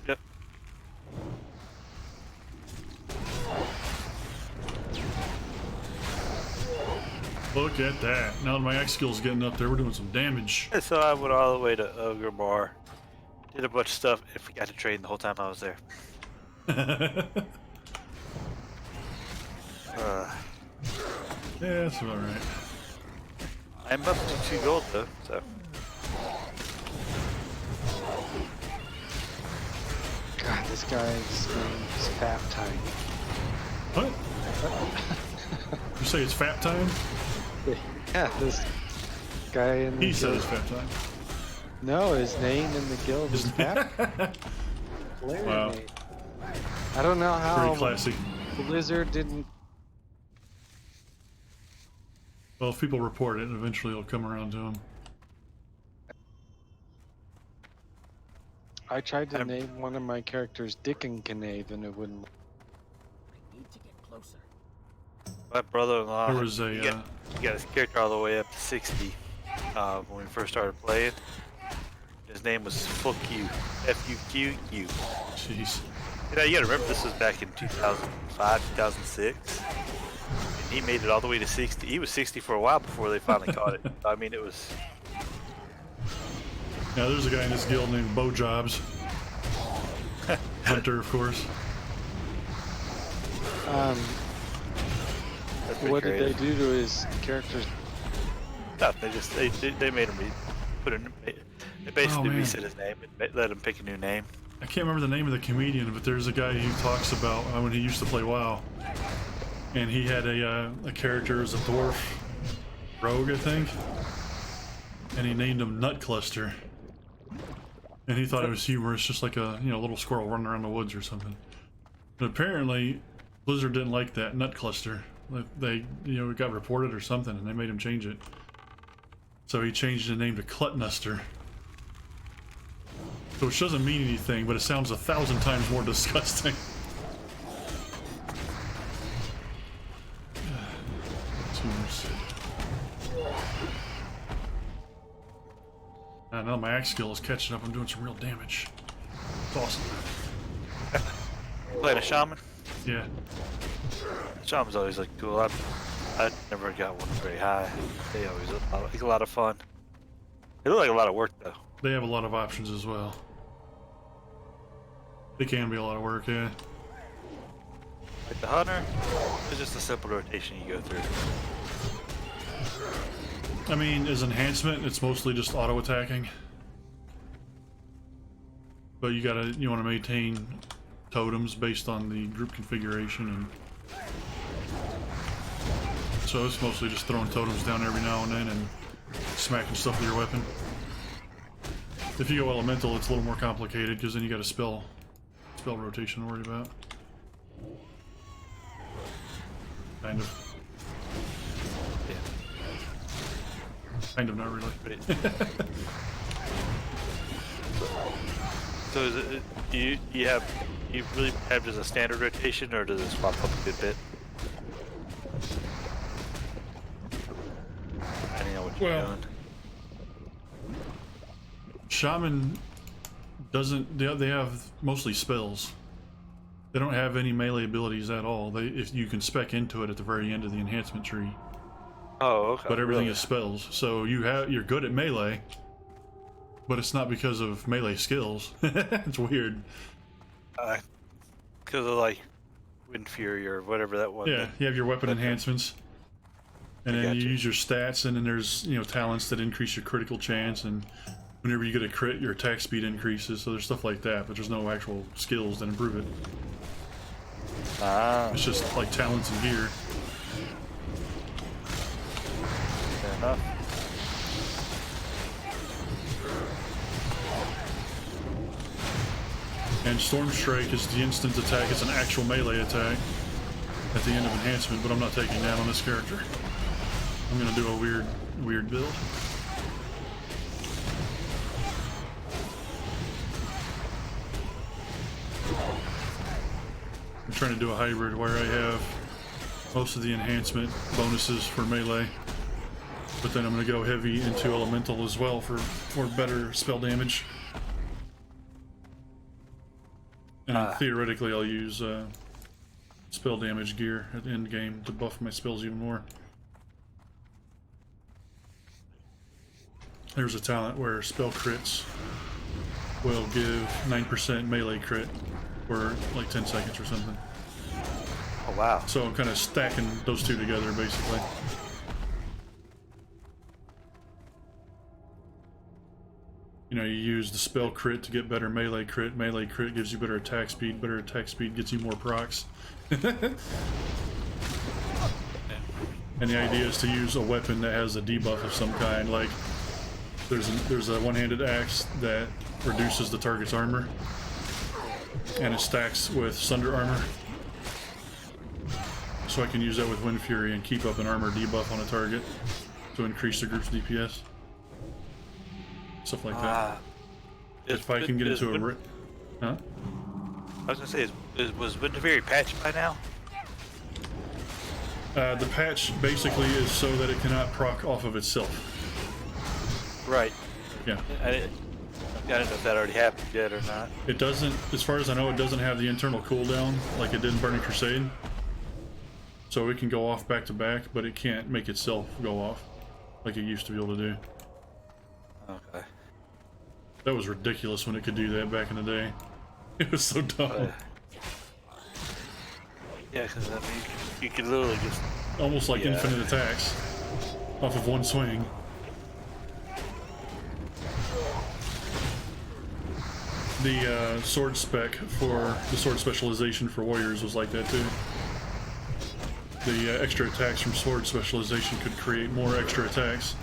Look at that. Now that my axe skill's getting up there, we're doing some damage. And so I went all the way to Ogre Bar, did a bunch of stuff, and forgot to train the whole time I was there. Yeah, that's about right. I'm up to 2 gold though, so. God, this guy's name is Fat Time. What? You say it's fat time? Yeah, this guy in the He said guild. it's fat time. No, his name in the guild is Fat. Hilarious Wow. name. I don't know how Very classy. Blizzard didn't. Well, if people report it, eventually it'll come around to them. I tried to name one of my characters Dick and Knave and it wouldn't. I need to get closer. My brother-in-law, There was a, he got his character all the way up to 60 when we first started playing. His name was Fuck You, F-U-Q-U. Jeez. You know, you gotta remember this was back in 2005, 2006. And he made it all the way to 60. He was 60 for a while before they finally caught it. I mean, it was... Now there's a guy in this guild named Bo Jobs. Hunter, of course. That's pretty What did they creative. do to his character's? No, they made him they basically man. reset his name and let him pick a new name. I can't remember the name of the comedian, but there's a guy who talks about when he used to play WoW. And he had a character as a dwarf rogue, I think. And he named him Nut Cluster. And he thought it was humorous, just like a little squirrel running around the woods or something. But apparently, Blizzard didn't like that Nut Cluster. They, it got reported or something, and they made him change it. So he changed the name to Clutnuster. So which doesn't mean anything, but it sounds 1,000 times more disgusting. Tumors. Now my axe skill is catching up. I'm doing some real damage. It's awesome. Playing a shaman? Yeah. Shaman's always like cool. I never got one very high. They always look like a lot of fun. They look like a lot of work though. They have a lot of options as well. They can be a lot of work, yeah. Like the hunter, it's just a simple rotation you go through. I mean, as enhancement, it's mostly just auto attacking. But you want to maintain totems based on the group configuration, and so it's mostly just throwing totems down every now and then and smacking stuff with your weapon. If you go elemental, it's a little more complicated because then you got a spell rotation to worry about. Kind of. Yeah. Kind of, not really. So is it, do you really have just a standard rotation, or does it swap up a good bit? Depending on what you're Well, doing. Shaman doesn't. They have mostly spells. They don't have any melee abilities at all. If you can spec into it at the very end of the enhancement tree. Oh, okay. But everything really? is spells. So you're good at melee, but it's not because of melee skills. It's weird. Because of like Wind Fury or whatever that one. Yeah, you have your weapon Okay. enhancements, and then you gotcha. use your stats, and then there's talents that increase your critical chance, and whenever you get a crit, your attack speed increases. So there's stuff like that, but there's no actual skills that improve it. Ah, It's just like talents and gear. fair enough. And Storm Strike is the instant attack. It's an actual melee attack at the end of enhancement, but I'm not taking that on this character. I'm gonna do a weird build. I'm trying to do a hybrid where I have most of the enhancement bonuses for melee, but then I'm gonna go heavy into elemental as well for better spell damage. And theoretically, I'll use spell damage gear at the end game to buff my spells even more. There's a talent where spell crits will give 9% melee crit for like 10 seconds or something. Oh wow. So I'm kind of stacking those two together, basically. You use the spell crit to get better melee crit. Melee crit gives you better attack speed. Better attack speed gets you more procs. And the idea is to use a weapon that has a debuff of some kind. Like there's a one-handed axe that reduces the target's armor, and it stacks with Sunder armor. So I can use that with Wind Fury and keep up an armor debuff on a target to increase the group's DPS. Stuff like that. If I can get into a... Huh? I was gonna say, was Wind Fury patched by now? The patch basically is so that it cannot proc off of itself. Right. Yeah. I didn't know if that already happened yet or not. It doesn't, as far as I know, it doesn't have the internal cooldown like it did in Burning Crusade. So it can go off back to back, but it can't make itself go off like it used to be able to do. Okay. That was ridiculous when it could do that back in the day. It was so dumb. Yeah, because I mean, you could literally just... Almost like Yeah. infinite attacks off of one swing. The sword spec for the sword specialization for warriors was like that too. The extra attacks from sword specialization could create more extra attacks.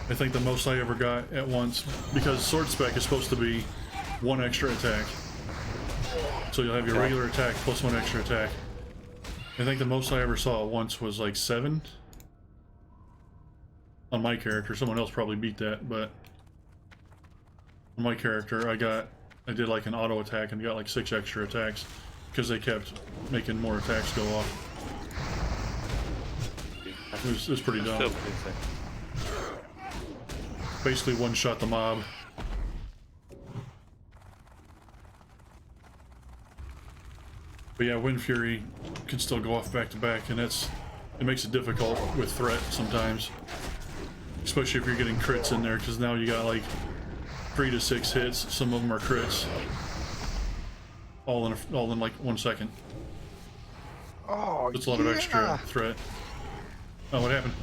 I think the most I ever got at once, because sword spec is supposed to be one extra attack. So you'll have your regular attack plus one extra attack. I think the most I ever saw at once was like 7. On my character, someone else probably beat that, but on my character I did like an auto attack and got like 6 extra attacks because they kept making more attacks go off. It was pretty dumb. Still pretty thick. Basically one shot the mob. But yeah, Wind Fury can still go off back to back, and it makes it difficult with threat sometimes. Especially if you're getting crits in there, because now you got like 3 to 6 hits. Some of them are crits. All in like 1 second. Oh, It's a lot of extra threat. Oh, what happened?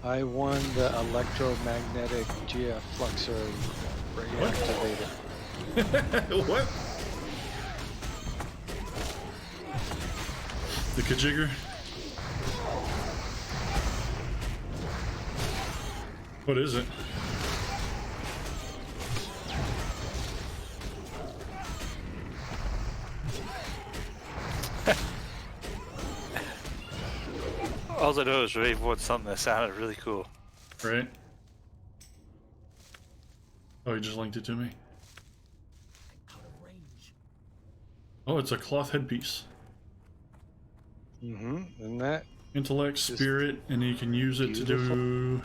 I won the electromagnetic Geofluxor reactivated. What? The Kajigger? What is it? All I know is Rave wants something that sounded really cool. Right? Oh, he just linked it to me. Out of range. Oh, it's a cloth headpiece. Mm-hmm. And that Intellect, spirit, and you can use it to do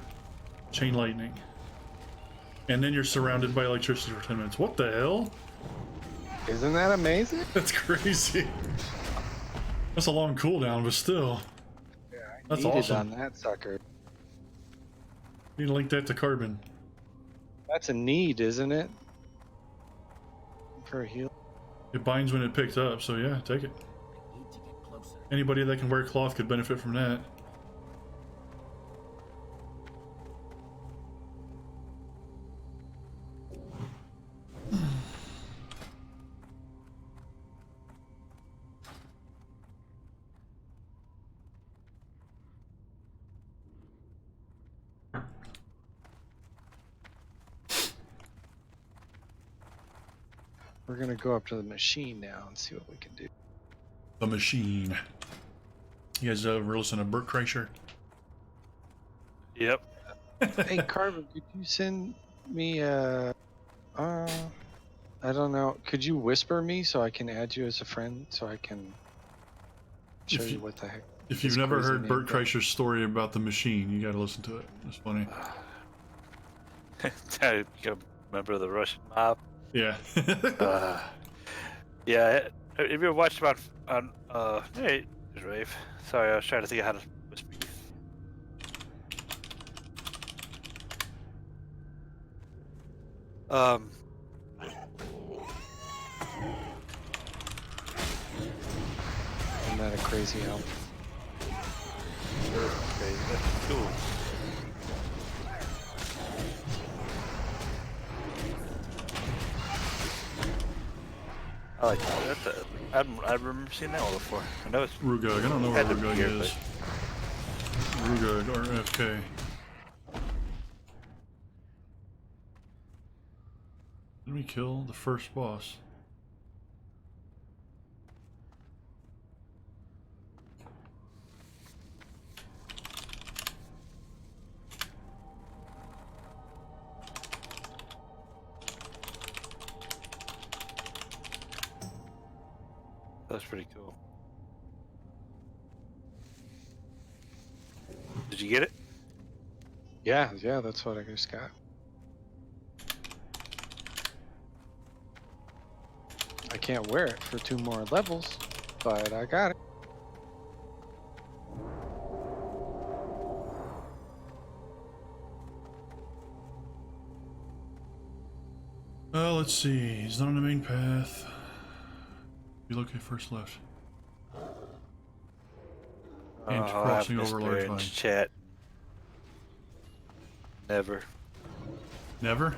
chain lightning. And then you're surrounded by electricity for 10 minutes. What the hell? Isn't that amazing? That's crazy. That's a long cooldown, but still. Yeah, That's needed awesome. on that sucker. You need to link that to carbon. That's a need, isn't it? For a heal. It binds when it picked up, so yeah, take it. I need to get closer. Anybody that can wear cloth could benefit from that. We're gonna go up to the machine now and see what we can do. The machine. You guys ever listen to Bert Kreischer? Yep. Hey, Carver, could you send me I don't know. Could you whisper me so I can add you as a friend so I can show you what the heck? If you've this never crazy heard name Bert does. Kreischer's story about the machine, you gotta listen to it. It's funny. I become a member of the Russian mob. Yeah. Yeah. Have you ever watched about on hey, there's Rave. Sorry, I was trying to think of how to whisper you. Isn't that a crazy help? Okay, that's cool. I like that. I remember seeing that one before. I know it's Rugug. I don't know where Had to be Rugug here, is. Rugug or FK. Did we kill the first boss? That's pretty cool. Did you get it? Yeah, that's what I just got. I can't wear it for 2 more levels, but I got it. Well, let's see. He's not on the main path. You look at first left. And Oh, crossing I've over large misarranged vines. chat. Never. Never?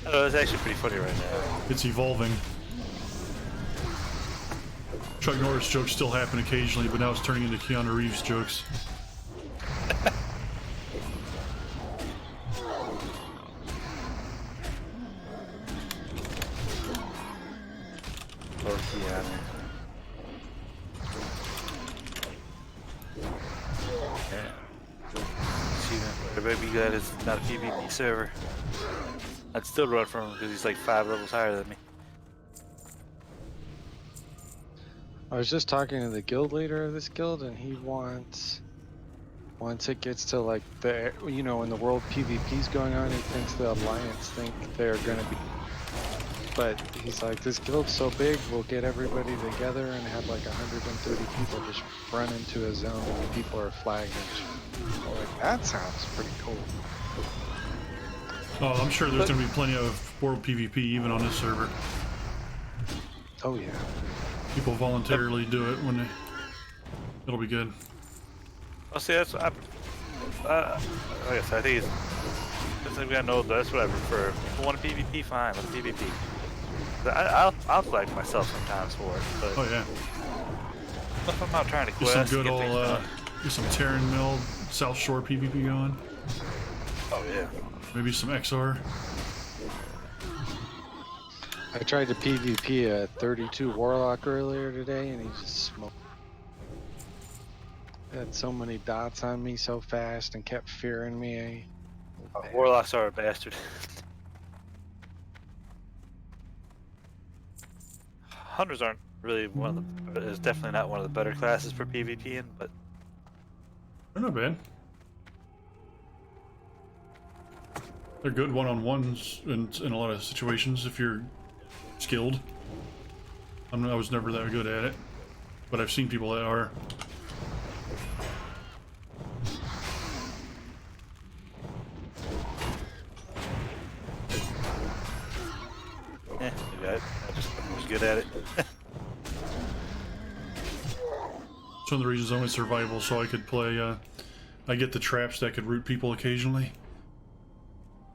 Oh, it's actually pretty funny right now. It's evolving. Chuck Norris jokes still happen occasionally, but now it's turning into Keanu Reeves jokes. Oh, Keanu. Yeah. See, maybe that is not a PvP server. I'd still run from him because he's like 5 levels higher than me. I was just talking to the guild leader of this guild, and he wants, once it gets to like the, you know, when the world PvP's going on, he thinks the Alliance think they're gonna be, but he's like, this guild's so big, we'll get everybody together and have like 130 people just run into a zone and people are flagging. I'm like, that sounds pretty cool. Oh, I'm sure there's going to be plenty of world PvP even on this server. Oh yeah. People voluntarily do it when they... It'll be good. Oh, see, that's I guess I think it's. Since I've gotten older, that's what I prefer. If you want a PvP, fine, let's PvP. I'll flag myself sometimes for it, but Oh yeah. if I'm out trying to Get quest, some good get old, things done. get some Terran Mill, South Shore PvP going. Oh yeah. Maybe some XR. I tried to PvP a 32 Warlock earlier today, and he just smoked. Had so many dots on me so fast and kept fearing me. Warlocks are a bastard. Hunters aren't Really, it's definitely not one of the better classes for PvP in, but They're not bad. They're good one-on-ones in a lot of situations if you're skilled. I was never that good at it, but I've seen people that are. maybe I just was good at it. It's one of the reasons I went survival, so I could play, I get the traps that could root people occasionally.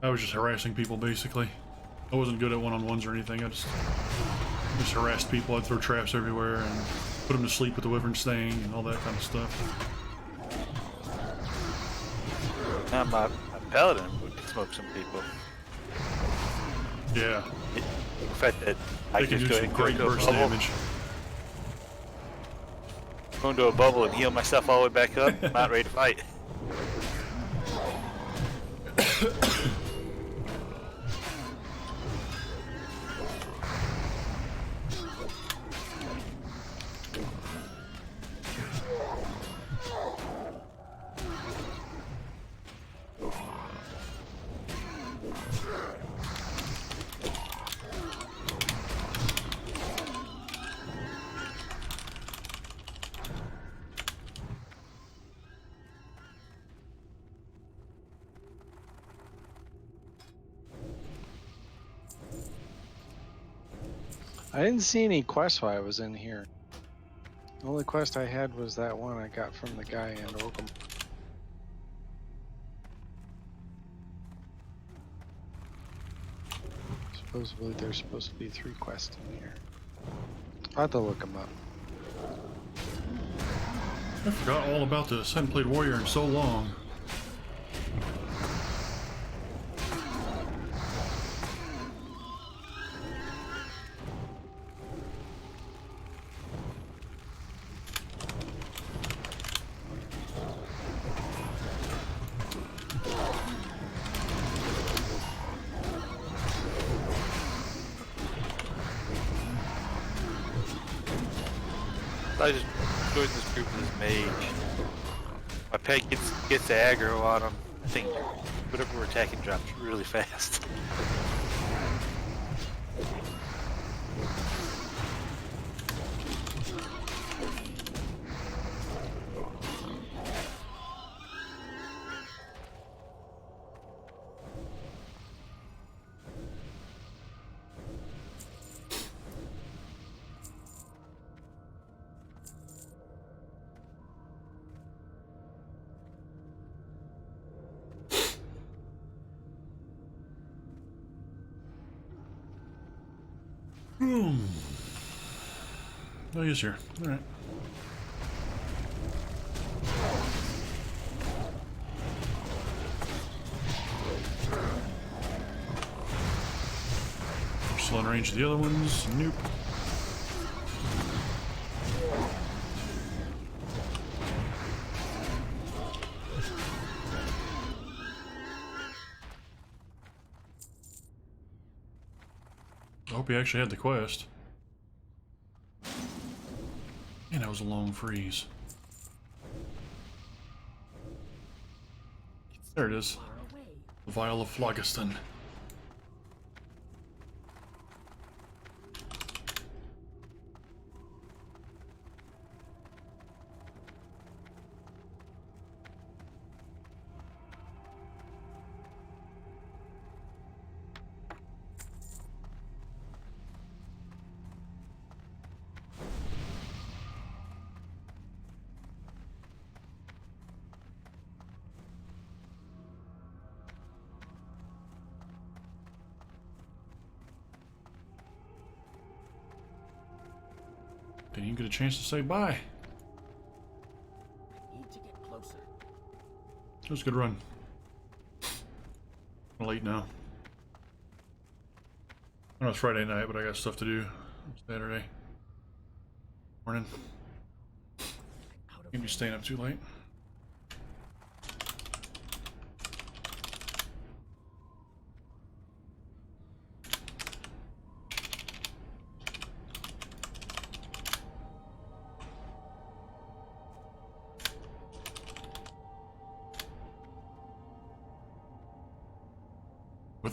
I was just harassing people, basically. I wasn't good at one-on-ones or anything, I just harassed people. I'd throw traps everywhere and put them to sleep with the wyvern sting and all that kind of stuff. Now my paladin would smoke some people. Yeah, The fact that I they can just do go some and great burst damage. go into a bubble and heal myself all the way back up. I'm not ready to fight. I didn't see any quests while I was in here. The only quest I had was that one I got from the guy in Oakham. Supposedly there's supposed to be 3 quests in here. I'll have to look them up. I forgot all about this. I hadn't played Warrior in so long. I just joined this group as mage. My pet gets the aggro on him. I think whatever we're attacking drops really fast. Oh, he's here. Alright. Still in range of the other ones. Nope. I hope he actually had the quest. Man, that was a long freeze. There it is. Far away. The Vial of Phlogiston. Didn't even get a chance to say bye. I need to get closer. It was a good run. I'm late now. I know it's Friday night, but I got stuff to do. It's Saturday morning. Out of Can't be staying up too late.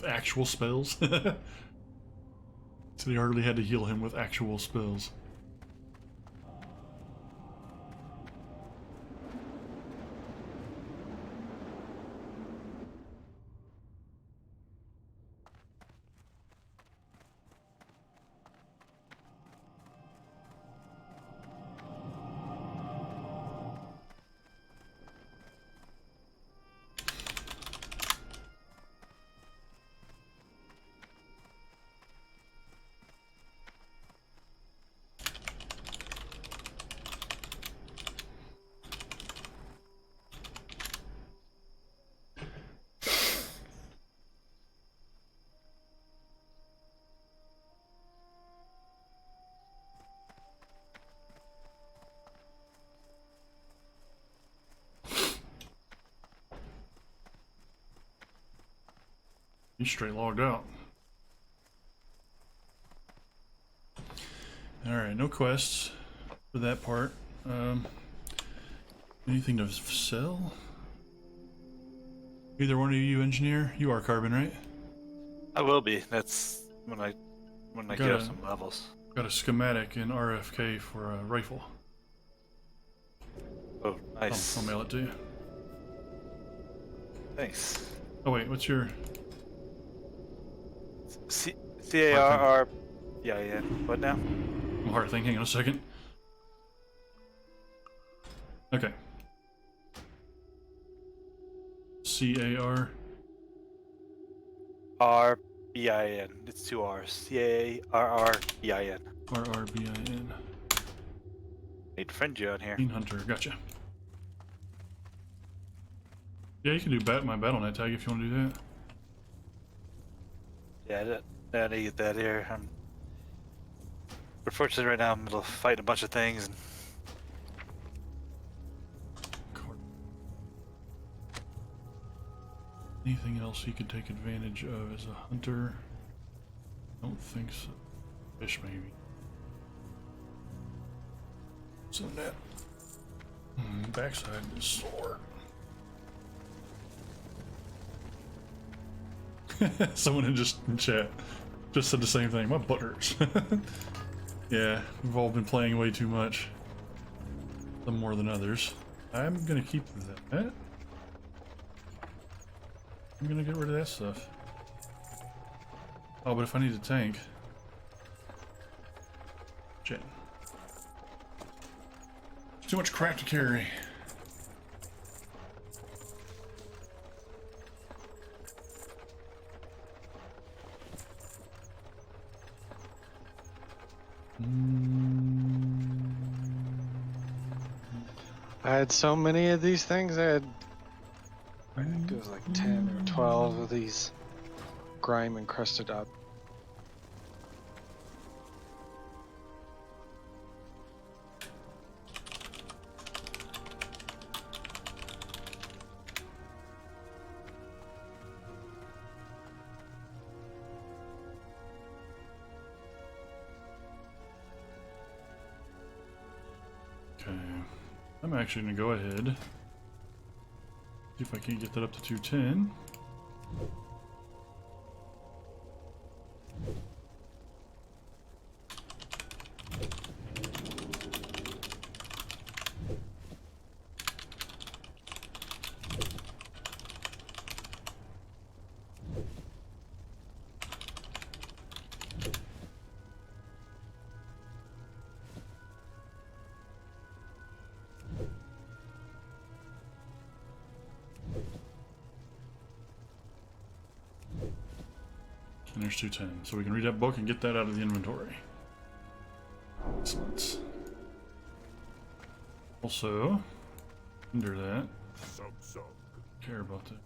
with actual spells. So they hardly had to heal him with actual spells. He's straight logged out. Alright, no quests for that part. Anything to sell? Either one of you engineer? You are Carbon, right? I will be. That's when I get up some levels. Got a schematic in RFK for a rifle. Oh, nice. I'll mail it to you. Thanks. Oh wait, what's your... C-A-R-R... Yeah, yeah. What now? hard thing? Hang on a second. Okay. C-A-R... R-B-I-N. It's 2 R's. C-A-R-R-B-I-N. R-R-B-I-N. Need to friend you on here. Keen Hunter, gotcha. Yeah, you can do my BattleNet tag if you want to do that. Yeah, I need that here. Unfortunately, right now I'm in the middle of fighting a bunch of things. And... Anything else you could take advantage of as a hunter? Don't think so. Fish, maybe. So that backside is sore. Someone in chat just said the same thing. My butt hurts. Yeah, we've all been playing way too much. Some more than others. I'm gonna keep that. I'm gonna get rid of that stuff. Oh, but if I need a tank... Shit. Too much crap to carry. I had so many of these things. I think it was like 10 or 12 of these grime encrusted up. Okay, I'm actually gonna go ahead. See if I can get that up to 210. And there's 210. So we can read that book and get that out of the inventory. Excellent. Also, under that, care about that.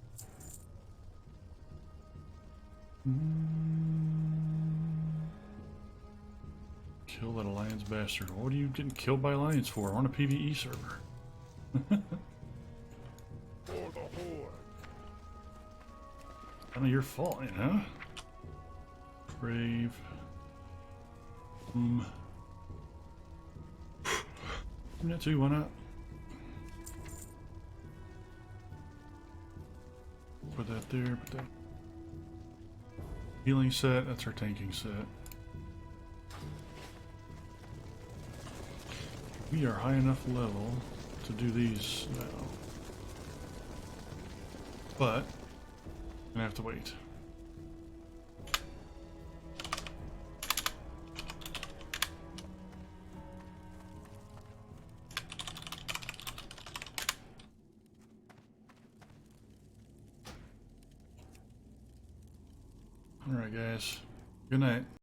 Kill that Alliance bastard. What are you getting killed by Alliance for? We're on a PvE server. Kind of your fault, you know? Brave. That too, why not? Put that there, put that. Healing set, that's our tanking set. We are high enough level to do these now. But, I'm gonna have to wait. Alright guys, good night.